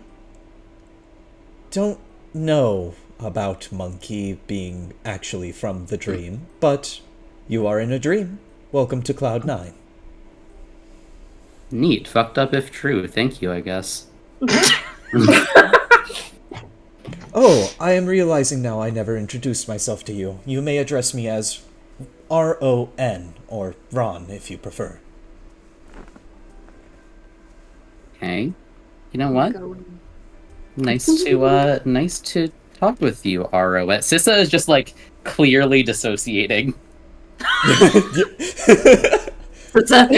don't know about Monkey being actually from the dream, but you are in a dream. Welcome to Cloud 9. Neat. Fucked up if true. Thank you, I guess. Oh, I am realizing now I never introduced myself to you. You may address me as R-O-N, or Ron, if you prefer. Okay. You know what? Nice to talk with you, R.O.S. Sissa is just like clearly dissociating. It's a...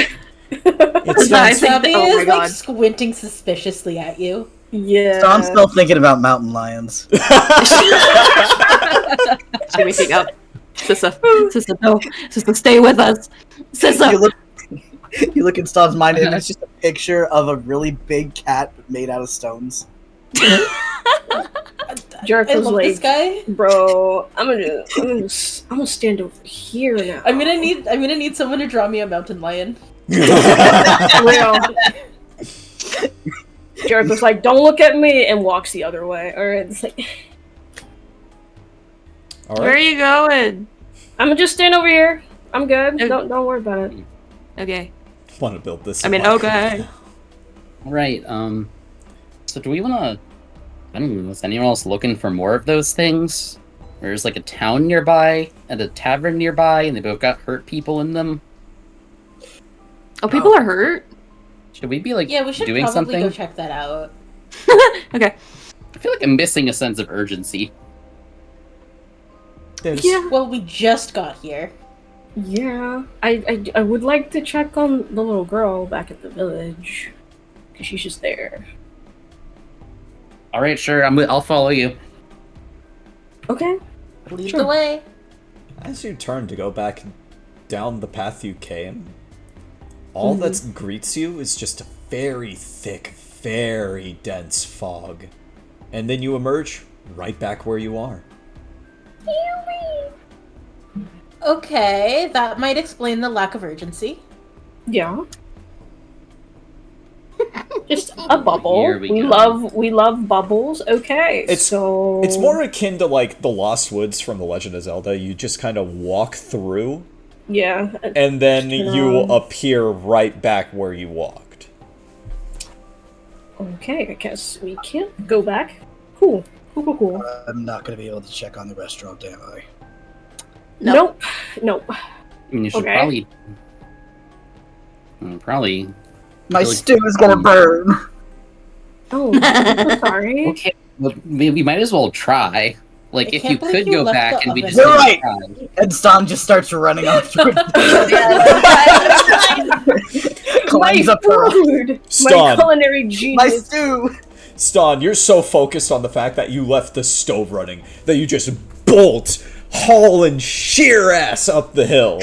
It's I not- think Abby oh my is god. like squinting suspiciously at you. Yeah. Stan's still thinking about mountain lions. She's waking up. Sissa, no. Sissa, stay with us. Sissa! You look in Stan's mind, and it's just a picture of a really big cat made out of stones. I Jericho's love this like, guy. bro, I'm gonna stand over here now. I'm gonna need someone to draw me a mountain lion. Real. Jericho's like, don't look at me, and walks the other way. All right, it's like, All Where are right. you going? I'm gonna just stand over here. I'm good. Okay. Don't worry about it. Okay. Want to build this? I mean, in my- okay. Right. So do we wanna? I don't know. Is anyone else looking for more of those things? There's like a town nearby and a tavern nearby, and they both got hurt people in them. Oh, people are hurt? Should we be like Yeah, we should doing probably something? go check that out. Okay. I feel like I'm missing a sense of urgency. There's- Yeah. Well, we just got here. Yeah, I would like to check on the little girl back at the village, cause she's just there. All right, sure. I'll follow you. Okay. Lead Sure. the way. As you turn to go back down the path you came, all that greets you is just a very thick, very dense fog. And then you emerge right back where you are. Okay, that might explain the lack of urgency. Yeah. Just a bubble. Here we We love bubbles. Okay. It's more akin to like the Lost Woods from The Legend of Zelda. You just kind of walk through, Yeah. and then you Um, appear right back where you walked. Okay, I guess we can't go back. Cool. Cool. I'm not going to be able to check on the restaurant, am I? Nope. I mean, you should Okay. probably. My Really- stew is going to burn. Oh, I'm sorry. Okay, well, we might as well try. Like, I if can't you believe could you go left back the and we oven. just You're didn't right. try. And Stan just starts running off towards climbs My up her. food! My Ston. culinary My genius. stew. Ston, you're so focused on the fact that you left the stove running that you just bolt, haul, and sheer ass up the hill.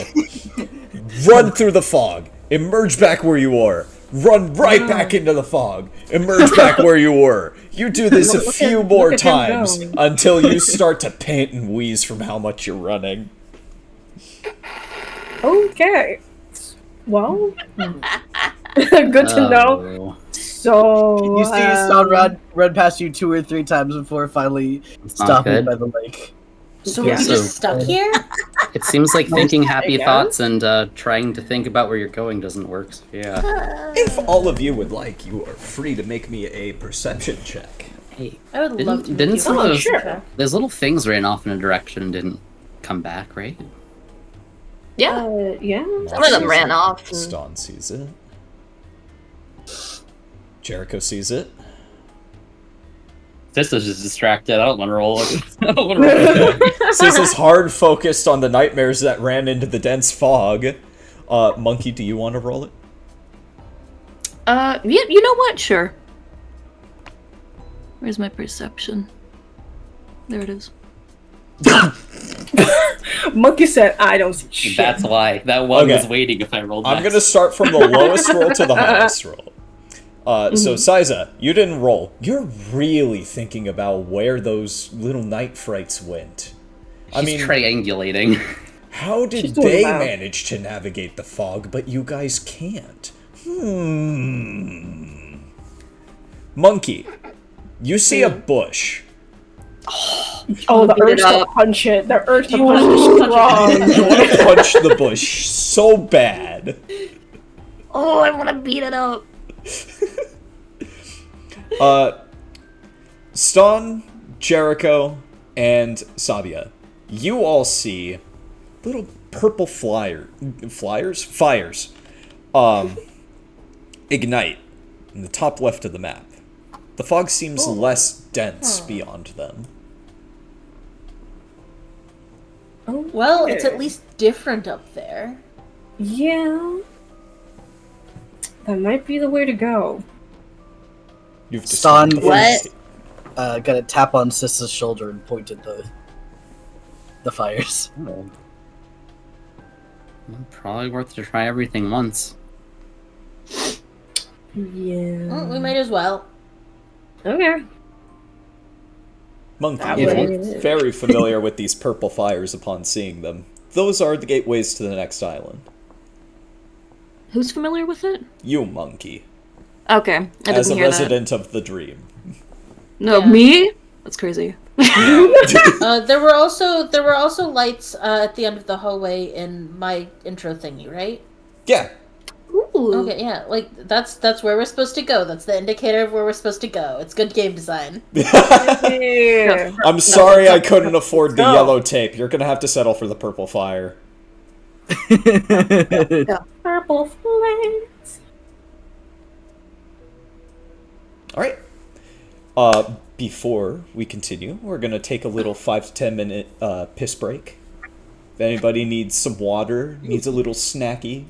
Run through the fog. Emerge back where you were. Run right back into the fog. Emerge back where you were. You do this a few more look at him times go. until you start to pant and wheeze from how much you're running. Okay. Well, good to know. Oh, So, You see Stan run past you 2 or 3 times before finally it's not stopping good. by the lake. So Yeah. are we just stuck here? It seems like thinking happy guess. thoughts and trying to think about where you're going doesn't work. So yeah. If all of you would like, you are free to make me a perception check. Hey, I would love to. Didn't make some you of a those, sure. those little things ran off in a direction and didn't come back, right? Yeah. yeah. Some of them ran off. and- Ston sees it. Jericho sees it. This is just distracted. I don't want to roll it. I don't want to roll it. Sis is hard focused on the nightmares that ran into the dense fog. Monkey, do you want to roll it? Yeah, you know what? Sure. Where's my perception? There it is. Monkey said, I don't see shit. That's why. That one Okay. was waiting if I rolled I'm that. gonna start from the lowest roll to the highest roll. So Siza, you didn't roll. You're really thinking about where those little night frights went. I She's mean, triangulating. how She's did doing they well. manage to navigate the fog, but you guys can't? Monkey, you see a bush. Oh, the Beat it urge to up. punch it. The urge to You wanna punch just is punch it? strong. You want to punch the bush so bad. Oh, I want to beat it up. Ston, Jericho, and Sabia, you all see little purple fires, ignite in the top left of the map. The fog seems less dense beyond them. Well, it's at least different up there. Yeah. That might be the way to go. You've Ston discovered the What? fog. Gonna tap on Sis's shoulder and point at the fires. Well, probably worth to try everything once. Yeah. Well, we might as well. Okay. Monkey, That you're way. very familiar with these purple fires upon seeing them. Those are the gateways to the next island. Who's familiar with it? You, Monkey, Okay, I didn't as a hear resident of the dream. that. No, Yeah. me? That's crazy. There were also lights at the end of the hallway in my intro thingy, right? Yeah. Ooh. Okay, yeah, like that's where we're supposed to go. That's the indicator of where we're supposed to go. It's good game design. Yeah. I'm sorry I couldn't afford the go. yellow tape. You're gonna have to settle for the purple fire. Purple flames. Alright. Before we continue, we're gonna take a little 5 to 10 minute piss break. If anybody needs some water, needs a little snacky,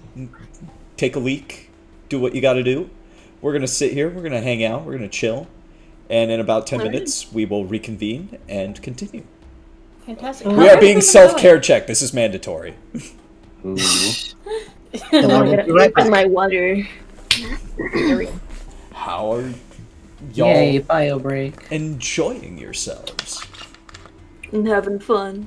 take a leak, do what you gotta do. We're gonna sit here, we're gonna hang out, we're gonna chill, and in about 10 minutes, we will reconvene and continue. Fantastic. We are being self-care checked. This is mandatory. Ooh. And I I'm will gonna be right open back. my water. How are y'all Yay, bio break. enjoying yourselves? I'm having fun.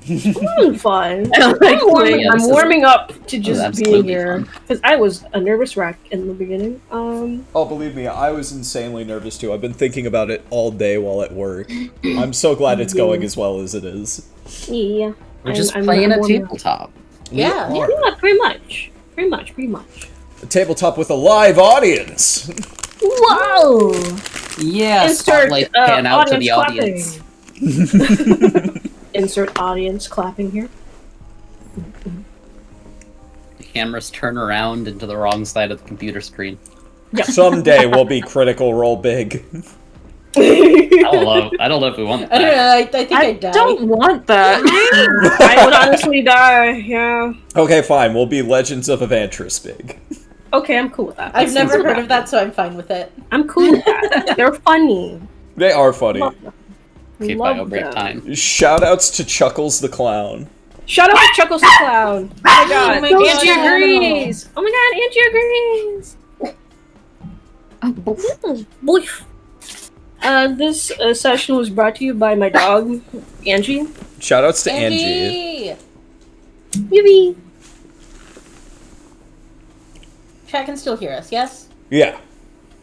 Fun. I don't like playing. Yeah, this I'm is- warming up to just being absolutely here fun. because I was a nervous wreck in the beginning. Oh, believe me, I was insanely nervous too. I've been thinking about it all day while at work. I'm so glad it's going as well as it is. Yeah. We're just I'm playing a warming up. tabletop. Yeah. We are. Yeah, pretty much. Pretty much. A tabletop with a live audience. Whoa! Yeah, Insert spotlight pan out to the audience audience. Insert audience clapping here. The cameras turn around into the wrong side of the computer screen. Someday we'll be Critical Role big. I don't know if we want that. I don't know. I think I I'd die. don't want that. I would honestly die. Yeah. Okay, fine. We'll be Legends of Evantris big. Okay, I'm cool with that. I've That never seems heard about of that, so I'm fine with it. I'm cool with that. They're funny. They are funny. Love them. Okay, Love bye, great them. time. Shoutouts to Chuckles the Clown. Shout out to Chuckles the Clown. Oh my god, Oh my Angie God. agrees. Oh my god, Angie agrees. Boof. This session was brought to you by my dog, Angie. Shoutouts to Angie. Yippee. Chat can still hear us, yes? Yeah.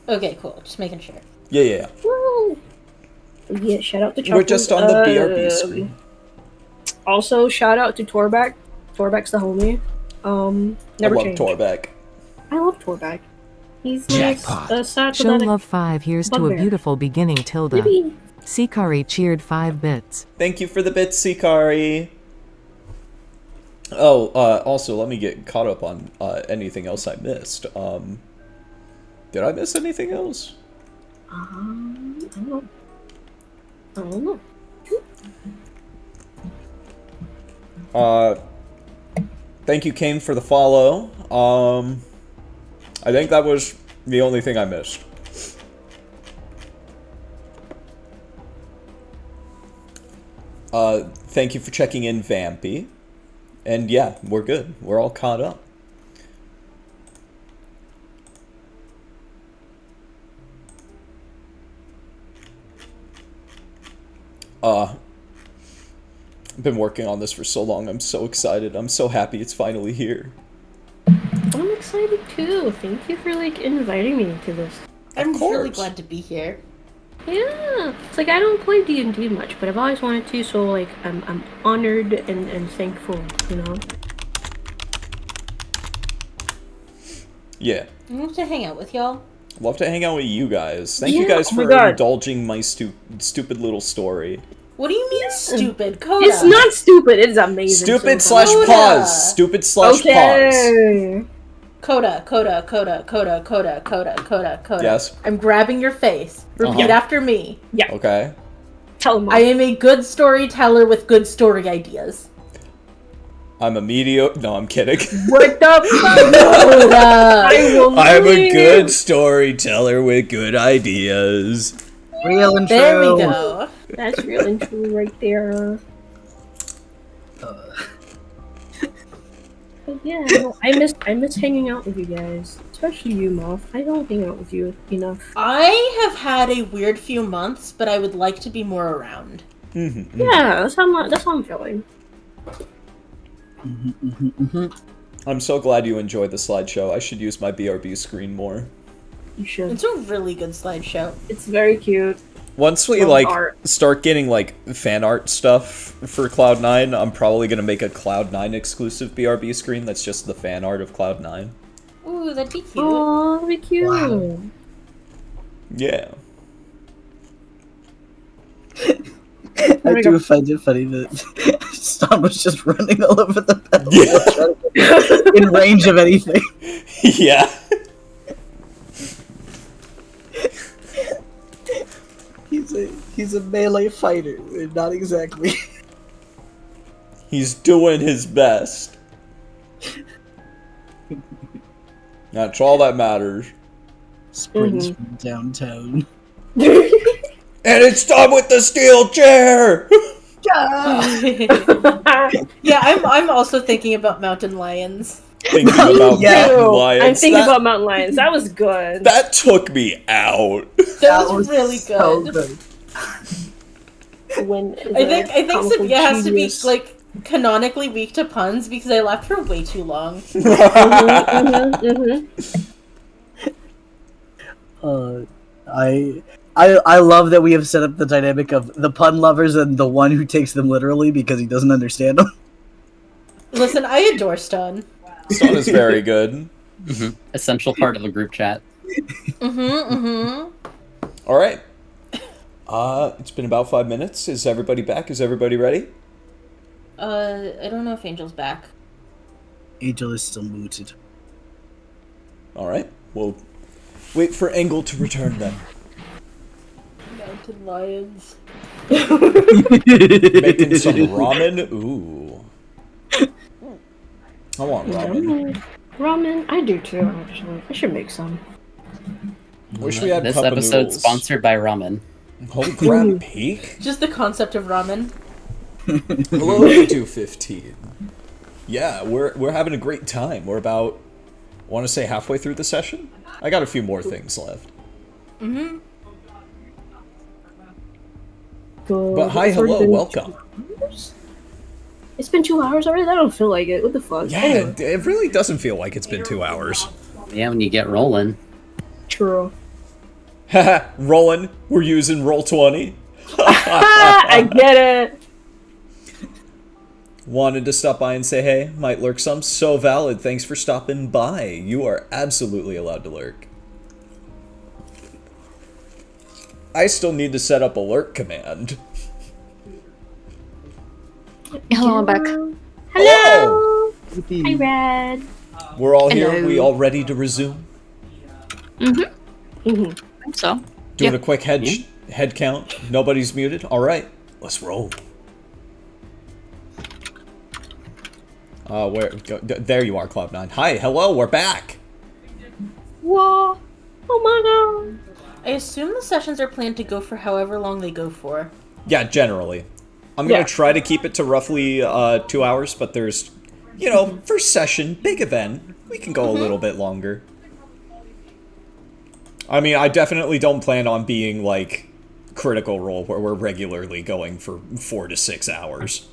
Okay, cool. Just making sure. Yeah. Woo. Yeah, shout out to Chuckles. We're just on the BRB screen. Also, shout out to Torbeck. Torbeck's the homie. Never I love changed. Torbeck. I love Torbeck. He's Jackpot. nice. Sad, Show pathetic. love 5 here's to a Bugbear. beautiful beginning, Tilda. Yippee. Sikari cheered 5 bits. Thank you for the bits, Sikari. Oh, also, let me get caught up on anything else I missed. Did I miss anything else? I don't know. Thank you, Kane, for the follow. I think that was the only thing I missed. Thank you for checking in, Vampy. And yeah, we're good. We're all caught up. I've been working on this for so long. I'm so excited. I'm so happy it's finally here. I'm excited too. Thank you for inviting me to this. I'm really course. glad to be here. Yeah, it's I don't play D&D much, but I've always wanted to. So I'm honored and thankful. You know. Yeah. I love to hang out with y'all. Love to hang out with you guys. Thank you Yeah, guys oh my for God. indulging my stupid little story. What do you mean, stupid? Coda. It's not stupid. It's amazing. Stupid so far. slash Coda. pause. Stupid slash pause. Okay. Coda. Yes. I'm grabbing your face. Repeat Uh-huh. after me. Okay. Tell them. I am a good storyteller with good story ideas. I'm a mediocre. No, I'm kidding. What the fuck? Coda. I will I'm a leave. good storyteller with good ideas. Real and true. There we go. That's real and true right there. But yeah, no, I miss hanging out with you guys, especially you, Moth. I don't hang out with you enough. I have had a weird few months, but I would like to be more around. Yeah, that's how I'm feeling. I'm so glad you enjoyed the slideshow. I should use my BRB screen more. You should. It's a really good slideshow. It's very cute. Once we Love art. start getting fan art stuff for Cloud9, I'm probably gonna make a Cloud9 exclusive BRB screen that's just the fan art of Cloud9. Ooh, that'd be cute. Oh, that'd be cute. Wow. Yeah. I do find it funny that Stan was just running all over the battle in range of anything. Yeah. He's a melee fighter, not exactly. He's doing his best. That's all that matters. Sprints from downtown. And it's done with the steel chair! Yeah, I'm also thinking about mountain lions. Thinking about Yeah. mountain lions. I'm thinking that, about Mountain Lions. That was good. that took me out. That was really so good. When I think comical Sophia has to be genius. canonically weak to puns because I laughed for way too long. I love that we have set up the dynamic of the pun lovers and the one who takes them literally because he doesn't understand them. Listen, I adore Stun. Stun is very good. Essential part of the group chat. Alright. It's been about 5 minutes. Is everybody back? Is everybody ready? I don't know if Angel's back. Angel is still mooted. Alright. We'll wait for Engel to return then. Fucking lions. Making some ramen? Ooh. I want ramen. Ramen, I do too, actually. I should make some. Wish we had This cup of episode noodles. sponsored by ramen. Holy crap, Peak? Just the concept of ramen. Hello, 215. Yeah, we're having a great time. We're about, I want to say, halfway through the session? I got a few more things left. Mm-hmm. But hi, hello, welcome. It's been 2 hours already? I don't feel like it. What the fuck? Yeah, Anyway. it really doesn't feel like it's been 2 hours. Yeah, when you get rolling. True. Haha, rolling. We're using Roll20. I get it. Wanted to stop by and say hey. Might lurk some. So valid. Thanks for stopping by. You are absolutely allowed to lurk. I still need to set up a lurk command. Hello, I'm back. Hello. Hi, Red. We're all here. Hello. We all ready to resume? So, Doing Yeah. a quick head count. Nobody's muted. All right, let's roll. There you are, Cloud9. Hi, hello, we're back. Whoa. Oh my god. I assume the sessions are planned to go for however long they go for. Yeah, generally. I'm gonna Yeah. try to keep it to roughly 2 hours, but there's, first session, big event. We can go a little bit longer. I mean, I definitely don't plan on being like Critical Role, where we're regularly going for 4 to 6 hours.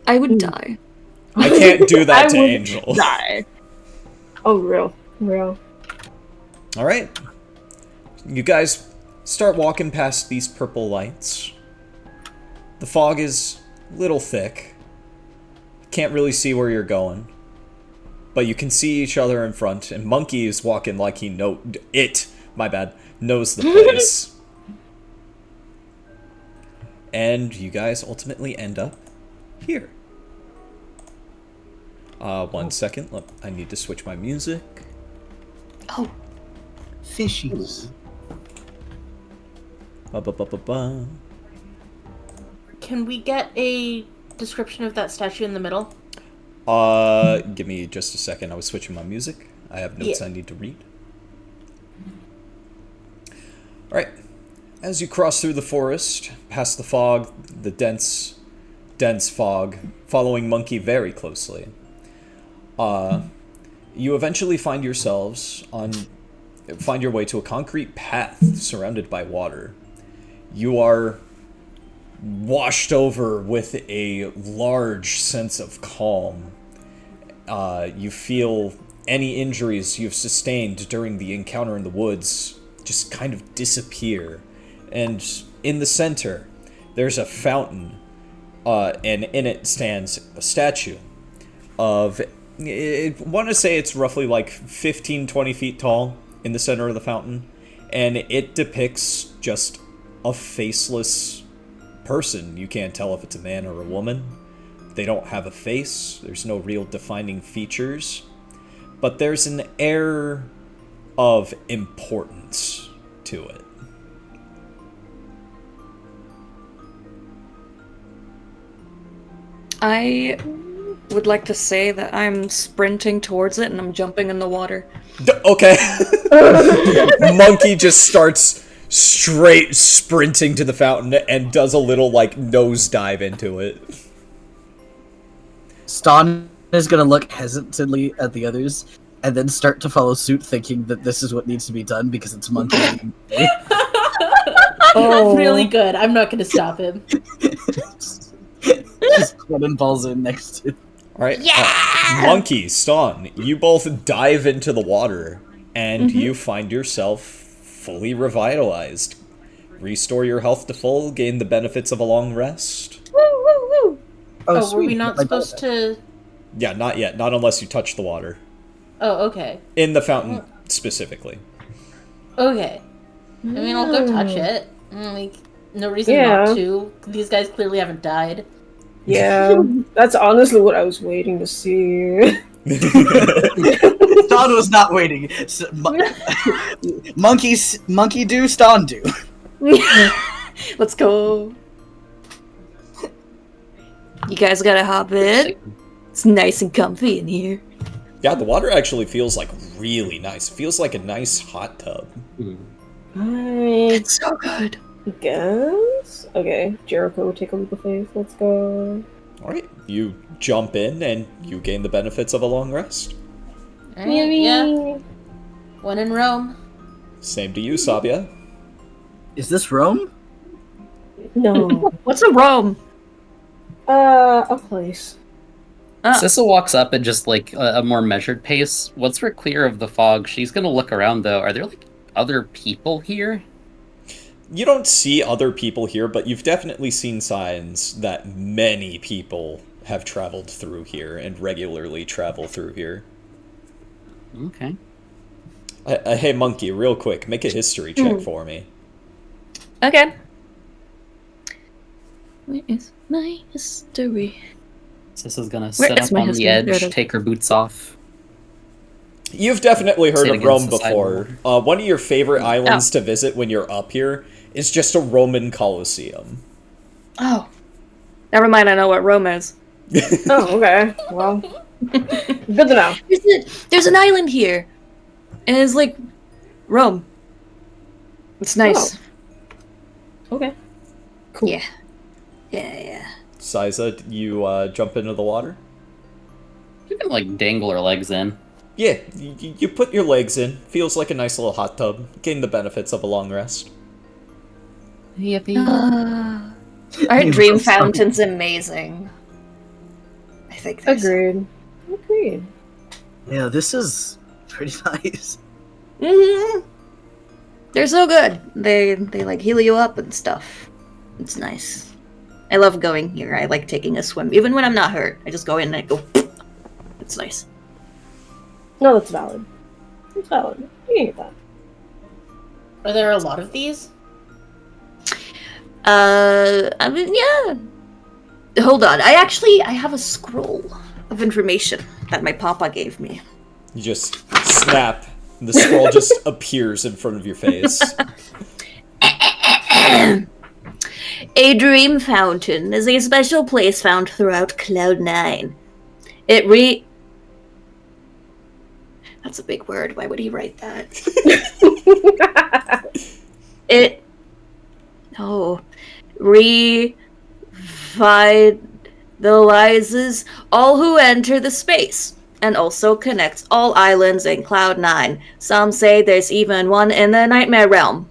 I would die. I can't do that I to would Angel. die. Oh, real. All right. You guys start walking past these purple lights. The fog is a little thick. Can't really see where you're going. But you can see each other in front, and Monkey is walking like he knows the place. And you guys ultimately end up here. 1 second. I need to switch my music. Oh, Fishies. Ba-ba-ba-ba-ba. Can we get a description of that statue in the middle? Give me just a second. I was switching my music. I have notes Yeah. I need to read. Alright. As you cross through the forest, past the fog, the dense fog, following Monkey very closely, you eventually find your way to a concrete path surrounded by water. You are washed over with a large sense of calm. You feel any injuries you've sustained during the encounter in the woods just kind of disappear. And in the center, there's a fountain, and in it stands a statue of, I want to say it's roughly like 15-20 feet tall in the center of the fountain, and it depicts just a faceless person. You can't tell if it's a man or a woman. They don't have a face. There's no real defining features. But there's an air of importance to it. I would like to say that I'm sprinting towards it and I'm jumping in the water. Okay. Monkey just starts straight sprinting to the fountain and does a little, nosedive into it. Ston is gonna look hesitantly at the others and then start to follow suit, thinking that this is what needs to be done because it's Monkey. Oh. Really good. I'm not going to stop him. Just cannonballs in next to. Alright. Monkey, Ston, you both dive into the water and you find yourself fully revitalized. Restore your health to full, gain the benefits of a long rest. Oh, were sweet. we not I supposed to... Yeah, not yet. Not unless you touch the water. Oh, okay. In the fountain, specifically. Okay. I mean, I'll go touch it. No reason Yeah. not to. These guys clearly haven't died. Yeah, that's honestly what I was waiting to see. Ston was not waiting. Monkey do, Ston do. Let's go. You guys gotta hop in. It's nice and comfy in here. Yeah, the water actually feels like really nice. It feels like a nice hot tub. I It's so good. guess. Okay, Jericho, take a leap of faith. Let's go. Alright, you jump in and you gain the benefits of a long rest. Alright, yeah. When in Rome. Same to you, Sabia. Is this Rome? No. What's a Rome? A place. Sissa walks up at just like a more measured pace. Once we're clear of the fog, she's gonna look around though. Are there like other people here? You don't see other people here, but you've definitely seen signs that many people have traveled through here and regularly travel through here. Okay. Hey, Monkey, real quick, make a history check for me. Okay. Where is my history? Sissa's gonna Where sit is up my on the history? There it edge, is. take her boots off. You've definitely heard Sit of against Rome the before. One of your favorite islands to visit when you're up here is just a Roman Colosseum. Oh. Never mind, I know what Rome is. Oh, okay. Well, good to know. There's an island here. And it's like Rome. It's nice. Okay. Cool. Yeah. Yeah. Siza, you jump into the water? You can like dangle her legs in. Yeah, you put your legs in. Feels like a nice little hot tub. Gain the benefits of a long rest. Yippee. Our dream fountain's amazing. I think there's Agreed. Yeah, this is pretty nice. They're so good. They like heal you up and stuff. It's nice. I love going here. I like taking a swim. Even when I'm not hurt. I just go in and I go It's nice. No, that's valid. That's valid. You can get that. Are there a lot of these? I mean, yeah. Hold on. I have a scroll of information that my papa gave me. You just snap, and the scroll just appears in front of your face. A dream fountain is a special place found throughout Cloud9. That's a big word. Why would he write that? It... No. Revitalizes all who enter the space, and also connects all islands in Cloud9. Some say there's even one in the Nightmare Realm.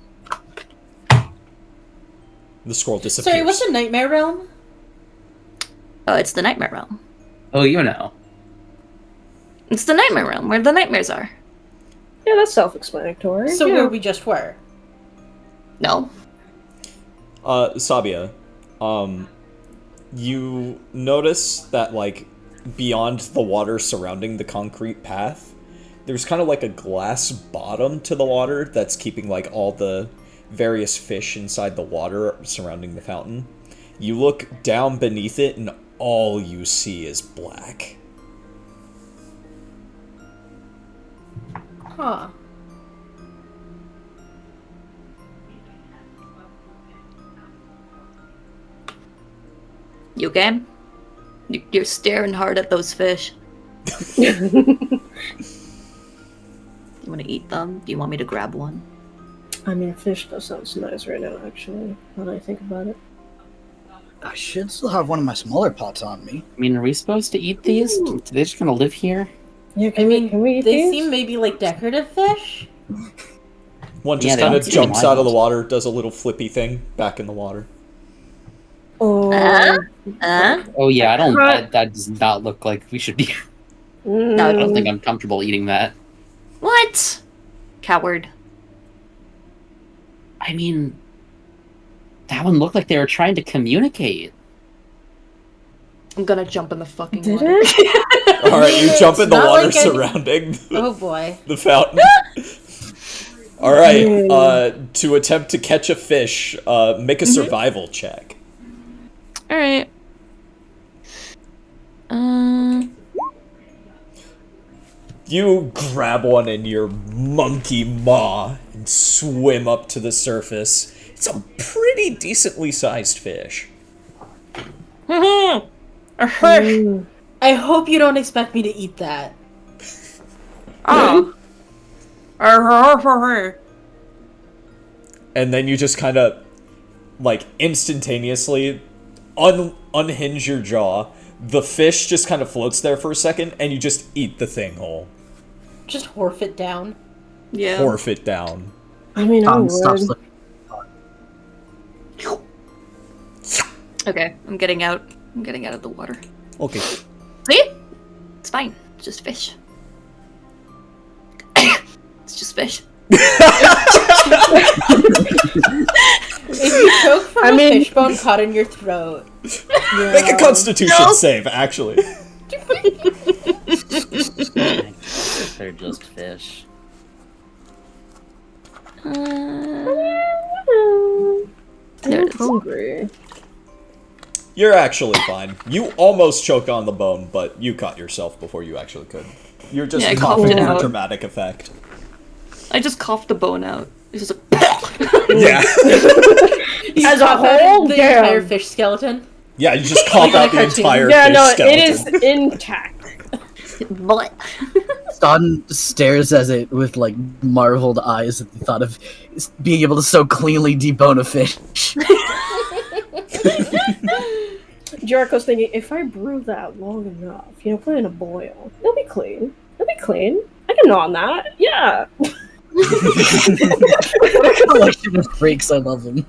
The scroll disappears. Sorry, what's a Nightmare Realm? Oh, it's the Nightmare Realm. Oh, you know. It's the Nightmare Realm, where the nightmares are. Yeah, that's self-explanatory. So yeah. where we just were. No. Sabia, you notice that, like, beyond the water surrounding the concrete path, there's kind of like a glass bottom to the water that's keeping, like, all the various fish inside the water surrounding the fountain. You look down beneath it, and all you see is black. Huh. You okay? You're staring hard at those fish. You want to eat them? Do you want me to grab one? I mean, fish does sound nice right now, actually, now that I think about it. I should still have one of my smaller pots on me. I mean, are we supposed to eat these? Do they just gonna live here? Yeah, I mean, can we eat they these? seem maybe like decorative fish. One Yeah, just they kind of don't seem jumps out of the wild. water, does a little flippy thing, back in the water. Oh. Oh yeah, I don't. That does not look like we should be. Mm. I don't think I'm comfortable eating that. What? Coward. I mean, that one looked like they were trying to communicate. I'm gonna jump in the fucking Did water. it? Alright, you jump in the not water like any- surrounding Oh boy. the fountain. Alright, to attempt to catch a fish, make a survival check. Alright. You grab one in your monkey maw and swim up to the surface. It's a pretty pretty decently sized fish. A fish. I hope you don't expect me to eat that. Oh. And then you just kind of, like, instantaneously unhinge your jaw. The fish just kind of floats there for a second, and you just eat the thing whole. Just horf it down. Yeah. Horf it down. I mean, I Tom would. stops looking. Okay, I'm getting out. I'm getting out of the water. Okay. See? It's fine. It's just fish. It's just fish. If you choke from a mean- fish bone caught in your throat, Make a constitution save, actually. They're just fish. There I'm it is. hungry. You're actually fine. You almost choked on the bone, but you caught yourself before you actually could. You're just Yeah, I coughed coughing it for out. dramatic effect. I just coughed the bone out. It's just Yeah. you As a cough out whole, the damn. entire fish skeleton. Yeah, you just cough Like in a out the cartoon. entire Yeah, fish no, skeleton. it is intact. What? Ston stares at it with like marveled eyes at the thought of being able to so cleanly debone a fish. Jericho's thinking, if I brew that long enough, put it in a boil, it'll be clean. It'll be clean. I can gnaw on that. Yeah. What a collection of freaks! I love them.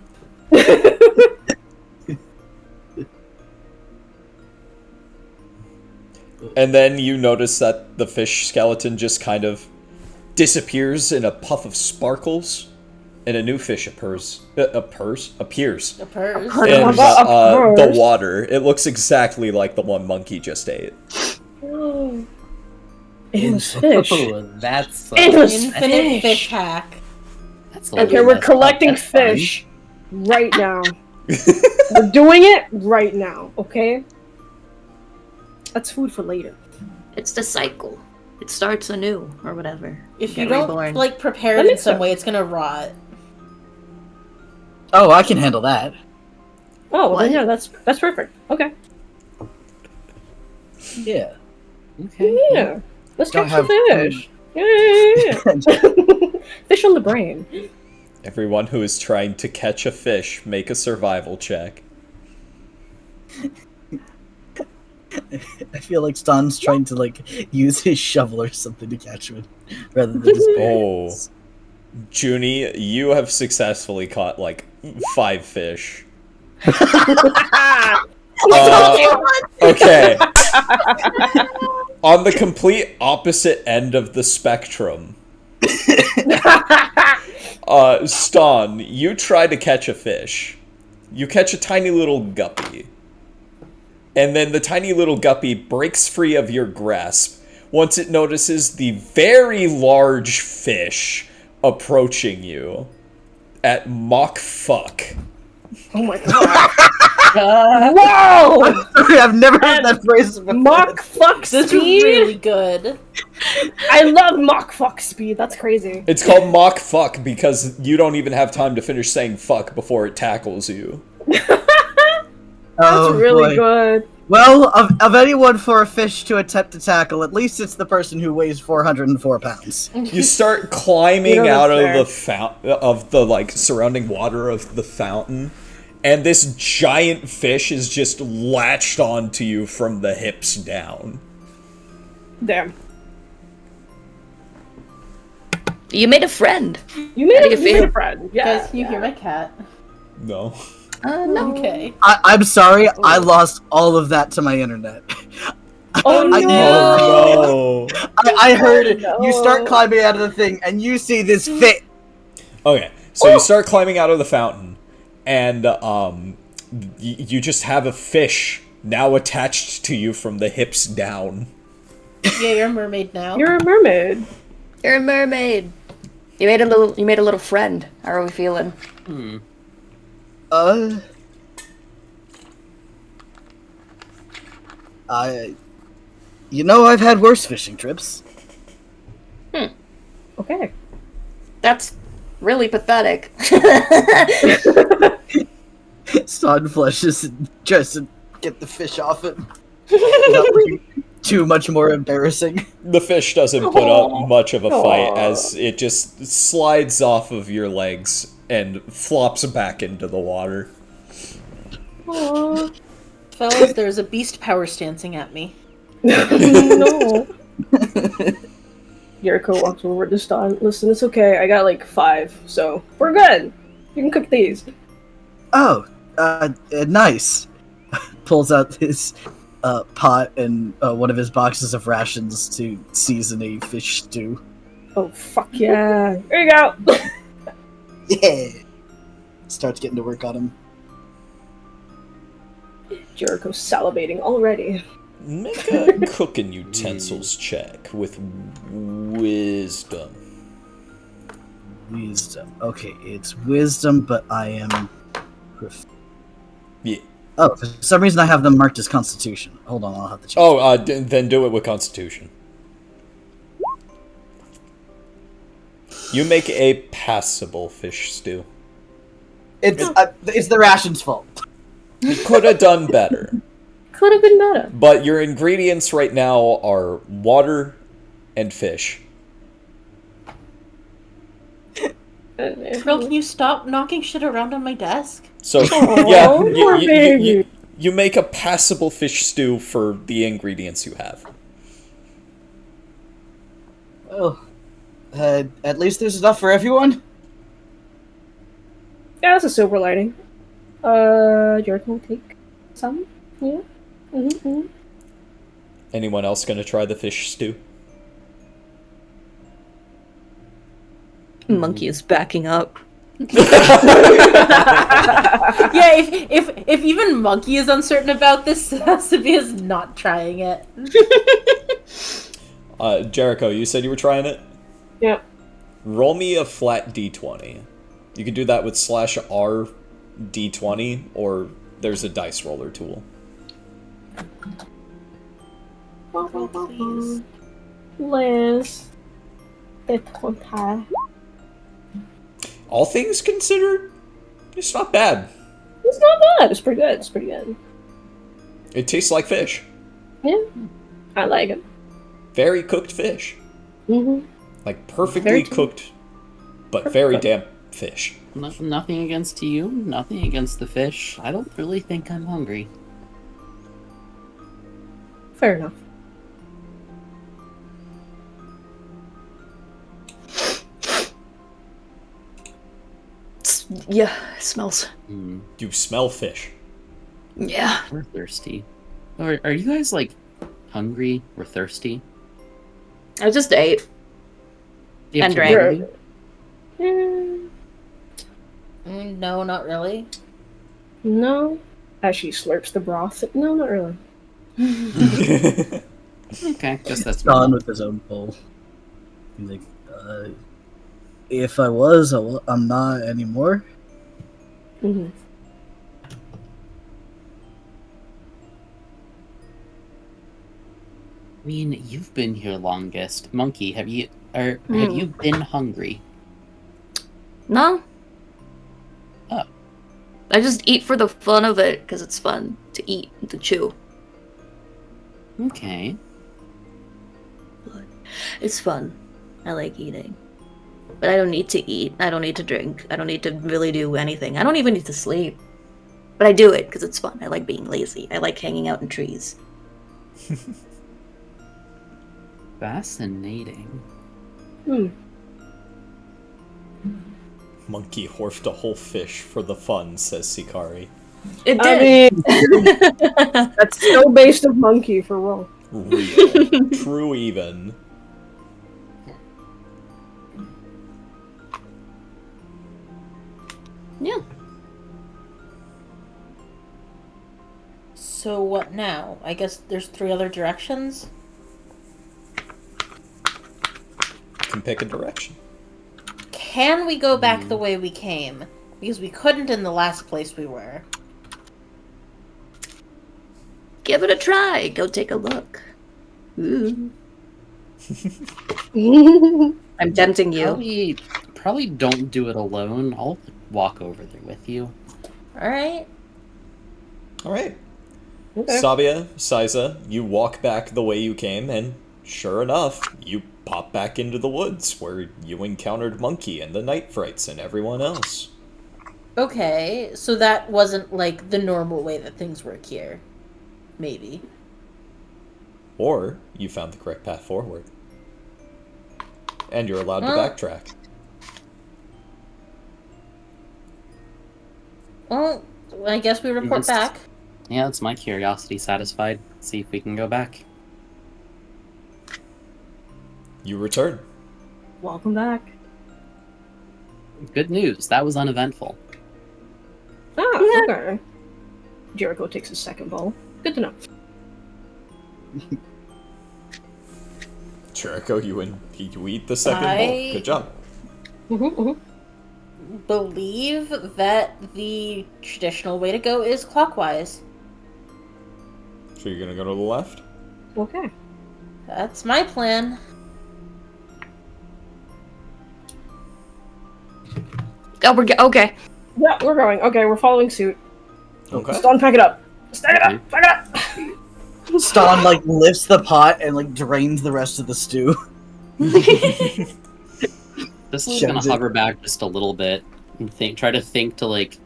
And then you notice that the fish skeleton just kind of disappears in a puff of sparkles, and a new fish appears. Appears A purse. in Appears. the water. It looks exactly like the one Monkey just ate. It was fish. Ooh, that's It was Infinite fish. fish hack. that's a little Okay, we're messed up. collecting That's fine. fish right now. We're doing it right now, okay? That's food for later. It's the cycle. It starts anew, or whatever. If Get you don't reborn. like prepare That it in makes some sense. way, it's gonna rot. Oh, I can handle that. Oh, well, What? then, yeah, that's perfect. Okay. Yeah. Okay. Yeah. Let's Don't catch some have fish. Yeah. Fish on the brain. Everyone who is trying to catch a fish, make a survival check. I feel like Ston's trying to like use his shovel or something to catch one, rather than just Oh. Junie, you have successfully caught like 5 fish. Okay. On the complete opposite end of the spectrum, Ston, you try to catch a fish. You catch a tiny little guppy. And then the tiny little guppy breaks free of your grasp once it notices the very large fish approaching you at Mach fuck. Oh my god. Whoa! Sorry, I've never heard that phrase before. Mach fuck This is speed? really good. I love Mach fuck speed. That's crazy. It's called Mach fuck because you don't even have time to finish saying fuck before it tackles you. That's Oh, really boy. good. Well, of anyone for a fish to attempt to tackle, at least it's the person who weighs 404 pounds. You start climbing You know, out of that's the like surrounding water of the fountain, and this giant fish is just latched onto you from the hips down. Damn. You made a friend. You made, How do a, you you made feel? a friend. Yeah. Guys, can you hear my cat? No. No. Okay. I'm sorry, I lost all of that to my internet. Oh I- no! Oh I heard it. no. You start climbing out of the thing, and you see this fit. no. Okay, so you start climbing out of the fountain, and you just have a fish now attached to you from the hips down. Yeah, you're a mermaid now. You're a mermaid. You're a mermaid. You made a little friend. How are we feeling? I've had worse fishing trips. Okay. That's really pathetic. Sod flushes and tries to get the fish off him. Without being too much more embarrassing. The fish doesn't put up much of a fight as it just slides off of your legs and flops back into the water. Aw. Fellas, there's a beast power stancing at me. No. Jericho walks over to Stan. Listen, it's okay. I got like 5, so we're good. You can cook these. Oh, nice. Pulls out his pot and one of his boxes of rations to season a fish stew. Oh, fuck yeah. There you go. Yeah. Starts getting to work on him. Jericho's salivating already. Make a cooking utensils check with wisdom. Wisdom. Okay, it's wisdom, but I am... Yeah. Oh, for some reason I have them marked as constitution. Hold on, I'll have to check. Oh, then do it with constitution. You make a passable fish stew. It's the ration's fault. You could have done better. Could have been better. But your ingredients right now are water and fish. Krill, can you stop knocking shit around on my desk? So, Aw, yeah, poor baby. you make a passable fish stew for the ingredients you have. Oh. At least there's enough for everyone? Yeah, that's a silver lining. Jericho will take some. Yeah. Mm-hmm. Anyone else gonna try the fish stew? Monkey is backing up. Yeah, if even Monkey is uncertain about this, Sabia is not trying it. Jericho, you said you were trying it? Yep. Roll me a flat d20. You can do that with /R d20, or there's a dice roller tool. Please. Liz. It's All things considered, it's not bad. not bad. It's pretty good. It's pretty good. It tastes like fish. Yeah. I like it. Very cooked fish. Mm-hmm. Like perfectly Very cooked, but very damp fish. Nothing against you, nothing against the fish. I don't really think I'm hungry. Fair enough. Yeah, it smells. You smell fish. Yeah. We're thirsty. Are you guys like hungry or thirsty? I just ate. You have And to drank. worry? No, not really. No. As she slurps the broth. No, not really. Okay, guess that's Gone with his own bowl. He's like, if I was, I'm not anymore. Mm-hmm. I mean, you've been here longest. Monkey, have you been hungry? No. Oh. I just eat for the fun of it, because it's fun to eat and to chew. Okay. It's fun. I like eating. But I don't need to eat. I don't need to drink. I don't need to really do anything. I don't even need to sleep. But I do it because it's fun. I like being lazy. I like hanging out in trees. Fascinating. Hmm. Monkey horfed a whole fish for the fun, says Sikari. It I did. mean, that's so based of monkey for real. Real. True even. Yeah. So what now? I guess there's 3 other directions? Can pick a direction. Can we go back the way we came? Because we couldn't in the last place we were. Give it a try. Go take a look. Ooh. I'm tempting you. Probably don't do it alone. I'll walk over there with you. Alright. Alright. Okay. Sabia, Siza, you walk back the way you came, and sure enough, you pop back into the woods where you encountered Monkey and the Night Frights and everyone else. Okay, so that wasn't like the normal way that things work here. Maybe. Or you found the correct path forward. And you're allowed to Well- backtrack. Well, I guess we report Yes. back. Yeah, that's my curiosity satisfied. See if we can go back. You return. Welcome back. Good news. That was uneventful. Ah, okay. Jericho takes his second bowl. Good to know. Jericho, you eat the second bowl. Good job. Believe that the traditional way to go is clockwise. So you're gonna go to the left? Okay. That's my plan. Oh, okay. Yeah, we're going. Okay, we're following suit. Okay. Stone, pack it up. Stack it up. Pack it up. Ston like lifts the pot and like drains the rest of the stew. This is Shoves gonna it. hover back just a little bit and try to think to like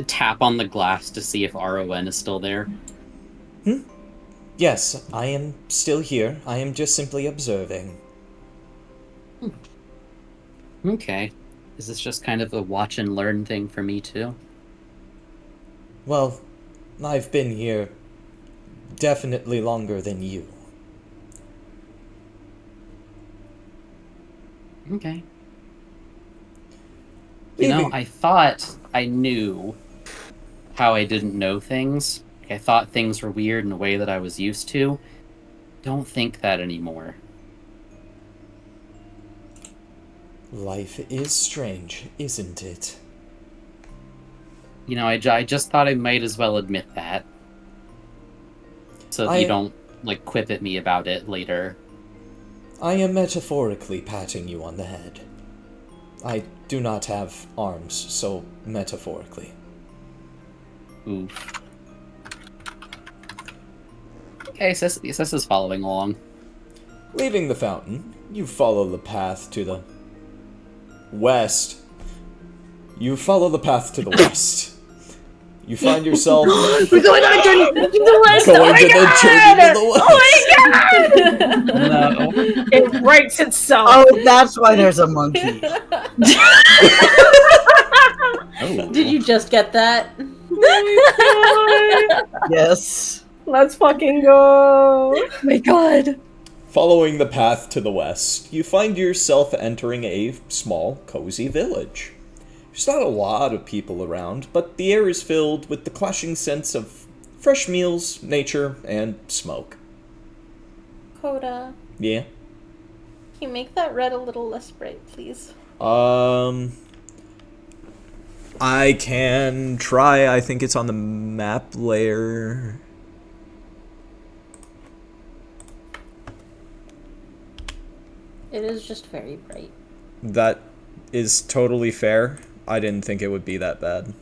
tap on the glass to see if RON is still there. Yes, I am still here. I am just simply observing. Okay. Is this just kind of a watch and learn thing for me too? Well, I've been here definitely longer than you. Okay. You know, I thought I knew how I didn't know things. I thought things were weird in a way that I was used to. Don't think that anymore. Life is strange, isn't it? You know, I just thought I might as well admit that. So that you don't, like, quip at me about it later. I am metaphorically patting you on the head. I do not have arms, so metaphorically. Oof. Okay, Sis is following along. Leaving the fountain, you follow the path to the west. You follow the path to the west. You find yourself We're going on a journey to the west. going to the journey to the west. No. It writes itself. Oh, that's why there's a monkey. Oh. Did you just get that? Yes. Let's fucking go. Oh my god. Following the path to the west, you find yourself entering a small, cozy village. There's not a lot of people around, but the air is filled with the clashing scents of fresh meals, nature, and smoke. Coda, Yeah? can you make that red a little less bright, please? I can try. I think it's on the map layer. It is just very bright. That is totally fair. I didn't think it would be that bad.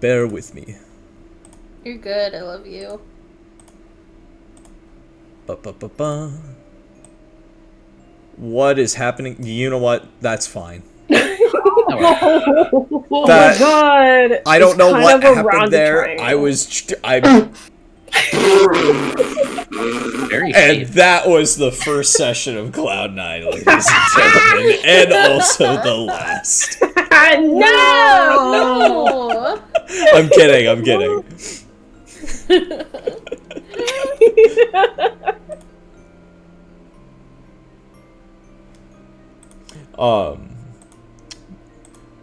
Bear with me. You're good, I love you. Ba-ba-ba-ba. What is happening? You know what? That's fine. Oh my That- god. I don't It's know kind what of around happened the there. triangle. Very And safe. that was the first session of Cloud9, ladies and gentlemen, and also the last. No! No! I'm kidding, I'm kidding.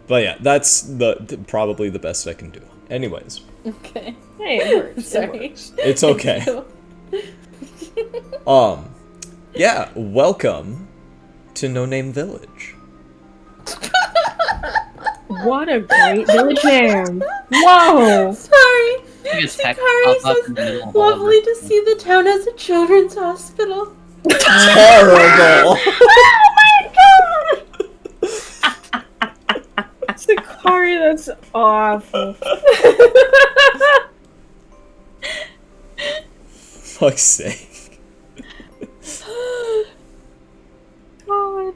But yeah, that's probably the best I can do. Anyways, Okay. Hey, it works. It Sorry. works. it's okay. Yeah, welcome to No Name Village. What a great village name. Whoa! Sorry. It's tech Hikari up in says, the middle of all of lovely it. to see the town as a children's hospital. Horrible! Sakari sorry, that's awful. Fuck's sake. God.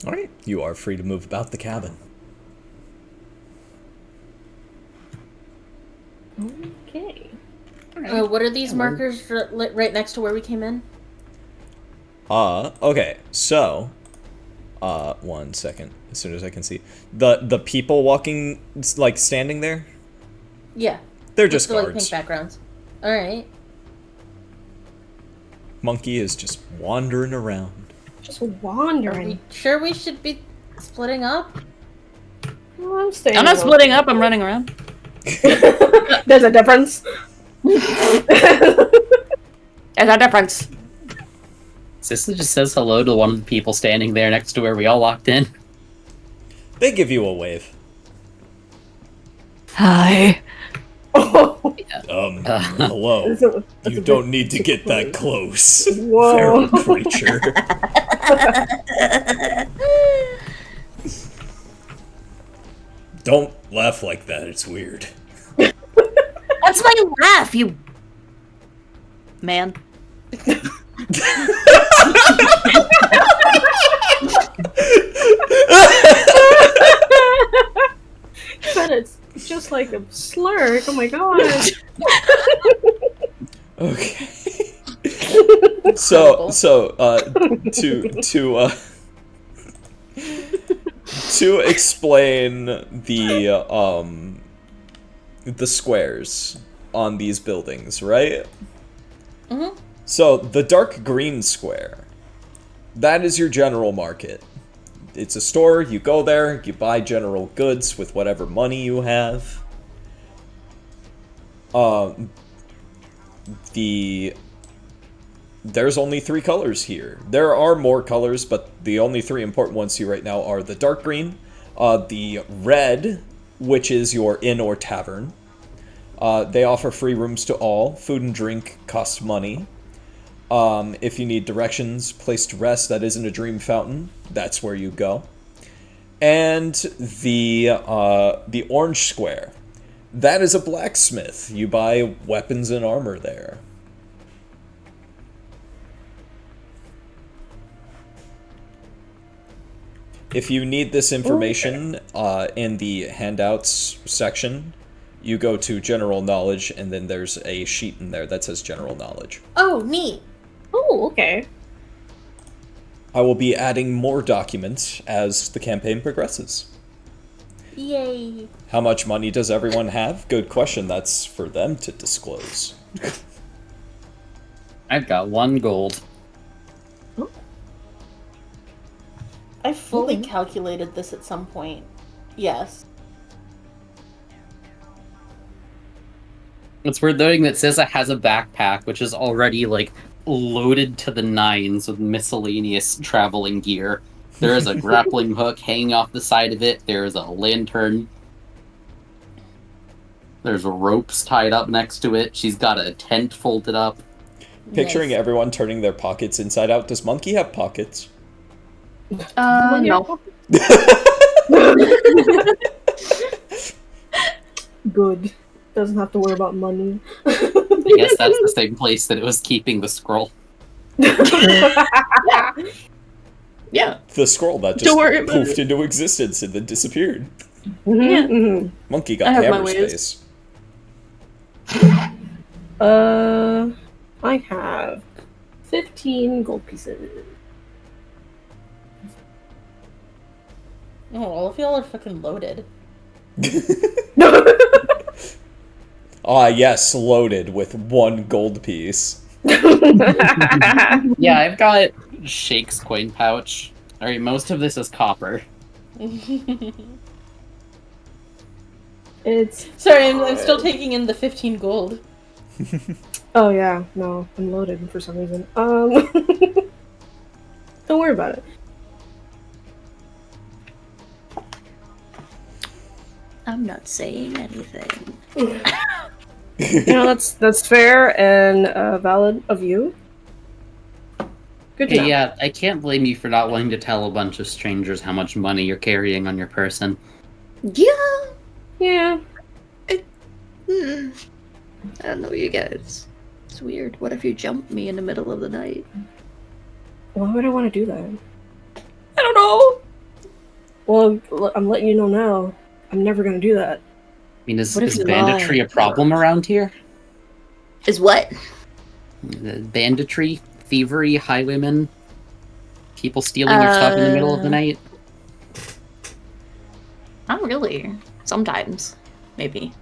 Alright, you are free to move about the cabin. Okay. What are these markers right next to where we came in? Okay, so, 1 second, as soon as I can see. The people walking, like, standing there? Yeah. They're just The, like, guards. pink backgrounds. Alright. Monkey is just wandering around. Just Are wandering. we sure we should be splitting up? Oh, I'm staying. I'm not alone. splitting up. I'm running around. There's a difference. There's a difference. Sissa just says hello to one of the people standing there next to where we all walked in. They give you a wave. Hi. Oh, Hello. that's You a don't bit need to too get that close. close. Whoa. Feral creature. Don't laugh like that, it's weird. That's my laugh, you man. But it's just like a slur. Oh my god. Okay. To explain the squares on these buildings, right? Mm-hmm. So the dark green square, that is your general market. It's a store, you go there, you buy general goods with whatever money you have. There's only 3 colors here. There are more colors, but the only 3 important ones here right now are the dark green, the red, which is your inn or tavern. They offer free rooms to all. Food and drink cost money. If you need directions, place to rest that isn't a dream fountain, that's where you go. And the orange square, that is a blacksmith. You buy weapons and armor there. If you need this information in the handouts section, you go to general knowledge, and then there's a sheet in there that says general knowledge. Oh, neat. Oh, okay. I will be adding more documents as the campaign progresses. Yay. How much money does everyone have? Good question. That's for them to disclose. I've got 1 gold. I fully calculated this at some point. Yes. It's worth noting that Sissa has a backpack, which is already, like, loaded to the nines with miscellaneous traveling gear. There is a grappling hook hanging off the side of it. There is a lantern. There's ropes tied up next to it. She's got a tent folded up. Picturing Nice. everyone turning their pockets inside out. Does Monkey have pockets? No. Good. Doesn't have to worry about money. I guess that's the same place that it was keeping the scroll. Yeah. The scroll that just Don't worry about poofed into existence and then disappeared. Mhm. Monkey I got have my hammer ways. space. I have 15 gold pieces. Oh, all of y'all are fucking loaded. Ah, yes, loaded with 1 gold piece. Yeah, I've got Shake's coin pouch. Alright, most of this is copper. It's Sorry, I'm still taking in the 15 gold. oh yeah, no, I'm loaded for some reason. Don't worry about it. I'm not saying anything. You know, that's fair and valid of you. Good to Okay, know. yeah, I can't blame you for not wanting to tell a bunch of strangers how much money you're carrying on your person. Yeah. Yeah. Hmm. I don't know, you guys. It's weird. What if you jump me in the middle of the night? Why would I want to do that? I don't know. Well, I'm letting you know now. I'm never gonna do that. I mean, is What if you banditry lie? a problem around here? Is what? Banditry, thievery, highwaymen, people stealing your stuff in the middle of the night. Not really. Sometimes, maybe.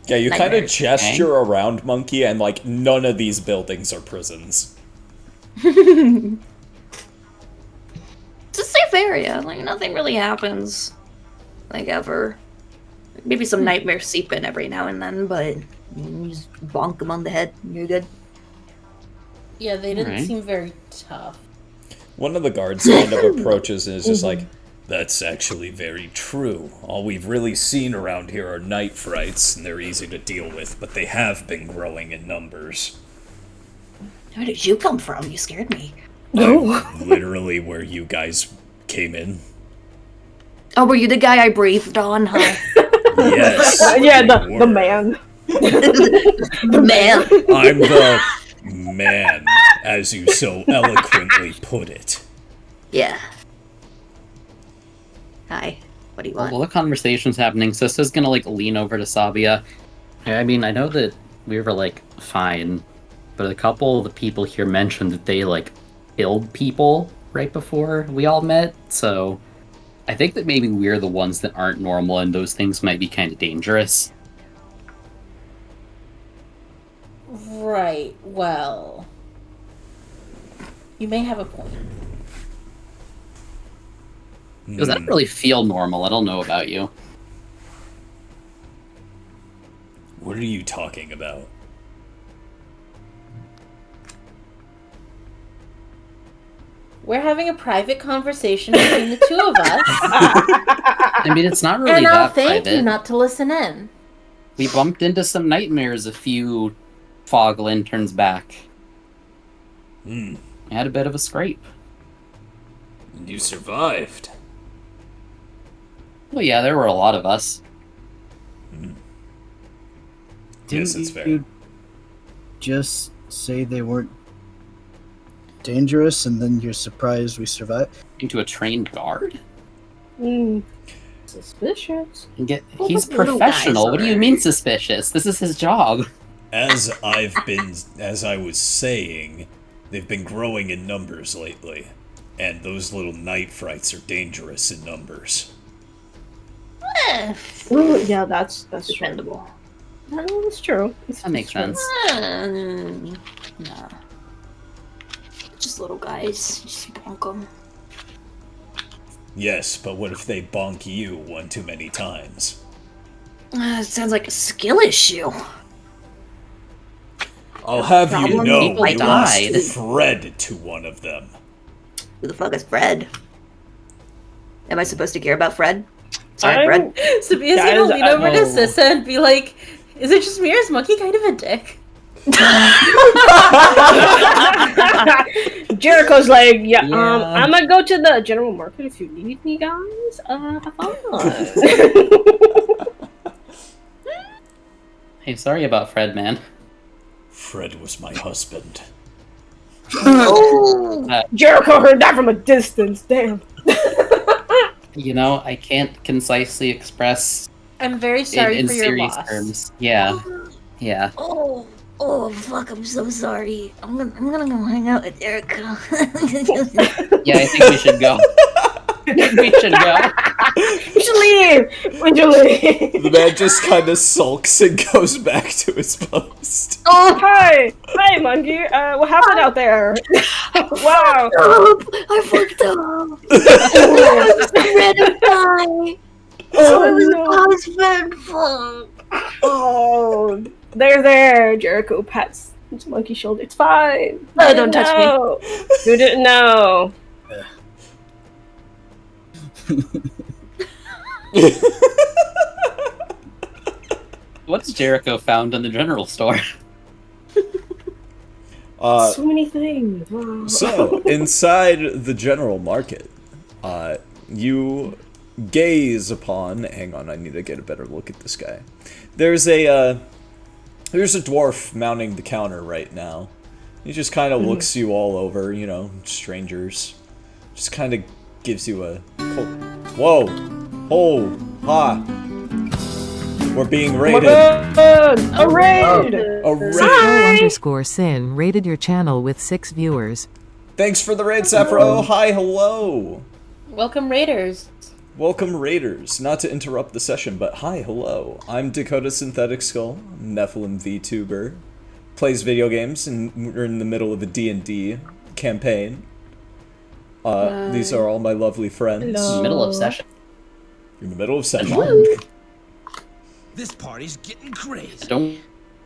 Yeah, you kind of Nightmares. gesture around, Monkey, and like none of these buildings are prisons. It's a safe area. Like nothing really happens, like ever. Maybe some nightmares seep in every now and then, but you just bonk them on the head, and you're good. Yeah, they didn't Alright. seem very tough. One of the guards kind of approaches and is just like, "That's actually very true. All we've really seen around here are night frights, and they're easy to deal with, but they have been growing in numbers. Where did you come from? You scared me. No. Literally where you guys came in." Oh, were you the guy I breathed on, huh? Yes. Yeah, you the were. man. The man. I'm the man, as you so eloquently put it. Yeah. Hi. What do you want? While the conversation's happening, Sista's gonna like lean over to Sabia. I mean, I know that we were like fine, but a couple of the people here mentioned that they like killed people right before we all met, so I think that maybe we're the ones that aren't normal and those things might be kind of dangerous. Right, well. You may have a point. Because I don't really feel normal, I don't know about you. What are you talking about? We're having a private conversation between the two of us, I mean, it's not really and I'll that thank private. you not to listen in. We bumped into some nightmares a few fog lanterns back. Hmm. I had a bit of a scrape. You survived. Well, yeah, there were a lot of us. Yes, Didn't it's fair. you just say they weren't dangerous, and then you're surprised we survived? Into a trained guard? Suspicious. He's the little guys professional. What do you are. mean suspicious? This is his job. As I was saying, they've been growing in numbers lately, and those little night frights are dangerous in numbers. Ooh, yeah, that's true. Dependable. No, that's true. That makes sense. Nah. Just little guys. Just bonk them. Yes, but what if they bonk you one too many times? It sounds like a skill issue. I'll have you Problem know people we lost died. Fred to one of them. Who the fuck is Fred? Am I supposed to care about Fred? Sorry, I'm- Fred. Sabia's Guys, gonna lean over to oh. Sissa and be like, is it just me or is Monkey kind of a dick? Jericho's like, yeah, Yeah. I'm gonna go to the general market if you need me, guys. Have fun. Hey, sorry about Fred, man. Fred was my husband. Jericho heard that from a distance. Damn. You know, I can't concisely express I'm very sorry in for your serious loss. terms. Yeah. Yeah. Oh, fuck! I'm so sorry. I'm gonna go hang out with Erica. Yeah, I think we should go. We should go. We should leave. We should leave. The man just kind of sulks and goes back to his post. Oh, Hi, monkey. What happened out there? Wow. I fucked up. I ran a die. Oh no. Husband, fuck. Oh, there. Jericho pats monkey's shoulder. It's fine. No, don't touch me. You didn't know. What's Jericho found in the general store? So many things. Wow. So, inside the general market, you gaze upon... Hang on, I need to get a better look at this guy. There's a dwarf mounting the counter right now. He just kind of looks you all over, you know, strangers. Just kind of gives you a... Whoa! Oh! Ha! We're being raided. A raid! A raid! Sappho_sin rated your channel with 6 viewers. Thanks for the raid, Sappho! Hi, hello! Welcome, Raiders. Welcome, Raiders. Not to interrupt the session, but hi, hello. I'm Dakota Synthetic Skull, Nephilim VTuber. Plays video games, and we're in the middle of a D&D campaign. These are all my lovely friends. Hello. Middle of session. In the middle of session. This party's getting crazy. Don't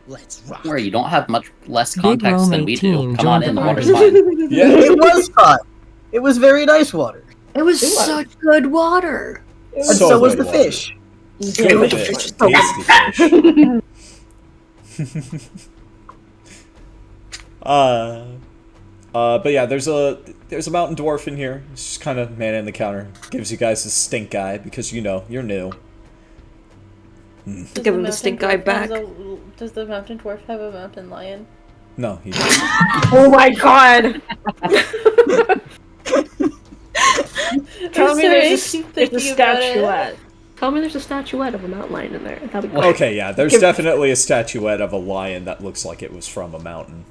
Let's rock. worry, you don't have much less Big context Rome than we do. 18 Come on joined in, the the water's party. fine. Yeah. It was fun. It was very nice water. It was such good water. And So so was good the water. fish. Good fish. Tasty fish. But yeah, there's a mountain dwarf in here. He's just kind of manning the counter. Gives you guys a stink eye because, you know, you're new. Does Give the him the mountain stink dwarf eye have back. Does the mountain dwarf have a mountain lion? No, he doesn't. Oh my god! Tell me there's a statuette. Tell me there's a statuette of a mountain lion in there. That'd be great. Okay, yeah, there's definitely a statuette of a lion that looks like it was from a mountain.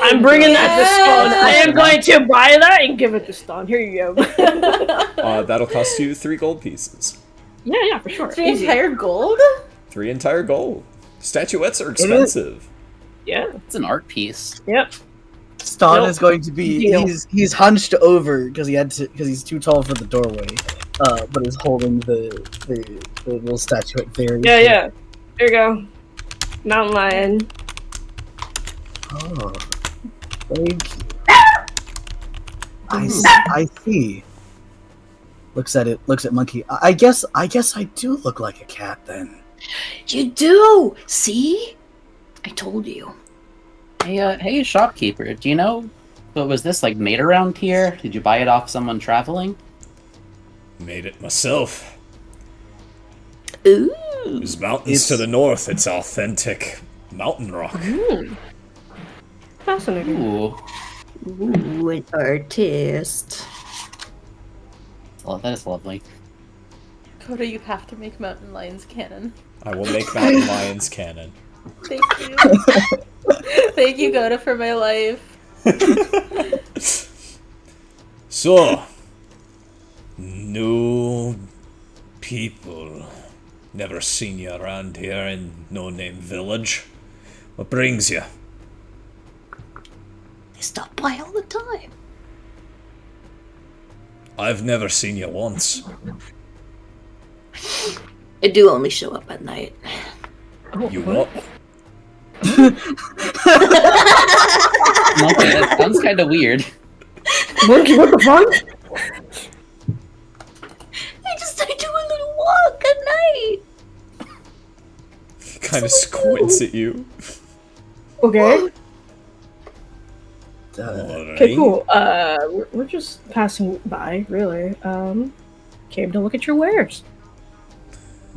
I'm bringing that to Stone. I am going to buy that and give it to Stone. Here you go. That'll cost you 3 gold pieces. Yeah, for sure. 3 Easy. entire gold? 3 entire gold. Statuettes are expensive. Yeah. It's an art piece. Yep. Ston Nope. is going to be Deal. he's hunched over because he's too tall for the doorway, but is holding the little statuette very. Yeah. There you go. Mountain lion. Oh, thank you. I see. Looks at Monkey. I guess I do look like a cat then. You do! See? I told you. Hey, shopkeeper, do you know what was this like made around here? Did you buy it off someone traveling? Made it myself. Ooh. There's mountains to the north. It's authentic mountain rock. Fascinating. Ooh, Ooh, an artist. oh, that is lovely. Coda, you have to make mountain lions canon. I will make mountain lions canon. Thank you. Thank you, Coda, for my life. So, new people. Never seen you around here in No Name Village. What brings you? They stop by all the time. I've never seen you once. I do only show up at night. You what? Okay, that sounds kind of weird. Monkey, what the fuck? I do a little walk at night. He kind of squints at you. Okay. Okay, Alright. cool. We're just passing by, really. Came to look at your wares.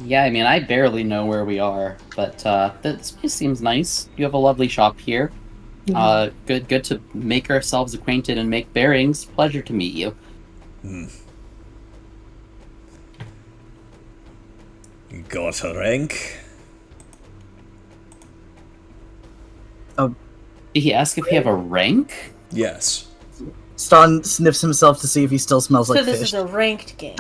Yeah, I mean, I barely know where we are, but this place seems nice. You have a lovely shop here. Good to make ourselves acquainted and make bearings. Pleasure to meet you. You got a rank? Did he ask if we have a rank? Yes. Ston sniffs himself to see if he still smells So like this fish. is a ranked game.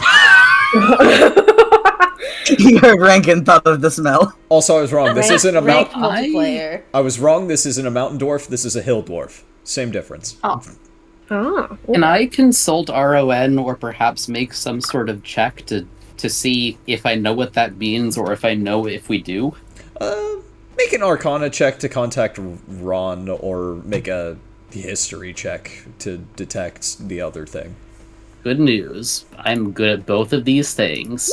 He heard rank and thought of the smell. Also, I was wrong. This isn't a ranked mountain. multiplayer. I was wrong. This isn't a mountain dwarf. This is a hill dwarf. Same difference. Ah. Can I consult RON or perhaps make some sort of check to see if I know what that means or if I know if we do? Make an Arcana check to contact Ron, or make a history check to detect the other thing. Good news. I'm good at both of these things.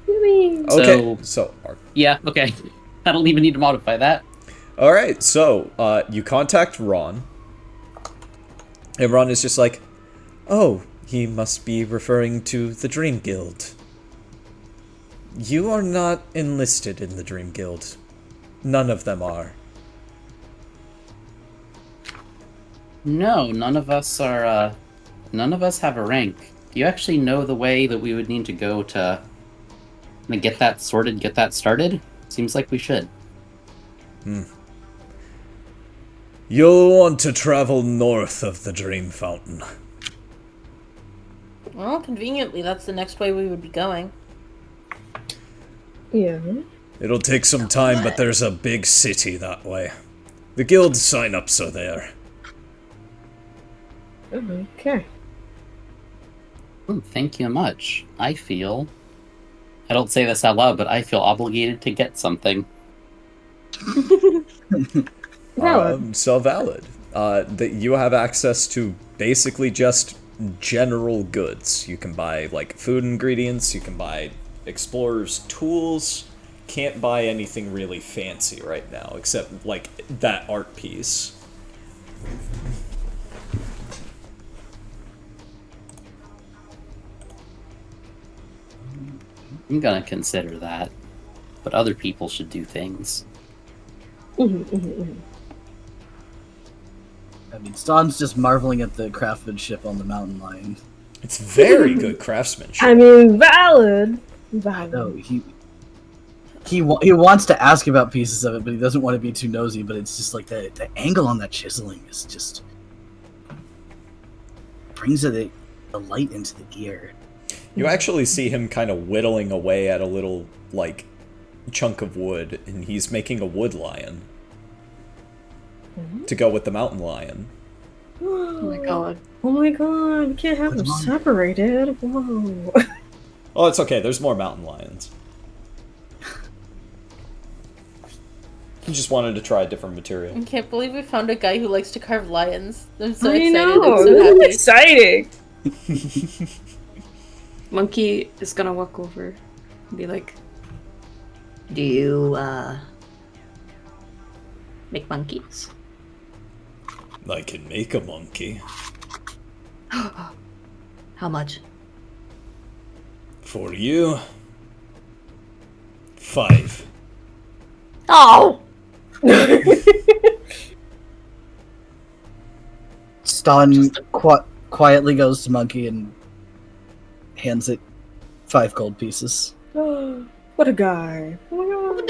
Okay, so Yeah, okay. I don't even need to modify that. Alright, so, you contact Ron. And Ron is just like, oh, he must be referring to the Dream Guild. You are not enlisted in the Dream Guild. None of them are. No, none of us are, none of us have a rank. Do you actually know the way that we would need to go to get that sorted, get that started? Seems like we should. You'll want to travel north of the Dream Fountain. Well, conveniently, that's the next way we would be going. Yeah. It'll take some time, but there's a big city that way. The guild sign-ups are there. Okay. Ooh, thank you much. I don't say this out loud, but I feel obligated to get something. Valid. So valid. That you have access to basically just general goods. You can buy, like, food ingredients, you can buy explorer's tools. Can't buy anything really fancy right now, except, like, that art piece. I'm gonna consider that. But other people should do things. I mean, Stan's just marveling at the craftsmanship on the mountain lion. It's very good craftsmanship. I mean, valid. Valid. No, he wants to ask about pieces of it, but he doesn't want to be too nosy. But it's just like the angle on that chiseling is just brings the light into the gear. You actually see him kind of whittling away at a little, like, chunk of wood, and he's making a wood lion to go with the mountain lion. Oh my god. Oh my god, we can't have them separated. Whoa. Oh, it's okay, there's more mountain lions. He just wanted to try a different material. I can't believe we found a guy who likes to carve lions. I'm so I excited. know, I'm so this happy. is exciting. Monkey is gonna walk over and be like, do you, make monkeys? I can make a monkey. How much? For you. 5. Oh! Stan quietly goes to Monkey and hands it 5 gold pieces. What a guy. Oh my god.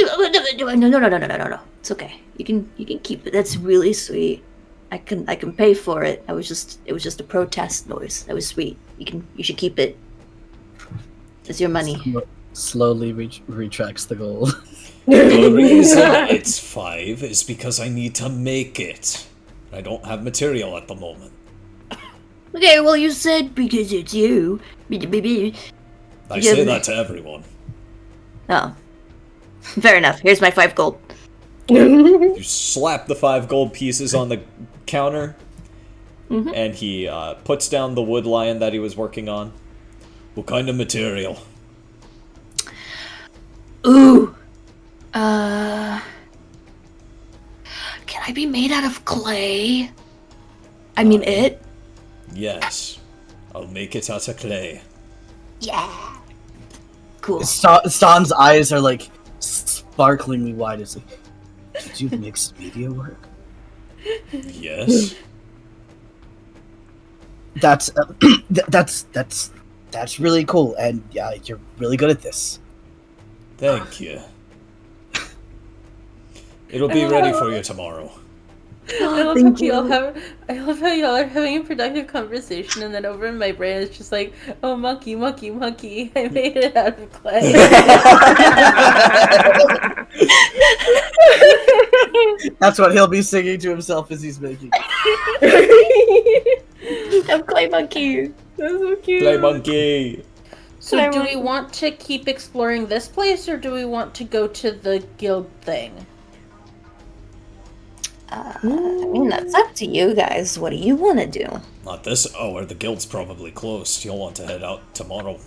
No. It's okay. You can keep it. That's really sweet. I can pay for it. It was just a protest noise. That was sweet. You should keep it. It's your money. Slowly retracts the gold. The reason it's 5 is because I need to make it. I don't have material at the moment. Okay, well you said because it's you. I say that to everyone. Oh. Fair enough. Here's my 5 gold. You slap the 5 gold pieces on the counter, and he puts down the wood lion that he was working on. What kind of material? Ooh. Can I be made out of clay? I mean it? Yes. I'll make it out of clay. Yeah. Cool. Stan's eyes are like sparklingly wide. It's like, did you mix media work? Yes. That's really cool, and yeah, you're really good at this. Thank you. It'll be ready for you tomorrow. I love how y'all are having a productive conversation, and then over in my brain it's just like, oh, monkey, monkey, monkey. I made it out of clay. That's what he'll be singing to himself as he's making. I'm clay monkey. That's so cute. Play monkey! So do we want to keep exploring this place, or do we want to go to the guild thing? I mean, that's up to you guys. What do you want to do? Not this hour, the guild's probably closed. You'll want to head out tomorrow.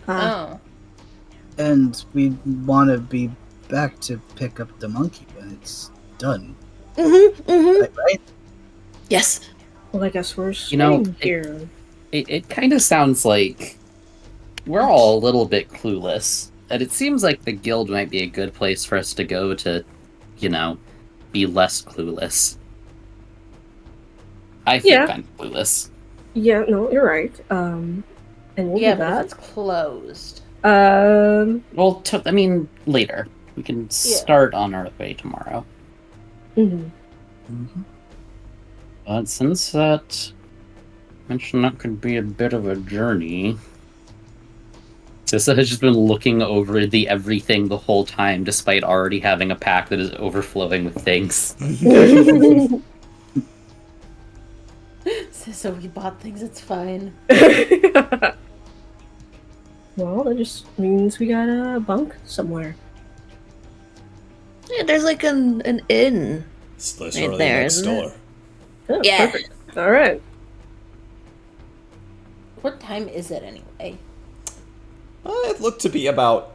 Oh. And we want to be back to pick up the monkey when it's done. Mm-hmm. Right? Yes. Well, I guess we're You know, staying here. It kind of sounds like we're all a little bit clueless, and it seems like the guild might be a good place for us to go to, be less clueless. I think Yeah. I'm clueless. Yeah, no, you're right. And we'll Yeah, do but if that. it's closed. Well, later. We can start on our way tomorrow. Mhm. But since that mentioned that could be a bit of a journey, Sissa has just been looking over the everything the whole time, despite already having a pack that is overflowing with things. So we bought things, it's fine. Well, that just means we gotta bunk somewhere. Yeah, there's like an inn. It's Right literally there, next isn't it? door. Oh, Yeah. Perfect. All right. What time is it anyway? It looked to be about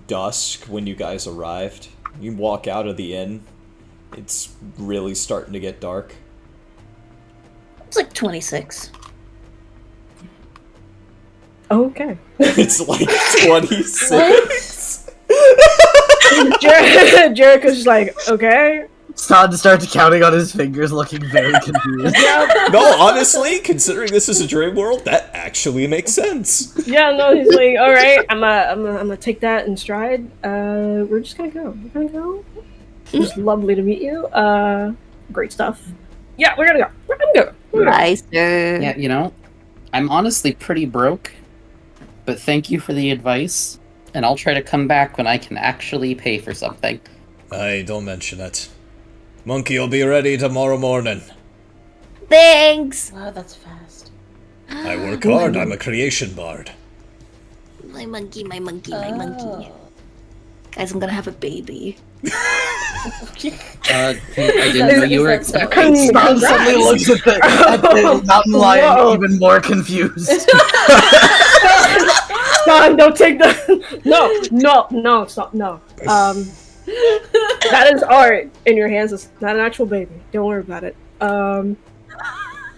dusk when you guys arrived. You walk out of the inn. It's really starting to get dark. It's like 26. Okay. It's like 26. Jericho's just like, okay. Stan starts counting on his fingers, looking very confused. No, honestly, considering this is a dream world, that actually makes sense. Yeah, no, he's like, all right, I'm gonna take that in stride. We're just gonna go. We're gonna go. It was lovely to meet you. Great stuff. Yeah, we're gonna go. We're gonna go. Bye, sir. Yeah, I'm honestly pretty broke, but thank you for the advice, and I'll try to come back when I can actually pay for something. Aye, don't mention it. Monkey will be ready tomorrow morning. Thanks. Wow, that's fast. I work hard, I'm a creation bard. My monkey, my monkey, my monkey. Guys, I'm gonna have a baby. I didn't know you were Is that so? expecting. Stan suddenly looks at the mountain lion Whoa. even more confused. Don, don't take the. No, stop, no. That is art in your hands. It's not an actual baby. Don't worry about it.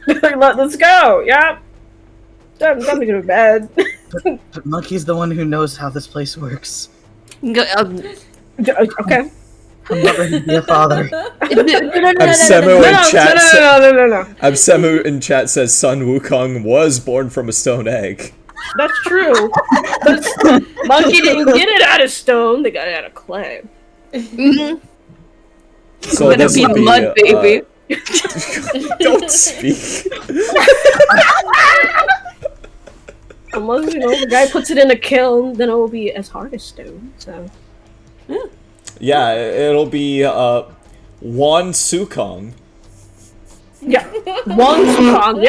Let's go. Yeah. Time to go to bed. But Monkey's the one who knows how this place works. Go, Okay. I'm not ready to be a father. I'm Semu in chat. No. I'm Semu in chat says Sun Wukong was born from a stone egg. That's true. But Monkey didn't get it out of stone. They got it out of clay. So I'm gonna this be would be mud baby. don't speak. Unless, the guy puts it in a kiln, then it will be as hard as stone. So. Yeah, it'll be Wan Sukong. Yeah. One Sukong.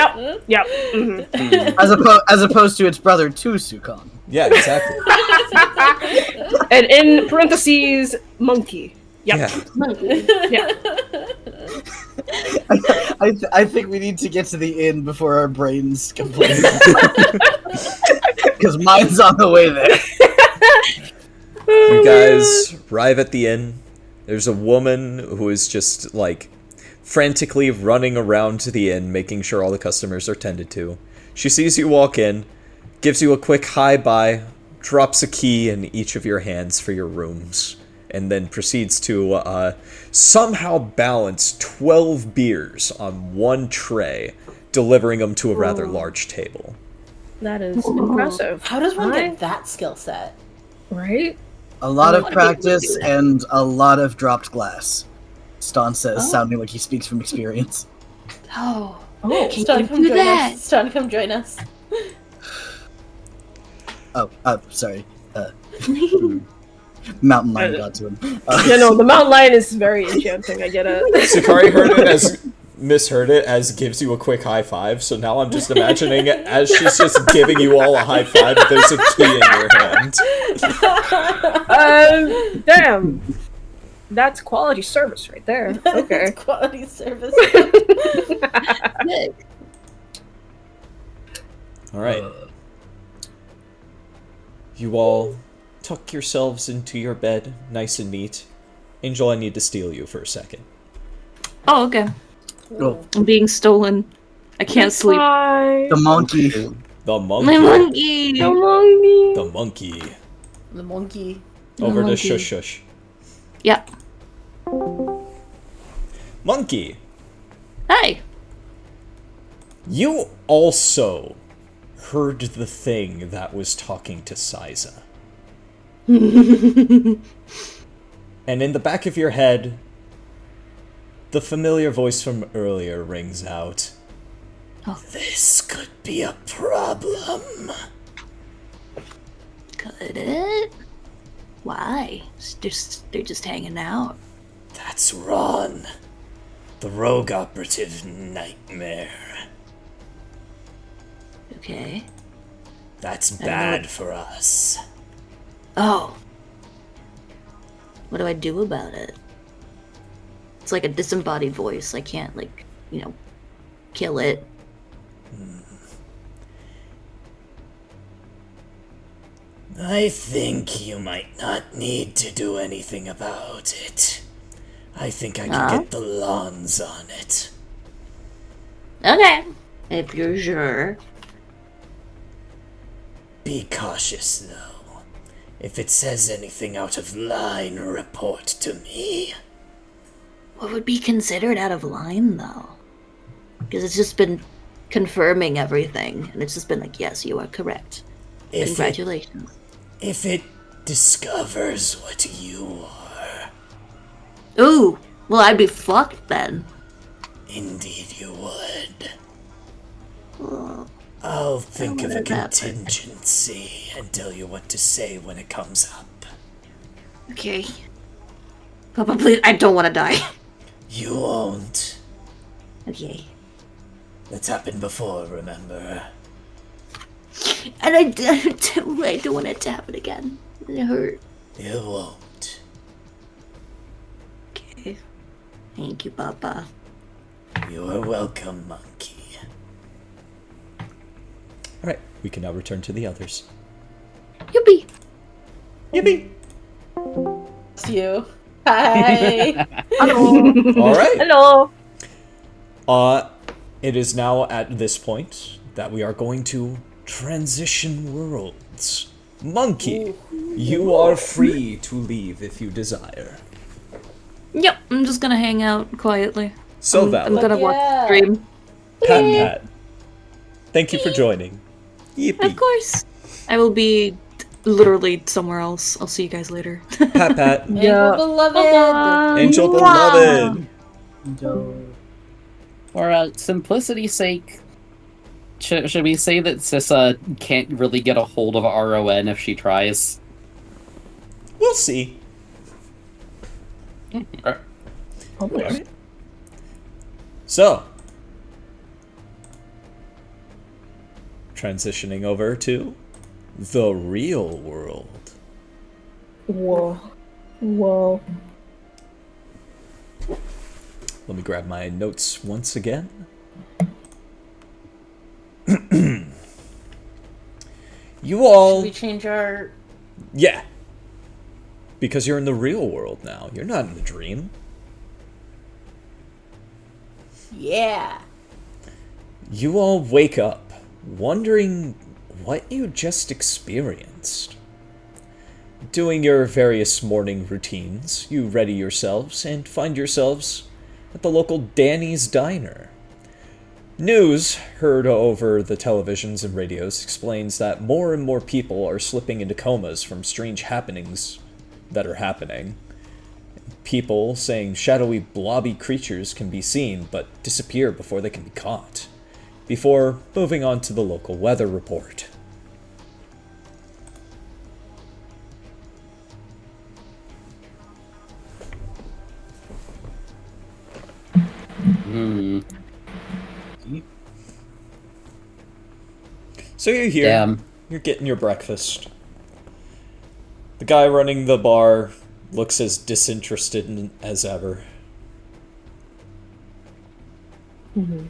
Yep. Mhm. As opposed to its brother, Tu Sukong. Yeah, exactly. And in parentheses, monkey. Yep. Yeah. I think we need to get to the inn before our brains complain. Because mine's on the way there. You guys arrive at the inn. There's a woman who is just, frantically running around to the inn, making sure all the customers are tended to. She sees you walk in, gives you a quick hi-bye, drops a key in each of your hands for your rooms, and then proceeds to somehow balance 12 beers on one tray, delivering them to a rather large table. That is impressive. How does one Hi. get that skill set? Right? A lot of lot of people practice do that. and a lot of dropped glass. Stan says, sounding like he speaks from experience. Oh. Oh. Can Stan, you come do join that? us. Stan, come join us. Oh, sorry. Mountain lion got to him. Yeah, no, the mountain lion is very enchanting. I get it. Sakari misheard it as gives you a quick high five, so now I'm just imagining it as she's just giving you all a high five, there's a key in your hand. Damn. That's quality service right there. Okay. It's quality service. Alright. You all tuck yourselves into your bed, nice and neat. Angel, I need to steal you for a second. Oh, okay. Oh, I'm being stolen. I can't sleep. Bye. the monkey. The monkey. My monkey! The monkey. The monkey. The monkey. Over to monkey. Shush Shush. Yep. Monkey, Hey! you also heard the thing that was talking to Siza. And in the back of your head, the familiar voice from earlier rings out. Oh. This could be a problem. Could it? Why? They're just hanging out. That's Ron, the rogue operative nightmare. Okay. That's know bad it. for us. Oh. What do I do about it? It's like a disembodied voice. I can't, like, kill it. I think you might not need to do anything about it. I think I can get the lawns on it. Okay. If you're sure. Be cautious, though. If it says anything out of line, report to me. What would be considered out of line, though? Because it's just been confirming everything, and it's just been like, yes, you are correct. Congratulations. If it discovers what you are, Ooh, well, I'd be fucked then. indeed you would. Well, I'll think of a wanna happen. contingency and tell you what to say when it comes up. okay. Papa, please, I don't want to die. You won't. Okay. That's happened before, remember? And I don't want it to happen again. It hurt. You won't. Okay. Thank you, Papa. You are welcome, monkey. Alright, we can now return to the others. Yippee! Yippee! It's you. Hi. Alright. Hello. It is now at this point that we are going to transition worlds. Monkey, you are free to leave if you desire. Yep, I'm just gonna hang out quietly. So I'm valid. gonna watch the stream. Pat Pat. Thank you for joining. Yippee. Of course. I will be literally somewhere else. I'll see you guys later. Pat Pat. Angel beloved. Angel beloved. For simplicity's sake, should we say that Sissa can't really get a hold of RON if she tries? We'll see. Okay. Alright. So, transitioning over to the real world. Whoa. Whoa. Let me grab my notes once again. You all... Should we change our... Yeah. Because you're in the real world now. You're not in the dream. Yeah. You all wake up, wondering what you just experienced. Doing your various morning routines, you ready yourselves and find yourselves at the local Danny's Diner. News, heard over the televisions and radios, explains that more and more people are slipping into comas from strange happenings that are happening. People saying shadowy, blobby creatures can be seen, but disappear before they can be caught. Before moving on to the local weather report. So you're here. Damn. You're getting your breakfast. The guy running the bar looks as disinterested as ever.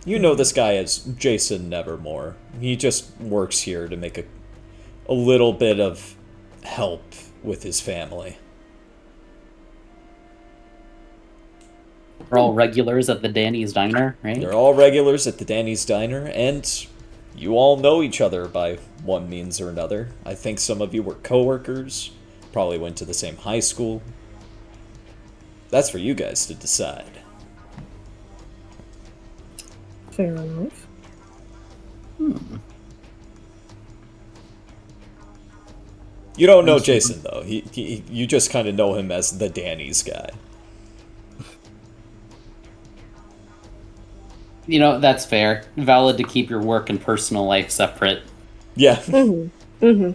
You know this guy as Jason Nevermore. He just works here to make a little bit of help with his family. We're all regulars at the Danny's Diner, right? You're all regulars at the Danny's Diner, and you all know each other by one means or another. I think some of you were coworkers, probably went to the same high school. That's for you guys to decide. Fair enough. You don't know Jason, though. You just kind of know him as the Danny's guy. You know, that's fair. Valid to keep your work and personal life separate. Yeah. Mm-hmm. Mm-hmm.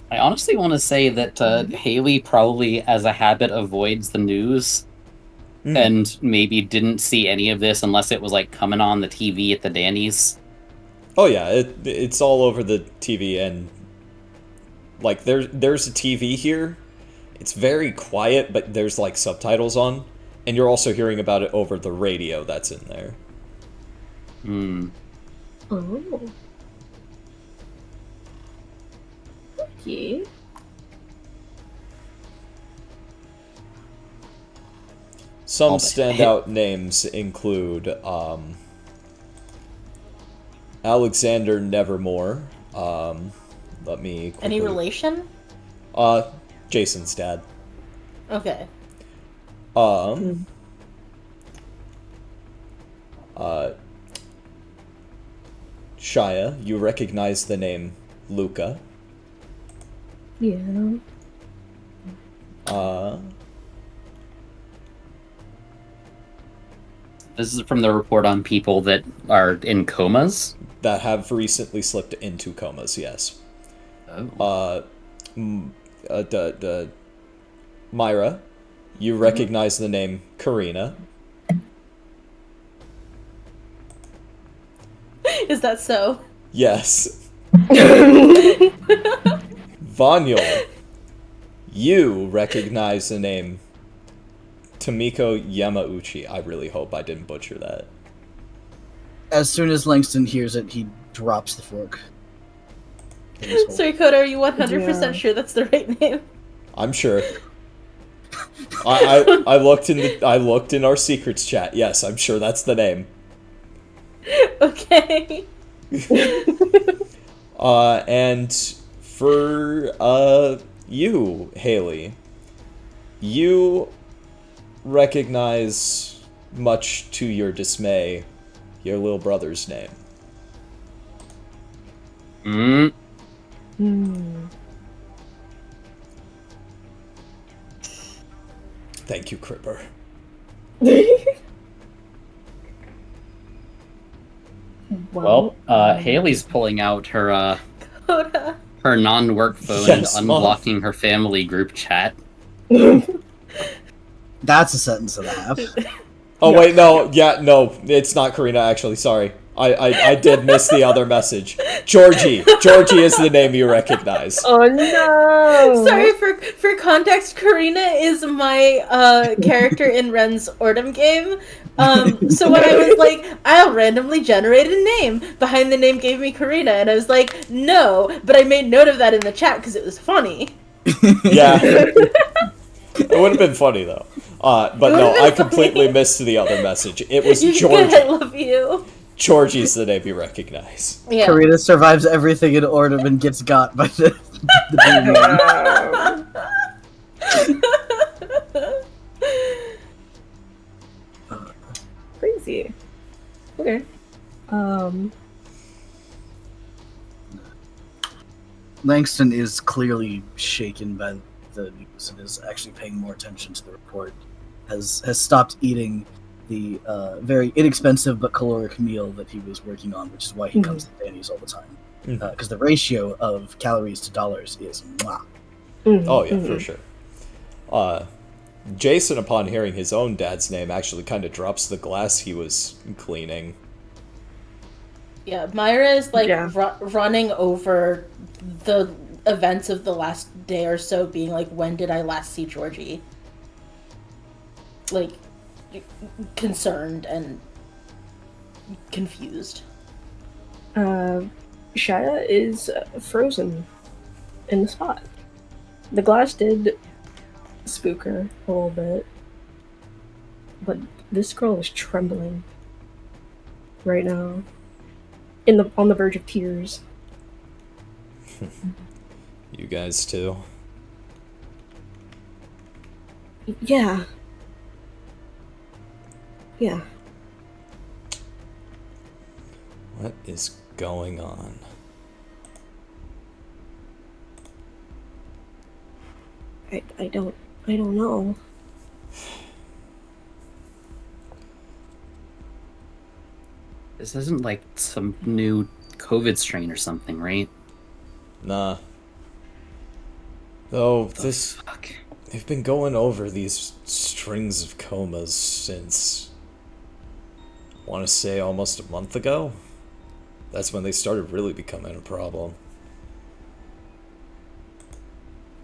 I honestly want to say that Haley probably, as a habit, avoids the news and maybe didn't see any of this unless it was like coming on the TV at the Danny's. Oh yeah, it's all over the TV, and like there's a TV here. It's very quiet, but there's like subtitles on, and you're also hearing about it over the radio that's in there. Oh. Okay. Some Oh, but- standout names include Alexander Nevermore. Let me quickly... Any relation? Jason's dad. Okay. Shia, you recognize the name Luca. Yeah. This is from the report on people that are in comas. That have recently slipped into comas, yes. Myra, you recognize the name Karina. Is that so? Yes. Vanyul, you recognize the name Tomiko Yamauchi. I really hope I didn't butcher that. As soon as Langston hears it, he drops the fork. Sorry, Coda, are you 100% Yeah. sure that's the right name? I'm sure. I looked in our secrets chat. Yes, I'm sure that's the name. Okay. And for you, Haley, you recognize, much to your dismay, your little brother's name. Thank you, Cripper. Well, Haley's pulling out her Coda. her non-work phone Yes, and Mom. unblocking her family group chat. That's a sentence and a half. Oh wait, no, it's not Karina. Actually, sorry, I did miss the other message. Georgie is the name you recognize. Oh no! Sorry, for context, Karina is my character in Ren's Ordum game. So when I was like, I'll randomly generate a name, behind the name gave me Karina, and I was like, no, but I made note of that in the chat because it was funny. Yeah, it would have been funny though. But no, I completely missed the other message. It was You Georgie. I love you. Georgie's the name you recognize. Yeah. Karina survives everything in Ordum and gets got by the Crazy. Okay. Langston is clearly shaken by the news and is actually paying more attention to the report. Has stopped eating the very inexpensive but caloric meal that he was working on, which is why he comes to Danny's all the time. Because the ratio of calories to dollars is mwah. Oh yeah, for sure. Jason, upon hearing his own dad's name, actually kind of drops the glass he was cleaning. Yeah, Myra is like Yeah. running over the events of the last day or so, being like, when did I last see Georgie? Like, concerned and confused. Shia is frozen in the spot. The glass did spook her a little bit, but this girl is trembling right now, on the verge of tears. You guys too? Yeah. Yeah. What is going on? I don't know. This isn't like some new COVID strain or something, right? Nah. Though this... Fuck. They've been going over these strings of comas since... I want to say almost a month ago? That's when they started really becoming a problem.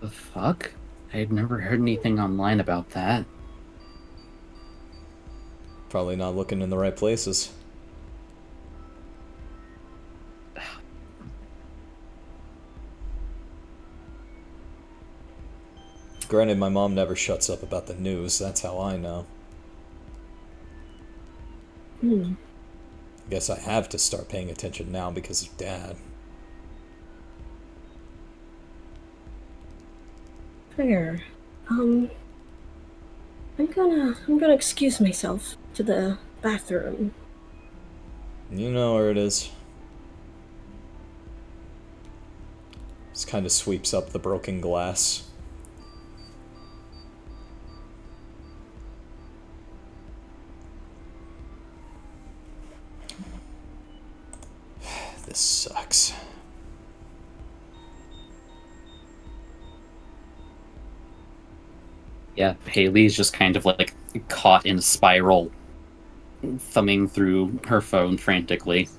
The fuck? I had never heard anything online about that. Probably not looking in the right places. Granted, my mom never shuts up about the news, that's how I know. Guess I have to start paying attention now because of Dad. Fair. I'm gonna excuse myself to the bathroom. You know where it is. Just kind of sweeps up the broken glass. This sucks. Yeah, Haley's just kind of like caught in a spiral, thumbing through her phone frantically.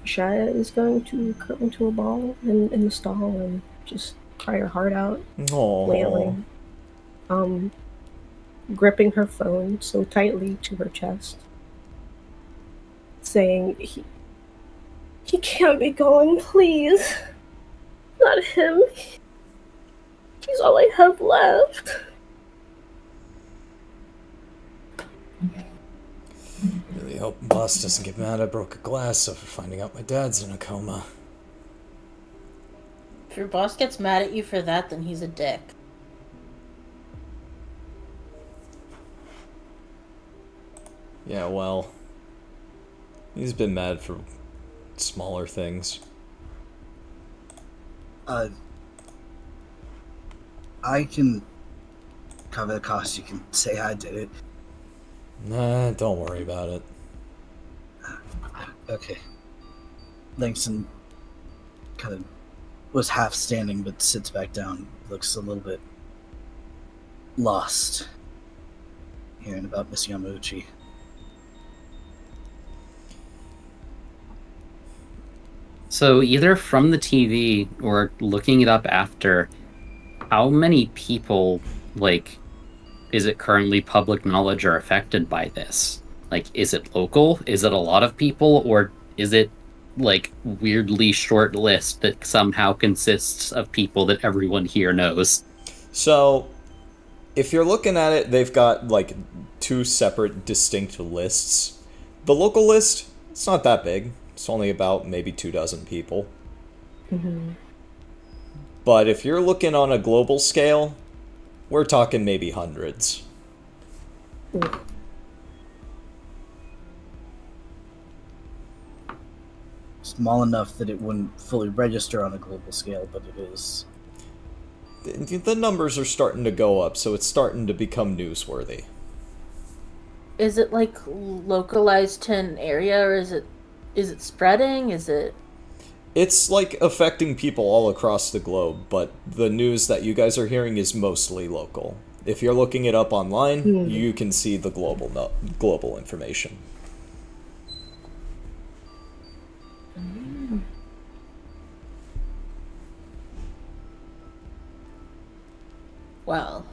Shia is going to curl into a ball in the stall and just cry her heart out, wailing. Gripping her phone so tightly to her chest, saying, he can't be going, please. Not him. He's all I have left. Really hope Boss doesn't get mad I broke a glass over finding out my dad's in a coma. If your boss gets mad at you for that, then he's a dick. Yeah, well, he's been mad for smaller things. I can cover the cost. You can say I did it. Nah, don't worry about it. Okay. Langston kind of was half standing but sits back down. Looks a little bit lost hearing about Miss Yamauchi. So either from the TV or looking it up after, how many people, like, is it currently public knowledge are affected by this? Like, is it local? Is it a lot of people? Or is it, like, weirdly short list that somehow consists of people that everyone here knows? So, if you're looking at it, they've got, like, two separate distinct lists. The local list, it's not that big. It's only about maybe 24 people. But if you're looking on a global scale, we're talking maybe hundreds. Small enough that it wouldn't fully register on a global scale, but it is. The numbers are starting to go up, so it's starting to become newsworthy. Is it like localized to an area, or is it spreading? Is it? It's like affecting people all across the globe, but the news that you guys are hearing is mostly local. If you're looking it up online, you can see the global information. Well,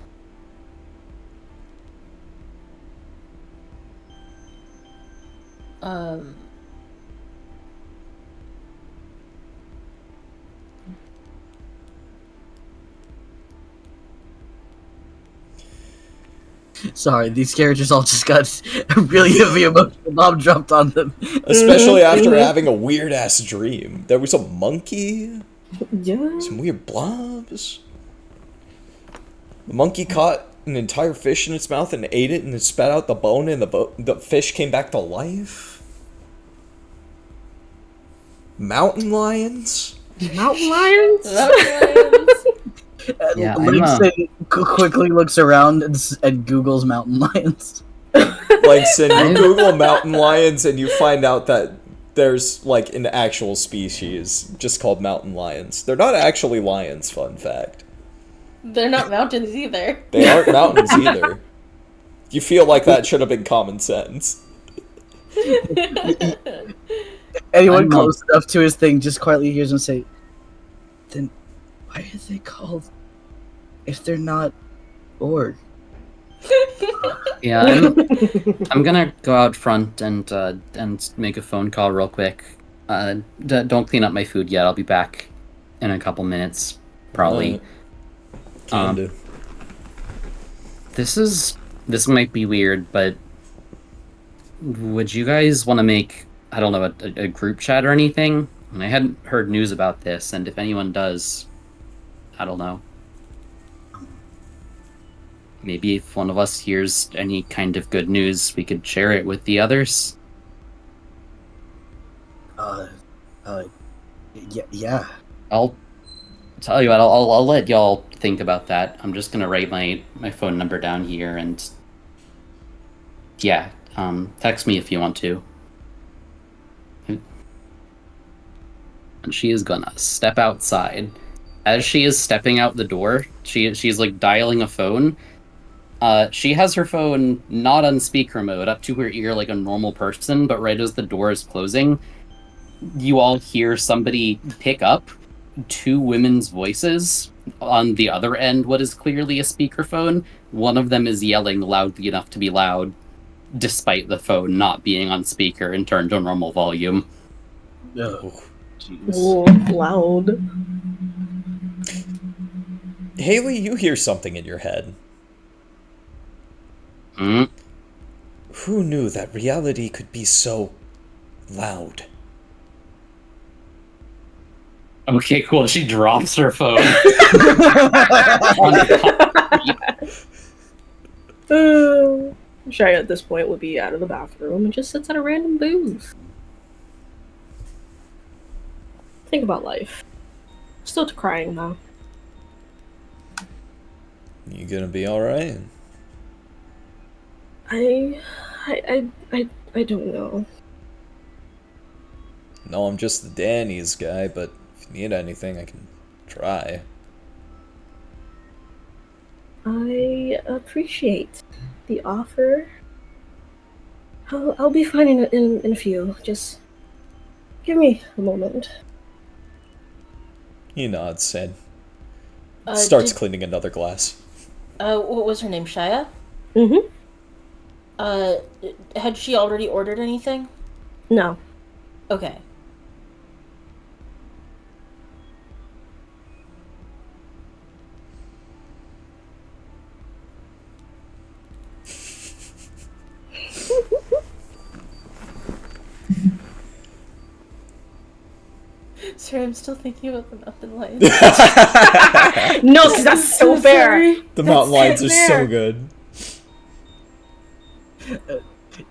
Um, Sorry, these characters all just got really heavy emotional bomb dropped on them. Especially after having a weird ass dream. There was a monkey, Yeah. some weird blobs. The monkey caught an entire fish in its mouth and ate it, and it spat out the bone, and the fish came back to life. Mountain lions? Mountain lions? Yeah, Langston quickly looks around and Googles mountain lions. Langston, you Google mountain lions and you find out that there's like an actual species just called mountain lions. They're not actually lions, fun fact. they're not mountains either. They aren't mountains either. You feel like that should have been common sense. Anyone close enough to his thing just quietly hears him say, "Then why are they called if they're not Borg?" Yeah, I'm gonna go out front and make a phone call real quick. Don't clean up my food yet. I'll be back in a couple minutes, probably. Can do. This might be weird, but would you guys want to make, I don't know, a group chat or anything? And I hadn't heard news about this, and if anyone does, I don't know. Maybe if one of us hears any kind of good news, we could share it with the others. Yeah. I'll tell you what, I'll let y'all think about that. I'm just gonna write my phone number down here, and yeah, text me if you want to. And she is gonna step outside. As she is stepping out the door, she's like dialing a phone. She has her phone not on speaker mode, up to her ear like a normal person, but right as the door is closing, you all hear somebody pick up two women's voices on the other end, what is clearly a speakerphone. One of them is yelling loudly enough to be loud, despite the phone not being on speaker and turned to normal volume. Oh, jeez. Oh, loud. Haley, you hear something in your head. Hmm? Who knew that reality could be so loud? Okay, cool. She drops her phone. Shia at this point would be out of the bathroom and just sits at a random booth. Think about life. Still crying though. You gonna be alright? I don't know. No, I'm just the Danny's guy, but if you need anything, I can try. I appreciate the offer. I'll be fine in a few. Just give me a moment. He nods, Sid. Starts cleaning another glass. What was her name? Shia? Mm-hmm. Had she already ordered anything? No. Okay. Sorry, I'm still thinking about the mountain lions. No, because that's so fair. The mountain lions are so good.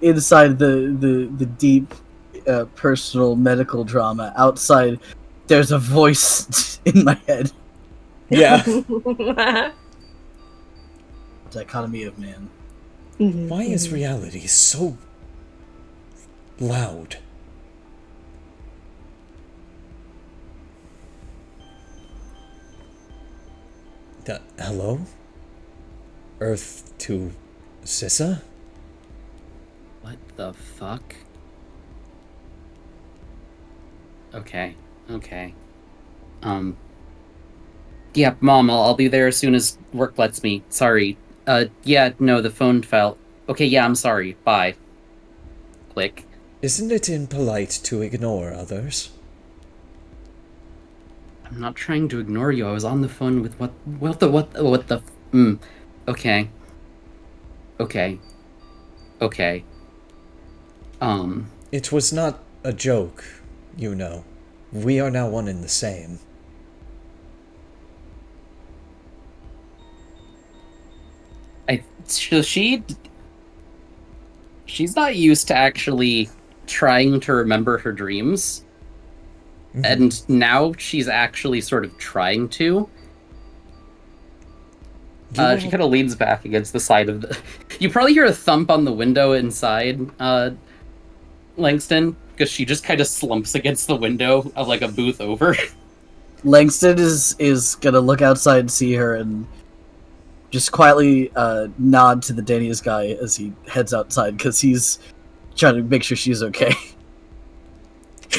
Inside the deep personal medical drama, outside there's a voice in my head. Yeah. Dichotomy of man. Why is reality so loud? Hello? Earth to Sissa? What the fuck? Okay. Yeah, Mom, I'll be there as soon as work lets me. Sorry. Yeah, no, the phone fell. Okay, yeah, I'm sorry. Bye. Click. Isn't it impolite to ignore others? I'm not trying to ignore you. I was on the phone with okay. Okay. Okay. It was not a joke, you know. We are now one and the same. She's not used to actually trying to remember her dreams. And now she's actually sort of trying to. She kind of leans back against the side of the... You probably hear a thump on the window inside, Langston, because she just kind of slumps against the window of, like, a booth over. Langston is gonna look outside and see her and just quietly nod to the Danius guy as he heads outside, because he's trying to make sure she's okay.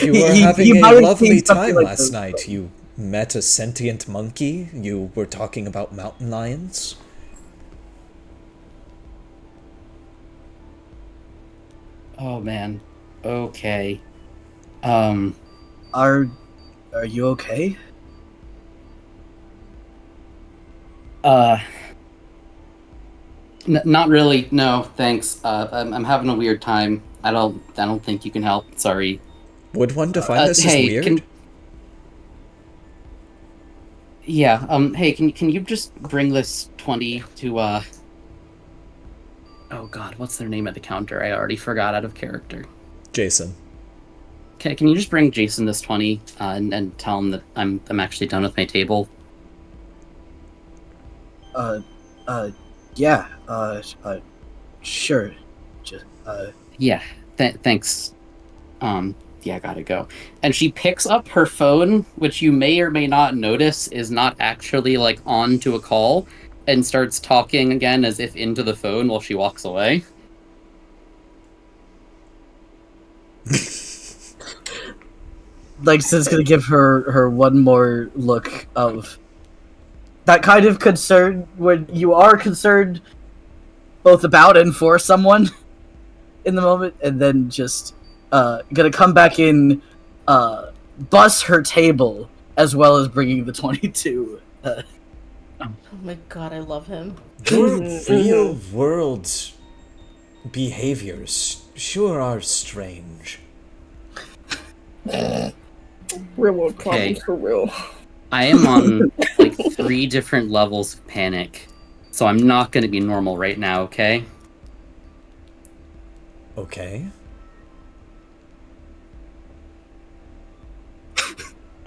You were He having might a have lovely seen something time like last this. night. You met a sentient monkey. You were talking about mountain lions. Oh, man. Okay. Are you okay? Not really. No, thanks. I'm having a weird time. I don't think you can help. Sorry. Would one define this as weird? Hey, can you just bring this 20 to, Oh god, what's their name at the counter? I already forgot out of character. Jason. Okay, can you just bring Jason this 20, and tell him that I'm actually done with my table? Yeah, sure. Just, Yeah, thanks. Yeah, gotta go. And she picks up her phone, which you may or may not notice is not actually, like, on to a call, and starts talking again as if into the phone while she walks away. Langston's gonna give her one more look of that kind of concern when you are concerned both about and for someone in the moment, and then just gonna come back in, bust her table, as well as bringing the 22. Oh my god, I love him. Your real world behaviors sure are strange. Real world Okay. problems for real. I am on, like, 3 different levels of panic, so I'm not gonna be normal right now, okay? Okay.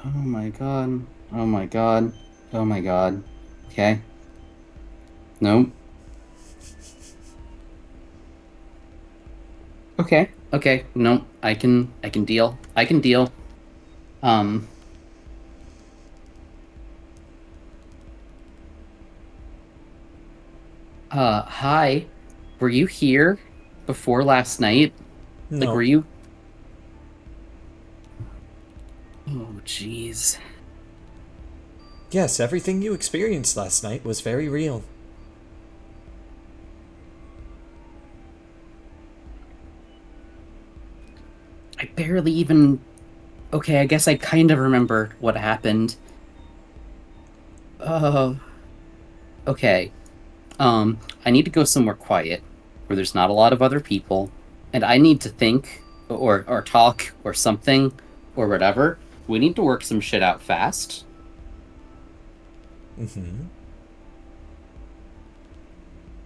Oh my god. Oh my god. Oh my god. Okay. Nope. Okay. Okay. Nope. I can deal. I can deal. Hi. Were you here before last night? No. Like, were you... Oh, jeez. Yes, everything you experienced last night was very real. I barely even... Okay, I guess I kind of remember what happened. Okay. I need to go somewhere quiet, where there's not a lot of other people, and I need to think, or talk, or something, or whatever. We need to work some shit out fast. Mm-hmm.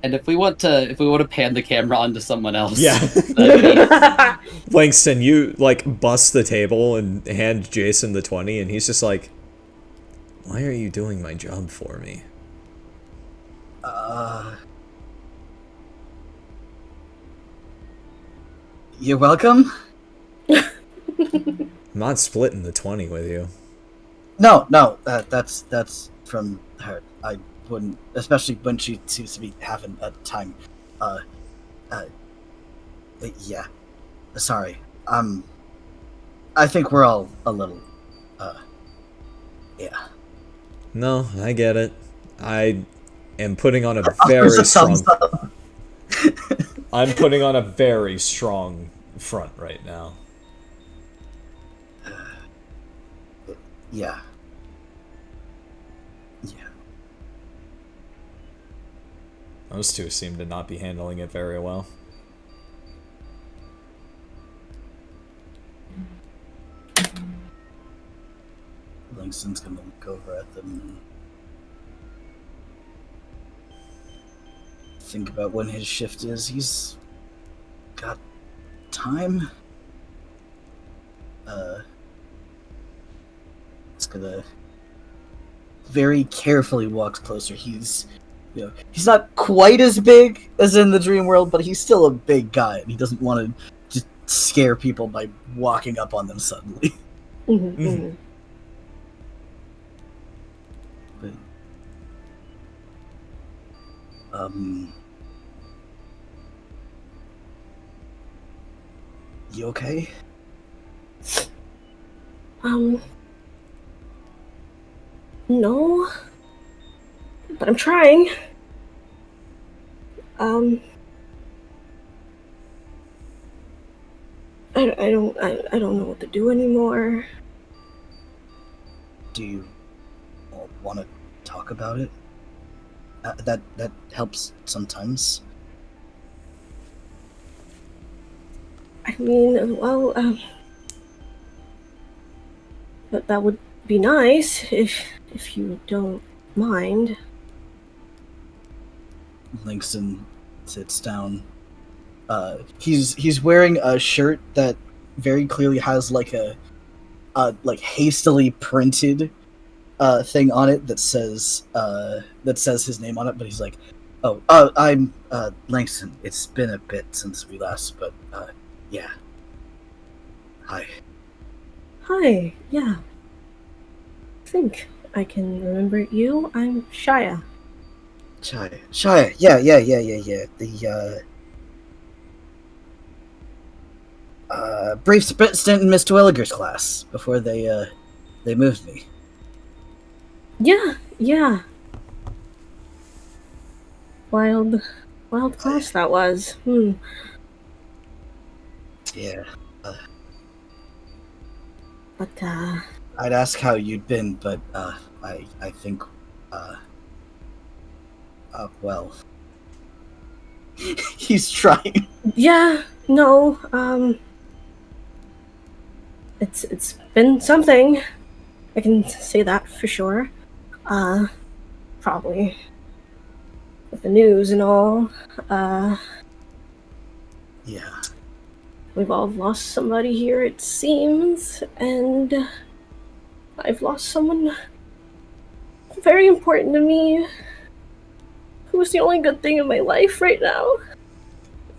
And if we want to pan the camera onto someone else, Yeah. that'd Langston, you, like, bust the table and hand Jason the 20, and he's just like, why are you doing my job for me? You're welcome? I'm not splitting the 20 with you. No, that's from her. I wouldn't, especially when she seems to be having a time. Yeah. Sorry. I think we're all a little, yeah. No, I get it. I am putting on a very There's a strong... thumbs up. I'm putting on a very strong front right now. Yeah. Yeah. Those two seem to not be handling it very well. Langston's gonna look over at them and think about when his shift is. He's got time. It's gonna very carefully walks closer. He's not quite as big as in the dream world, but he's still a big guy, and he doesn't want to just scare people by walking up on them suddenly. But, you okay? No. But I'm trying. I don't know what to do anymore. Do you want to talk about it? That helps sometimes. I mean, well, but that would be nice if you don't mind. Langston sits down. He's wearing a shirt that very clearly has like a hastily printed thing on it that says his name on it, but he's like, I'm Langston. It's been a bit since we last, but yeah. Hi. Hi, yeah. I think I can remember you. I'm Shia. Shia. Yeah. The brief stint in Miss Twilliger's class before they moved me. Yeah. Wild class that was. Yeah. But I'd ask how you'd been, but I think well. He's trying. yeah, no, it's been something. I can say that for sure. Probably with the news and all. Yeah. We've all lost somebody here, it seems, and I've lost someone very important to me, who was the only good thing in my life right now,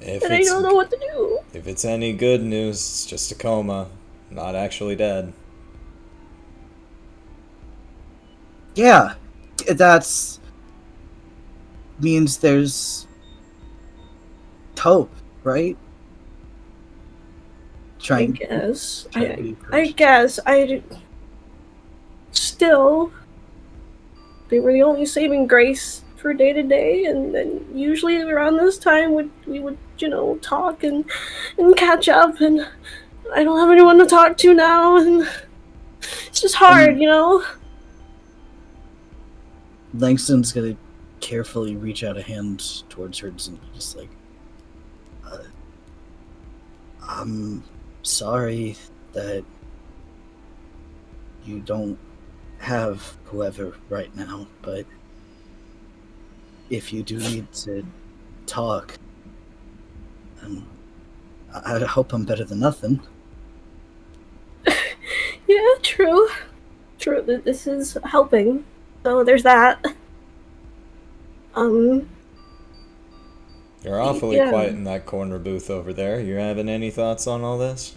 and I don't know what to do. If it's any good news, it's just a coma, not actually dead. Yeah, that's means there's hope, right? I guess. I still, they were the only saving grace for day to day, and then usually around this time we would talk and catch up, and I don't have anyone to talk to now, and it's just hard, Langston's gonna carefully reach out a hand towards her and just like, I'm sorry that you don't have whoever right now, but if you do need to talk, I hope I'm better than nothing. Yeah, true. This is helping. So there's that. You're awfully yeah. quiet in that corner booth over there. You having any thoughts on all this?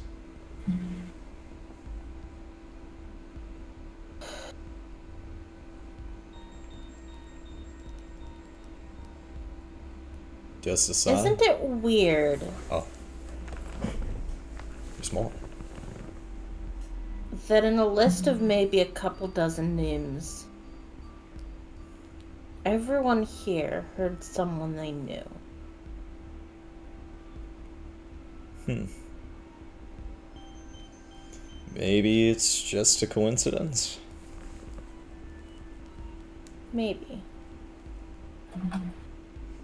Just a sigh? Isn't it weird Oh. There's more. that in a list of maybe a couple dozen names, everyone here heard someone they knew? Maybe it's just a coincidence. Maybe.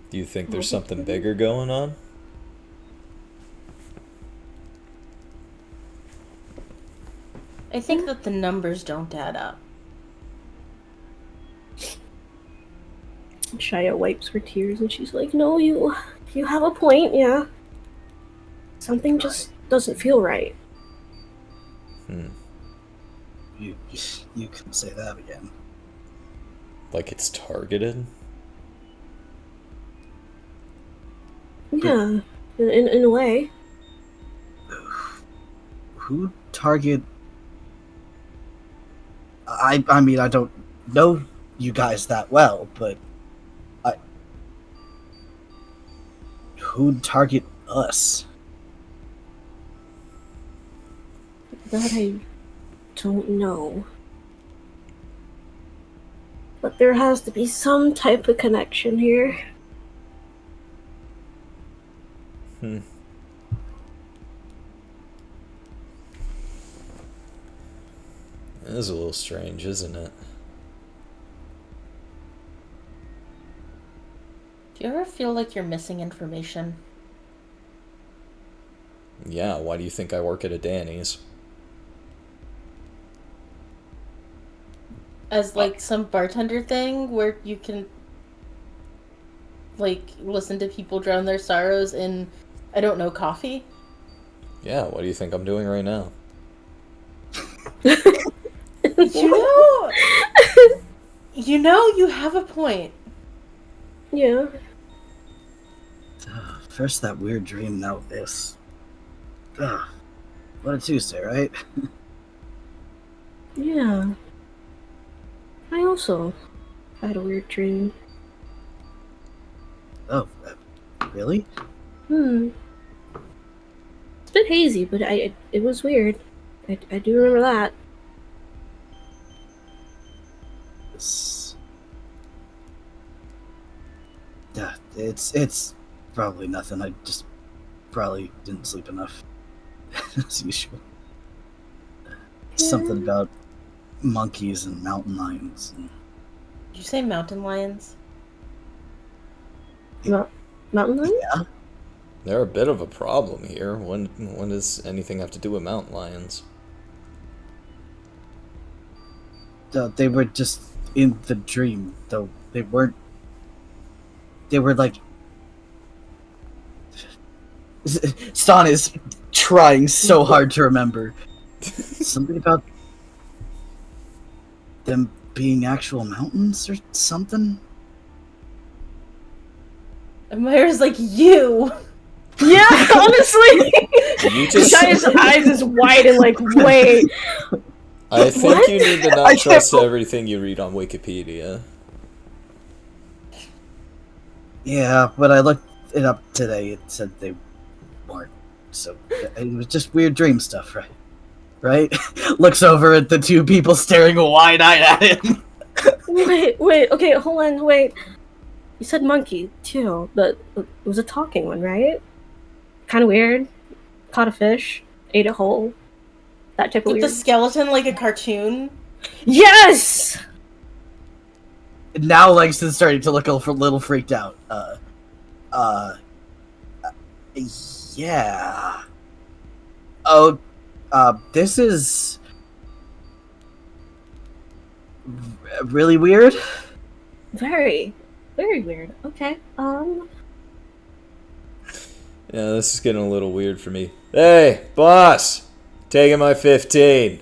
Do you think there's something bigger going on? I think that the numbers don't add up. Shia wipes her tears and she's like, "No, you have a point, yeah. Something just doesn't feel right." You can say that again. Like it's targeted? Yeah, in a way. Who target? I mean, I don't know you guys that well, but who'd target us? That I don't know. But there has to be some type of connection here. It is a little strange, isn't it? Do you ever feel like you're missing information? Yeah, why do you think I work at a Danny's? As like some bartender thing where you can like listen to people drown their sorrows in, I don't know, coffee? Yeah, what do you think I'm doing right now? You have a point. Yeah. First that weird dream, now this. What a Tuesday, right? Yeah. I also had a weird dream. Oh, really? It's a bit hazy, but it was weird. I do remember that. Yeah, it's probably nothing. I just probably didn't sleep enough, as usual. Something about monkeys and mountain lions. And... Did you say mountain lions? Mountain lion? Yeah. They're a bit of a problem here. When does anything have to do with mountain lions? They were just in the dream, though they weren't. They were like. Stan is trying so hard to remember. Something about them being actual mountains or something? And Myra's like, you! Yeah, honestly! You just... Shia's eyes is wide and like, wait. I think What? you need to not trust everything you read on Wikipedia. Yeah, when I looked it up today, it said they weren't. So it was just weird dream stuff, right? Right? Looks over at the two people staring wide-eyed at him. Wait, okay, hold on, wait. You said monkey, too, but it was a talking one, right? Kind of weird. Caught a fish, ate it whole. That type of With weird. the skeleton like a cartoon? Yes! Now Langston's starting to look a little freaked out. Yeah. Oh, this is really weird. Very weird. Okay, Yeah, this is getting a little weird for me. Hey, boss! Taking my 15.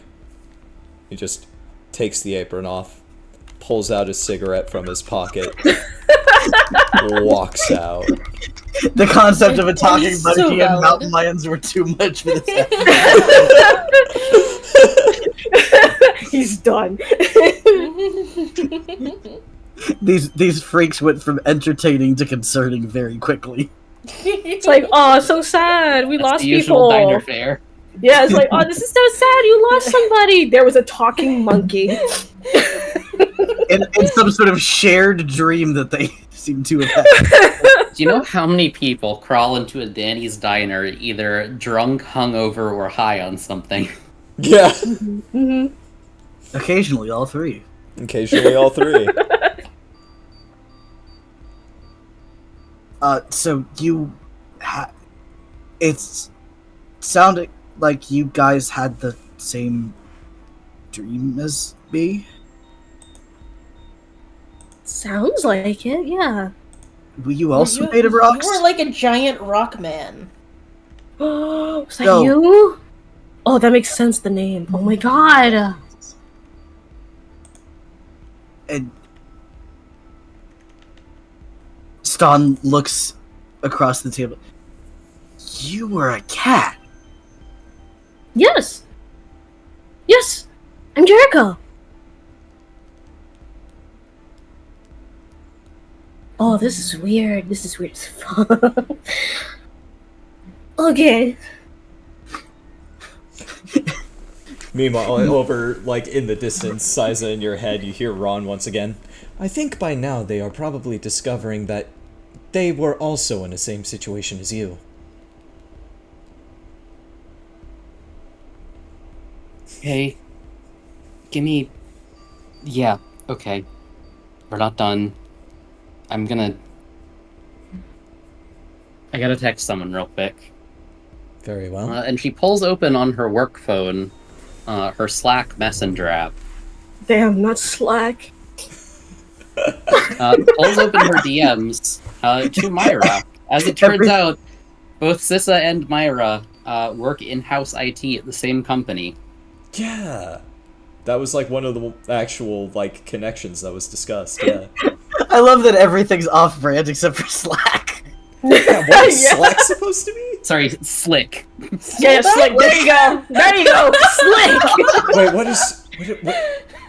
He just takes the apron off, pulls out his cigarette from his pocket, walks out. The concept of a talking He's so monkey and valid. mountain lions were too much for this. he's done. These freaks went from entertaining to concerning very quickly. It's like, oh, so sad. We That's lost the usual people. diner fare. Yeah, it's like, oh, this is so sad. You lost somebody. There was a talking monkey. In some sort of shared dream that they seem to have had. Do you know how many people crawl into a Danny's diner either drunk, hungover, or high on something? Yeah. Occasionally, all three. Occasionally, all three. So you it's sounded like you guys had the same dream as me. Sounds like it, yeah. Were you also made of rocks? You were like a giant rock man. Was that No. you? Oh, that makes sense, the name. Oh my god. And Ston looks across the table. You were a cat. Yes. Yes. I'm Jericho. Oh, this is weird. This is weird as fuck. Okay. Meanwhile, over, like, in the distance, Siza, in your head, you hear Ron once again. I think by now they are probably discovering that they were also in the same situation as you. Hey, give me... Yeah, okay. We're not done. I gotta text someone real quick. Very well. And she pulls open on her work phone, her Slack messenger app. Damn, not Slack. Pulls open her DMs to Myra. As it turns out, both Sissa and Myra work in-house IT at the same company. Yeah. That was, like, one of the actual, like, connections that was discussed, yeah. I love that everything's off-brand except for Slack. Yeah, what is Slack supposed to be? Sorry, Slick. Yeah, Slick. There you go. There you go. Slick. Wait, what is... What?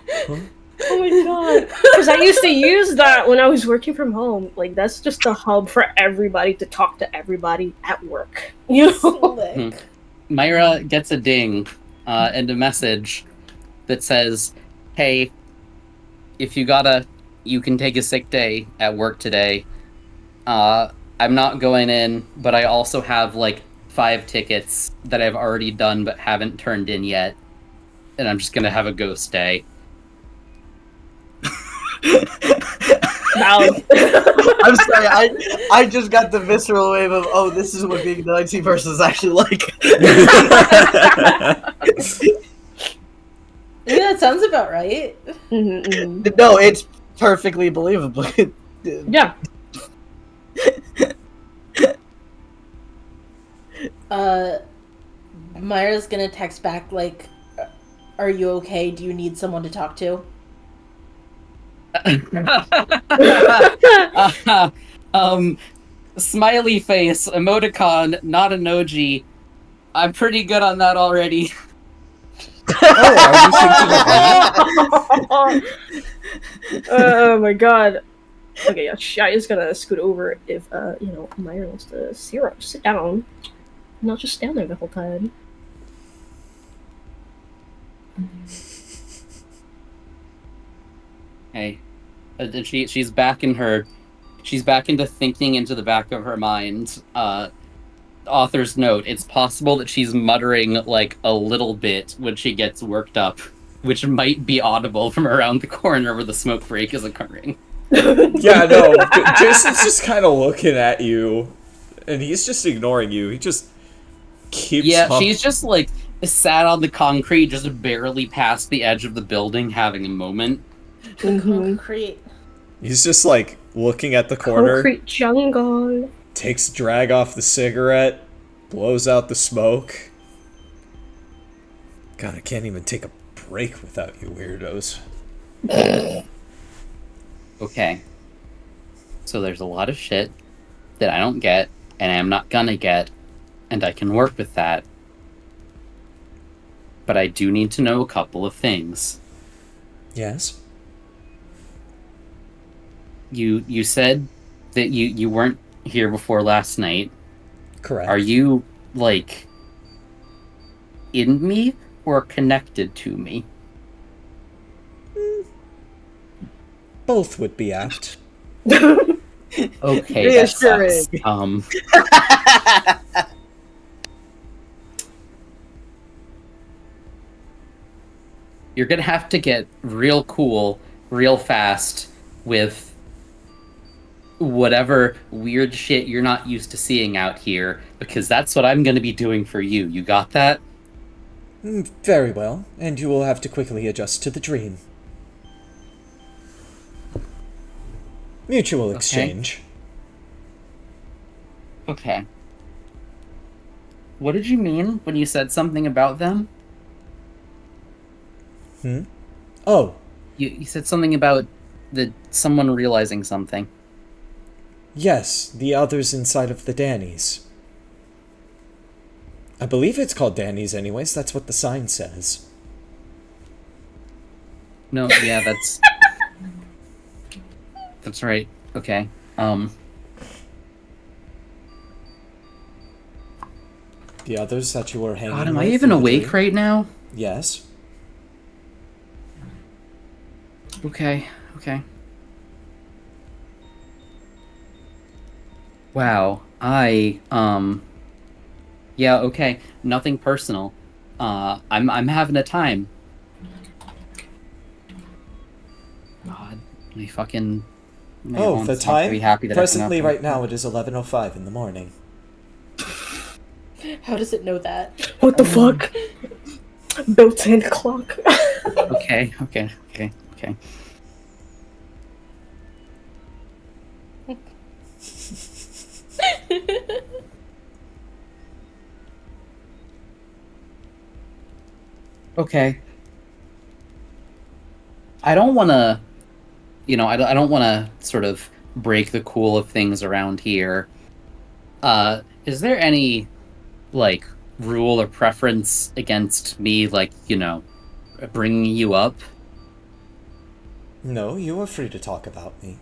Huh? Oh my god. Because I used to use that when I was working from home. Like, that's just a hub for everybody to talk to everybody at work. You know? Slick. Myra gets a ding and a message that says, hey, if you can take a sick day at work today. I'm not going in, but I also have, like, 5 tickets that I've already done but haven't turned in yet. And I'm just gonna have a ghost day. Valid. I'm sorry, I just got the visceral wave of, oh, this is what being the IT person is actually like. Yeah, that sounds about right. No, it's perfectly believable. Yeah. Myra's gonna text back like, "Are you okay? Do you need someone to talk to?" Smiley face, emoticon, not emoji. I'm pretty good on that already. Oh my god. Okay, yeah, Shy is gonna scoot over if, Myra wants to sit down. Not just stand there the whole time. Hey. And she's back into thinking into the back of her mind. Author's note, it's possible that she's muttering, like, a little bit when she gets worked up, which might be audible from around the corner where the smoke break is occurring. Yeah, no, Jason's just kind of looking at you, and he's just ignoring you. He just keeps... She's just, like, sat on the concrete just barely past the edge of the building having a moment. Concrete. He's just, like, looking at the corner. Concrete jungle. Takes a drag off the cigarette, blows out the smoke. God, I can't even take a break without you weirdos. Okay. So there's a lot of shit that I don't get, and I'm not gonna get, and I can work with that. But I do need to know a couple of things. Yes? You said that you weren't here before last night. Correct. Are you, like, in me or connected to me? Both would be apt. Okay, that Reassuring. sucks. you're gonna have to get real cool, real fast with whatever weird shit you're not used to seeing out here, because that's what I'm gonna be doing for you. You got that? Very well, and you will have to quickly adjust to the dream. Mutual exchange. Okay. What did you mean when you said something about them? Oh, You said something about someone realizing something. yes, the others inside of the Dannies. I believe it's called Danny's anyways, that's what the sign says. No, yeah, that's... That's right. Okay. The others that you were hanging God, am with I even in the awake dream? right now? Yes. Okay. Wow, yeah, okay. Nothing personal. I'm having a time. God, my fucking... my Oh, aunt's the not gonna time? be happy that I hung Presently, up. right now, it is 11:05 in the morning. How does it know that? What the fuck? Built-in clock. Okay. Okay. I don't want to, I don't want to sort of break the cool of things around here. Is there any, like, rule or preference against me, like, bringing you up? No, you are free to talk about me.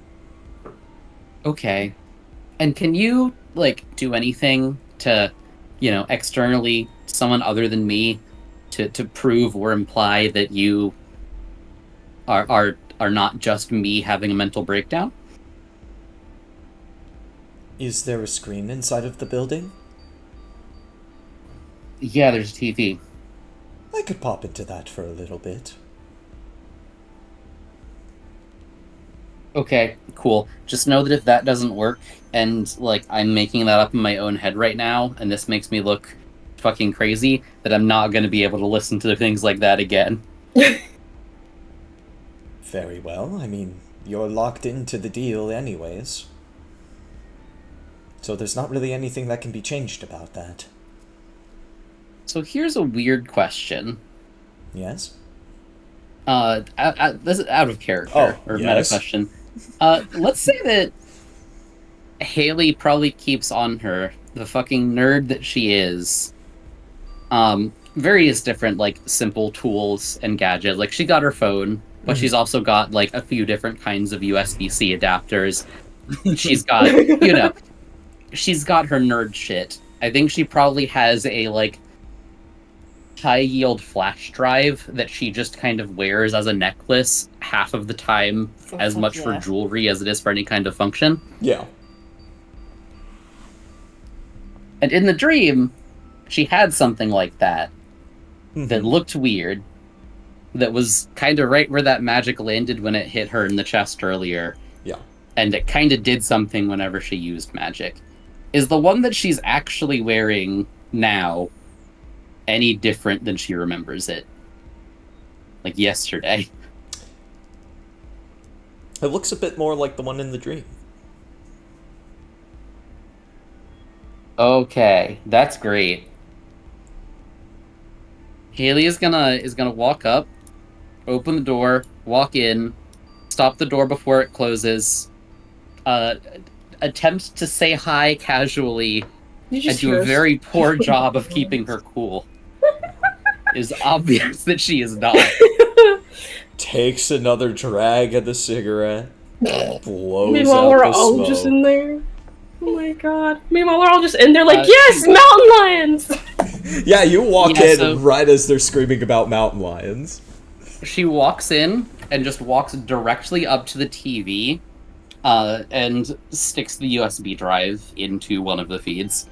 Okay. And can you, like, do anything to, externally, someone other than me, to prove or imply that you are not just me having a mental breakdown? Is there a screen inside of the building? Yeah, there's a TV. I could pop into that for a little bit. Okay, cool. Just know that if that doesn't work, and, like, I'm making that up in my own head right now, and this makes me look fucking crazy, that I'm not going to be able to listen to things like that again. Very well. I mean, you're locked into the deal anyways. So there's not really anything that can be changed about that. So here's a weird question. Yes? This is out of character, Oh, meta yes. question. Let's say that Haley probably keeps on her, the fucking nerd that she is, various different, like, simple tools and gadgets. Like, she got her phone, but she's also got, like, a few different kinds of USB-C adapters. She's got, she's got her nerd shit. I think she probably has a, like, high-yield flash drive that she just kind of wears as a necklace half of the time, as fuck much for yeah. jewelry as it is for any kind of function. Yeah. And in the dream, she had something like that that looked weird, that was kind of right where that magic landed when it hit her in the chest earlier. Yeah. And it kind of did something whenever she used magic. Is the one that she's actually wearing now any different than she remembers it? Like yesterday. It looks a bit more like the one in the dream. Okay, that's great. Haley is gonna walk up, open the door, walk in, stop the door before it closes, attempt to say hi casually, and do a very poor job of keeping her cool. It's obvious that she is not. Takes another drag of the cigarette. Blows Meanwhile, out we're the all smoke. just in there. Oh my god. Meanwhile, we're all just in there like, Uh, yes, mountain lions! Yeah, you walk Yeah, in so- right as they're screaming about mountain lions. She walks in and just walks directly up to the TV, and sticks the USB drive into one of the feeds.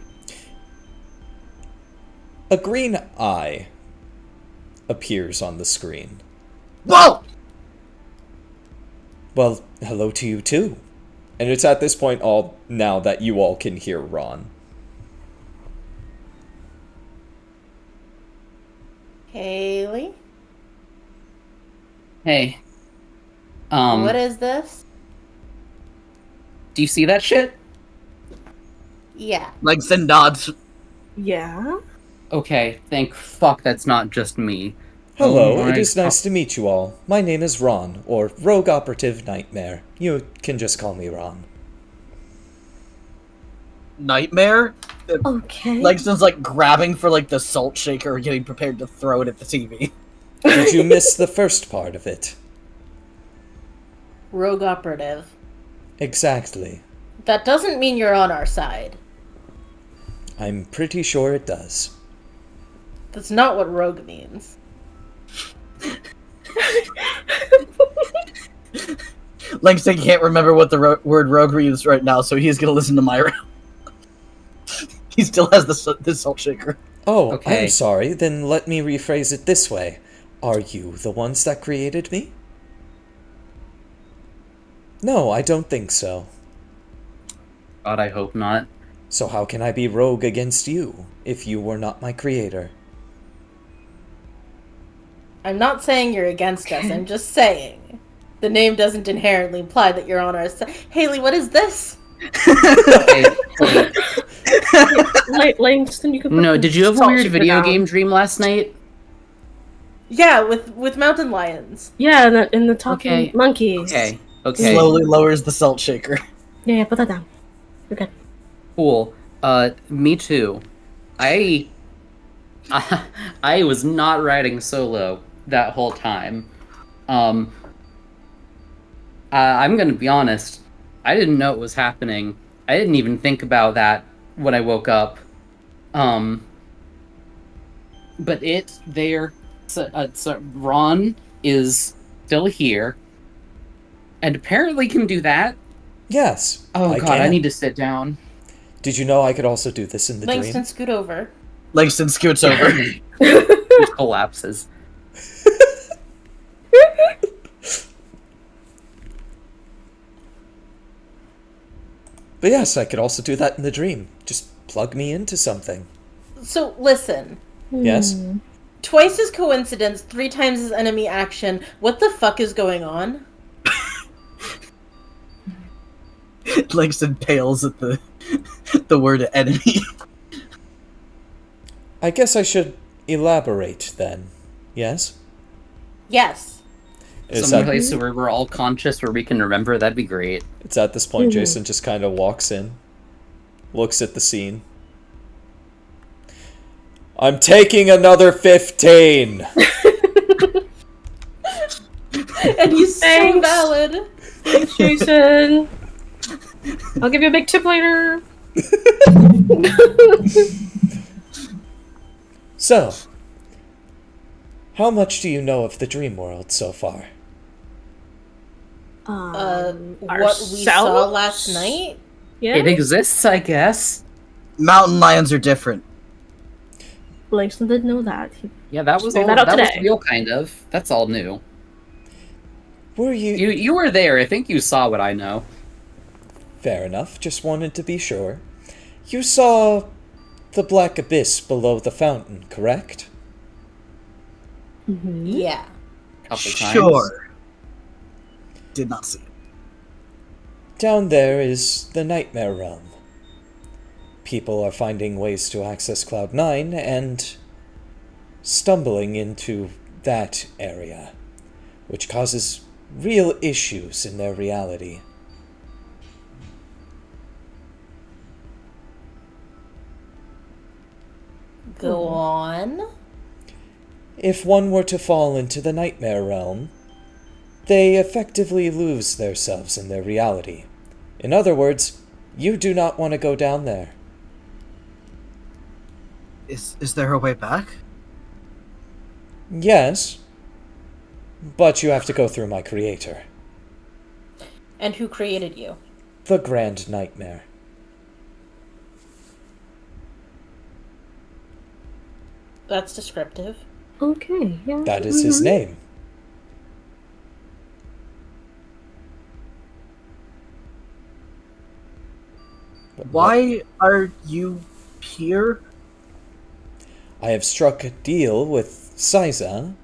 A green eye appears on the screen. Whoa! Well, hello to you too. And it's at this point all now that you all can hear Ron. Haley? Hey. What is this? Do you see that shit? Yeah. Langston nods. Yeah. Okay, thank fuck that's not just me. Hello, Oh it my is nice to meet you all. My name is Ron, or Rogue Operative Nightmare. You can just call me Ron. Nightmare? Okay. Langston's like grabbing for like the salt shaker, getting prepared to throw it at the TV. Did you miss the first part of it? Rogue operative. Exactly. That doesn't mean you're on our side. I'm pretty sure it does. That's not what rogue means. Langston can't remember what the word rogue means right now, so he's gonna listen to Myra. He still has the salt shaker. Oh, Okay. I'm sorry. Then let me rephrase it this way. Are you the ones that created me? No, I don't think so. God, I hope not. So how can I be rogue against you, if you were not my creator? I'm not saying you're against us, I'm just saying. The name doesn't inherently imply that you're on our side. Haley, what is this? Hey, Langston, you could. Put no, the did you have a salt weird shaker video down. game dream last night? Yeah, with mountain lions. Yeah, and the talking Okay. monkeys. Okay. Slowly lowers the salt shaker. Yeah, put that down. You're good. Cool. Me too. I was not riding solo that whole time. I'm gonna be honest. I didn't know it was happening. I didn't even think about that when I woke up. But so Ron is still here, and apparently can do that. Yes. Oh I god, can. I need to sit down. Did you know I could also do this in the Langston, dream? scoot over. Langston scoots over. He collapses. But yes, I could also do that in the dream. Just plug me into something. So, listen. Yes? Twice as coincidence, 3 times as enemy action. What the fuck is going on? Langston pales at the word enemy. I guess I should elaborate then. Yes? Yes. Is Some that, place where we're all conscious where we can remember, that'd be great. it's at this point Jason just kind of walks in, looks at the scene. I'm taking another 15! And he's so Thanks. valid. Thanks, Jason. I'll give you a big tip later. So, how much do you know of the dream world so far? What we saw last night? Yeah. It exists, I guess. Mountain lions are different. Langston didn't know that. Yeah, that was Figured all. that out That was today. real, kind of. That's all new. Were you... You were there. I think you saw what I know. Fair enough, just wanted to be sure. You saw the black abyss below the fountain, correct? Yeah. Couple times. Sure. Did not see it. Down there is the Nightmare Realm. People are finding ways to access Cloud 9 and stumbling into that area, which causes real issues in their reality. Go on. If one were to fall into the Nightmare Realm, they effectively lose themselves in their reality. In other words, you do not want to go down there. Is there a way back? Yes, but you have to go through my creator, And who created you? the Grand Nightmare. That's descriptive. Okay, yeah. That is his name. Why are you here? I have struck a deal with Siza,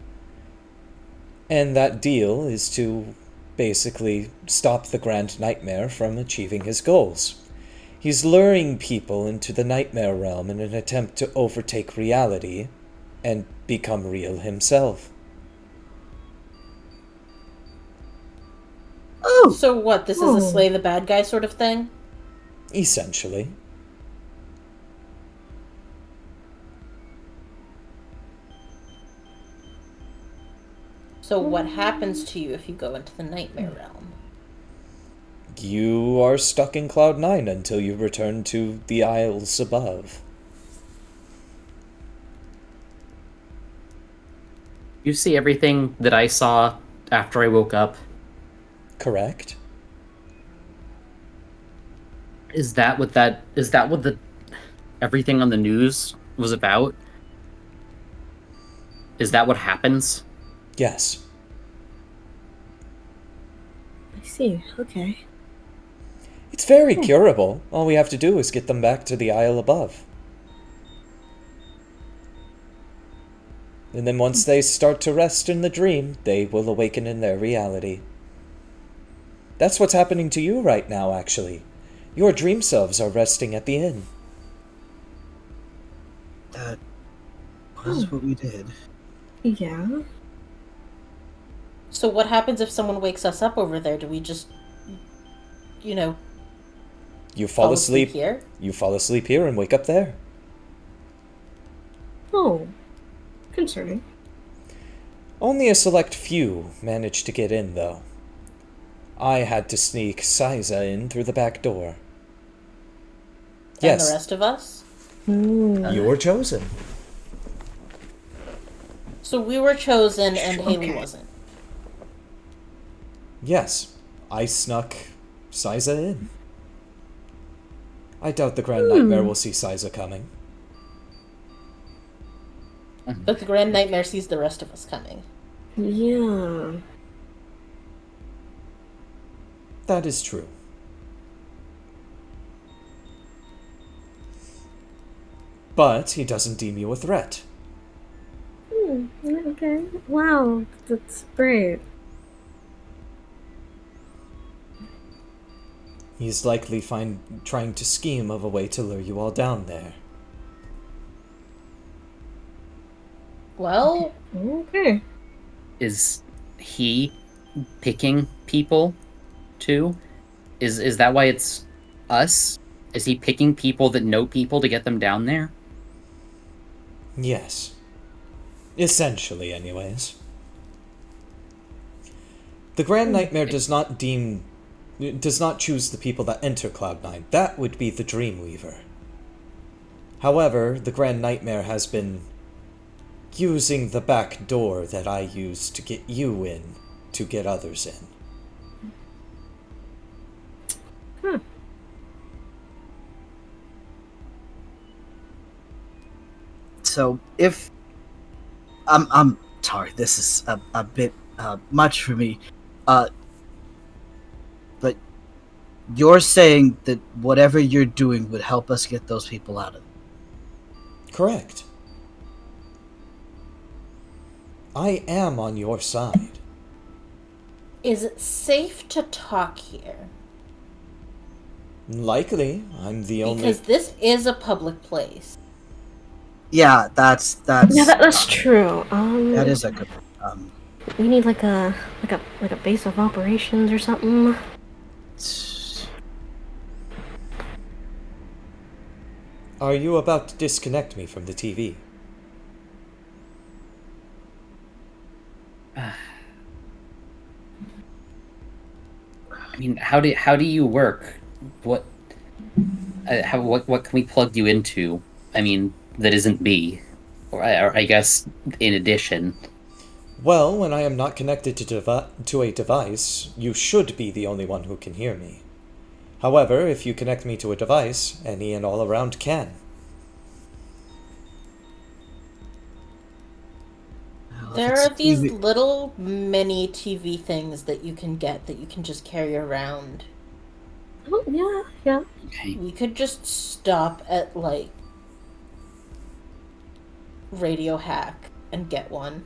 and that deal is to basically stop the Grand Nightmare from achieving his goals. He's luring people into the Nightmare Realm in an attempt to overtake reality and become real himself. Oh, So what? This is a slay the bad guy sort of thing? Essentially. So what happens to you if you go into the Nightmare Realm? You are stuck in Cloud 9 until you return to the Isles above. You see everything that I saw after I woke up. Correct? Is that what the everything on the news was about? Is that what happens? Yes. I see. Okay. It's very curable. All we have to do is get them back to the Isle above. And then once they start to rest in the dream, they will awaken in their reality. That's what's happening to you right now, actually. Your dream selves are resting at the inn. that was what we did. Yeah. So what happens if someone wakes us up over there? Do we just, You fall asleep here? You fall asleep here and wake up there. Oh. Concerning. Only a select few managed to get in, though. I had to sneak Siza in through the back door. And Yes, the rest of us? you were chosen. So we were chosen and Haley Okay. wasn't. Yes, I snuck Siza in. I doubt the Grand Nightmare will see Siza coming. But the Grand Nightmare sees the rest of us coming. Yeah. That is true. But he doesn't deem you a threat. Okay. Wow. That's great. He's likely trying to scheme of a way to lure you all down there. Well, Okay. Is he picking people too? Is that why it's us? Is he picking people that know people to get them down there? Yes. Essentially, anyways. The Grand Nightmare does not choose the people that enter Cloud9. That would be the Dreamweaver. However, the Grand Nightmare has been using the back door that I used to get you in to get others in. So if I'm sorry, this is a bit much for me, but you're saying that whatever you're doing would help us get those people out of it. Correct. I am on your side. is it safe to talk here? Likely, I'm the only... Because this is a public place. Yeah, that's Yeah, that's true. that is a good. We need like a base of operations or something. Are you about to disconnect me from the TV? I mean, how do you work? What can we plug you into? I mean, that isn't B, or I guess in addition. Well, when I am not connected to a device, you should be the only one who can hear me. However, if you connect me to a device, any and all around can. There are these little mini TV things that you can get that you can just carry around. Oh yeah, Yeah. Okay. We could just stop at, like, Radio Hack and get one.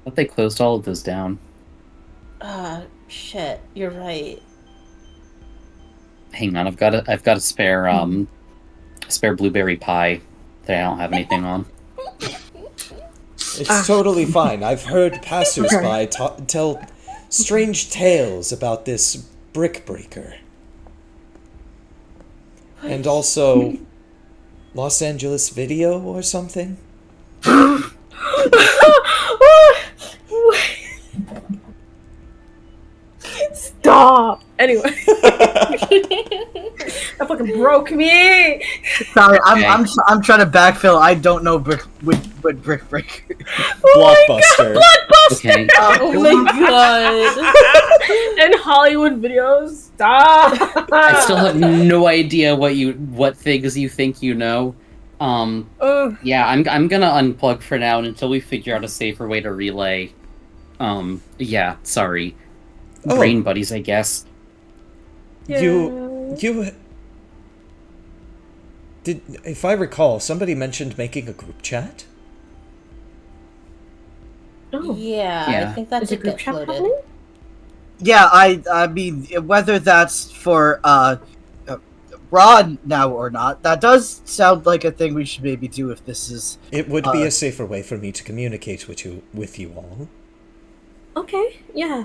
I thought they closed all of those down. Shit, you're right. Hang on, I've got a spare blueberry pie that I don't have anything on. It's totally fine. I've heard passersby tell strange tales about this brick breaker. And also Los Angeles Video or something? Stop! Anyway. That fucking broke me! Sorry, Okay. I'm trying to backfill. I don't know brick breaker. Blockbuster. Okay. Oh my god. And Hollywood videos. Stop! I still have no idea what things you think you know. Ugh. Yeah, I'm gonna unplug for now until we figure out a safer way to relay. Yeah, sorry. Oh. Brain buddies, I guess. You did, if I recall, somebody mentioned making a group chat? Oh. Yeah, Yeah. I think that Is a did group get chat floated. happening? Yeah, I mean, whether that's for Rod now or not, that does sound like a thing we should maybe do if this is. It would be a safer way for me to communicate with you all. Okay, yeah.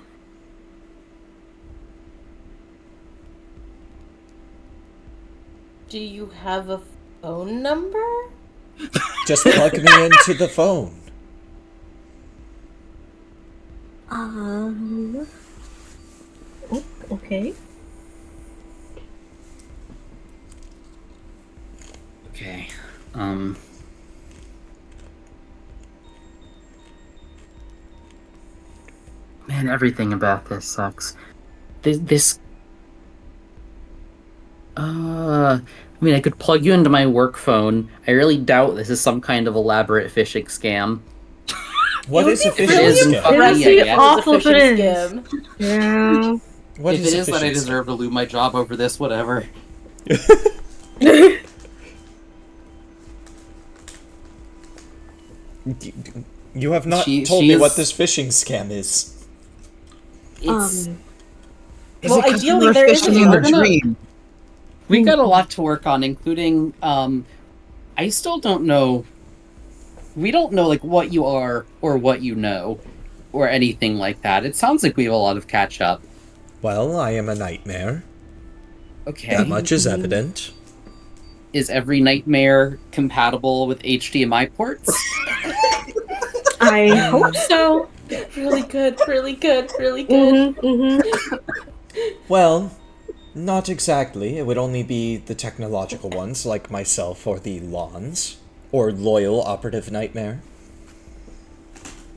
Do you have a phone number? Just plug me into the phone. Okay. Okay. Man, everything about this sucks. I mean, I could plug you into my work phone. I really doubt this is some kind of elaborate phishing scam. What is a If it phishing is, scam? fuck me, I It'd be guess. awful if it Phishing is. scam. Yeah. What If is it a is, then I phishing deserve to lose my job over this, whatever. scam? You have not She told me is- what this phishing scam is. It's... Is Well, it 'cause ideally you were there is fishing a- in we're a gonna- dream? We got a lot to work on, including, I still don't know. We don't know, like, what you are or what you know or anything like that. It sounds like we have a lot of catch up. Well, I am a nightmare. Okay. That much is evident. Is every nightmare compatible with HDMI ports? I hope so. Really good, really good, really good. Well, not exactly. It would only be the technological ones, like myself or the Lawns. Or Loyal Operative Nightmare.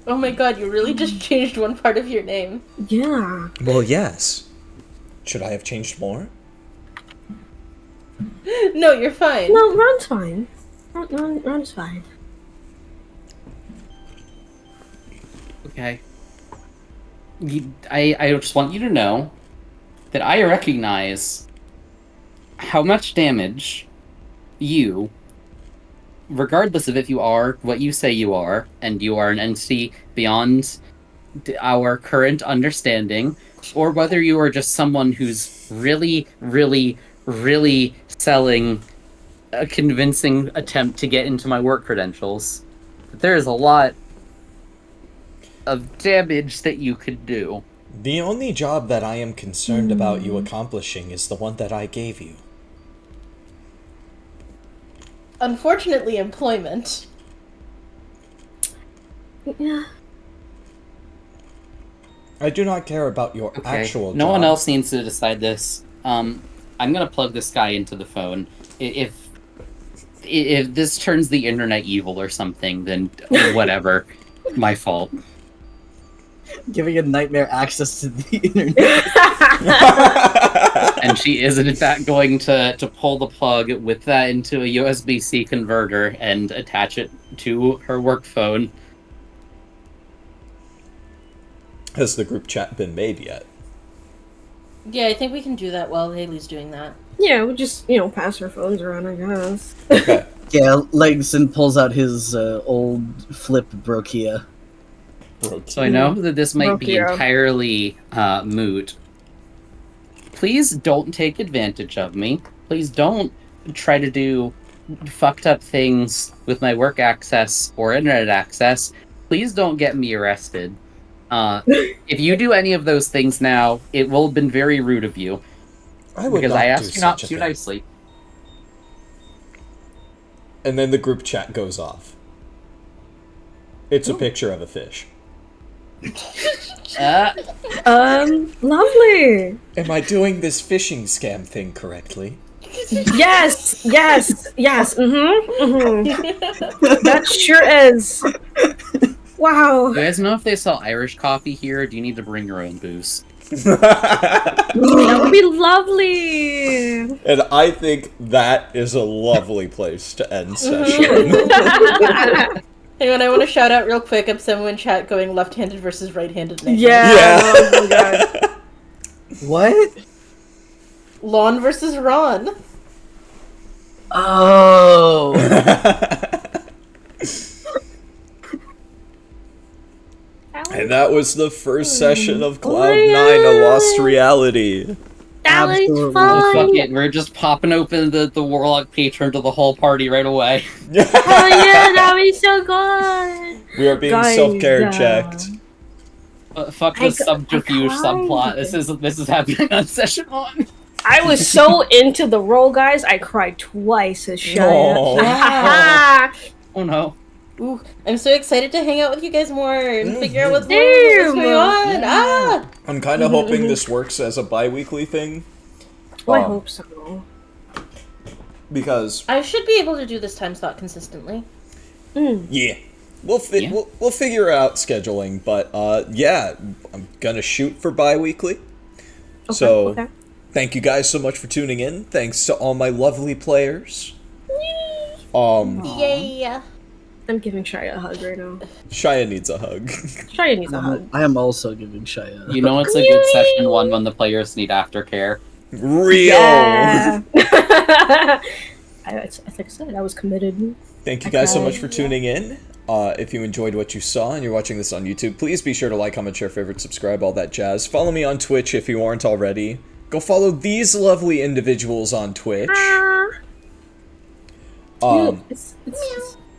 Oh my god, you really just changed one part of your name. Yeah. Well, yes. Should I have changed more? No, you're fine. No, Ron's fine. Ron's fine. Okay. I just want you to know that I recognize how much damage you, regardless of if you are what you say you are, and you are an entity beyond our current understanding, or whether you are just someone who's really, really, really selling a convincing attempt to get into my work credentials, there is a lot of damage that you could do. The only job that I am concerned about you accomplishing is the one that I gave you. Unfortunately, employment. Yeah. I do not care about your Okay. actual No job. one else needs to decide this. I'm gonna plug this guy into the phone. If this turns the internet evil or something, then whatever. My fault. Giving a nightmare access to the internet. And she is in fact going to pull the plug with that into a USB-C converter and attach it to her work phone. Has the group chat been made yet? Yeah, I think we can do that while Haley's doing that. Yeah, we'll just, pass our phones around, I guess. Okay. Yeah, Langston pulls out his old flip Brokia. So I know that this might be Brokia. entirely moot. Please don't take advantage of me. Please don't try to do fucked up things with my work access or internet access. Please don't get me arrested. If you do any of those things now, it will have been very rude of you. I would Because not I do asked you not such a to thing. nicely. And then the group chat goes off. It's a picture of a fish. Lovely. Am I doing this phishing scam thing correctly? Yes, that sure is. Wow. You guys know if they sell Irish coffee here, or do you need to bring your own booze? That would be lovely. And I think that is a lovely place to end session. Anyone, I want to shout out real quick. I'm someone in chat going left-handed versus right-handed. names. Yeah. Oh my god. What? Lon versus Ron. Oh. And that was the first session of Cloud9, A Lost Reality. That was Absolutely. Oh, fuck fun. it, we're just popping open the Warlock patron to the whole party right away. Oh yeah, that was so good. We are being Guys, self-care checked. Fuck the subterfuge subplot. This is happening on session 1. I was so into the role, guys. I cried twice as Oh. Shia. Oh no. Ooh, I'm so excited to hang out with you guys more and figure out what's Damn. going on. Ah! I'm kind of hoping this works as a bi-weekly thing. Well, I hope so. Because, I should be able to do this time slot consistently. yeah. We'll figure out scheduling, but yeah, I'm gonna shoot for bi-weekly. So, thank you guys so much for tuning in. Thanks to all my lovely players. Yay! I'm giving Shia a hug right now. Shia needs a hug. Shia needs a hug. I am also giving Shia. You know it's a good session 1 when the players need aftercare. Real! Yeah. Like I said, I was committed. Thank you guys so much for tuning in. If you enjoyed what you saw and you're watching this on YouTube, please be sure to like, comment, share, favorite, subscribe, all that jazz. Follow me on Twitch if you aren't already. Go follow these lovely individuals on Twitch. It's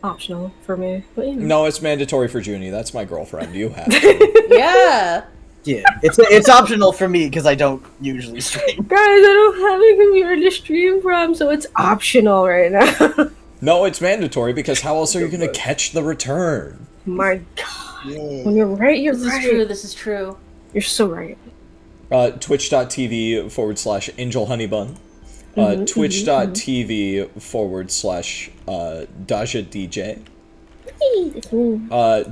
optional for me, but No, it's mandatory for Junie. That's my girlfriend. You have to. Yeah! Yeah, it's optional for me because I don't usually stream. guys, I don't have a computer to stream from, so it's optional right now. No, it's mandatory because how else are you going to catch the return? My God, when you're right, you're This is right. true, this is true. You're so right. Twitch.tv/AngelHoneyBun. Twitch.tv/DajaDJ.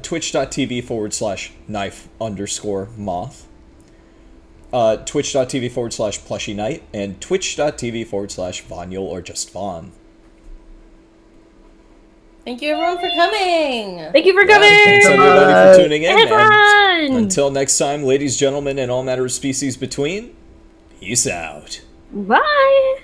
Twitch.tv/knife_moth. Twitch.tv/PlushyKnight. And Twitch.tv/Vonyl or just Vaughn. Thank you everyone for coming! Thank you for coming. Thanks everybody for tuning in. Have And fun. until next time, ladies, gentlemen, and all matter of species between, peace out. Bye.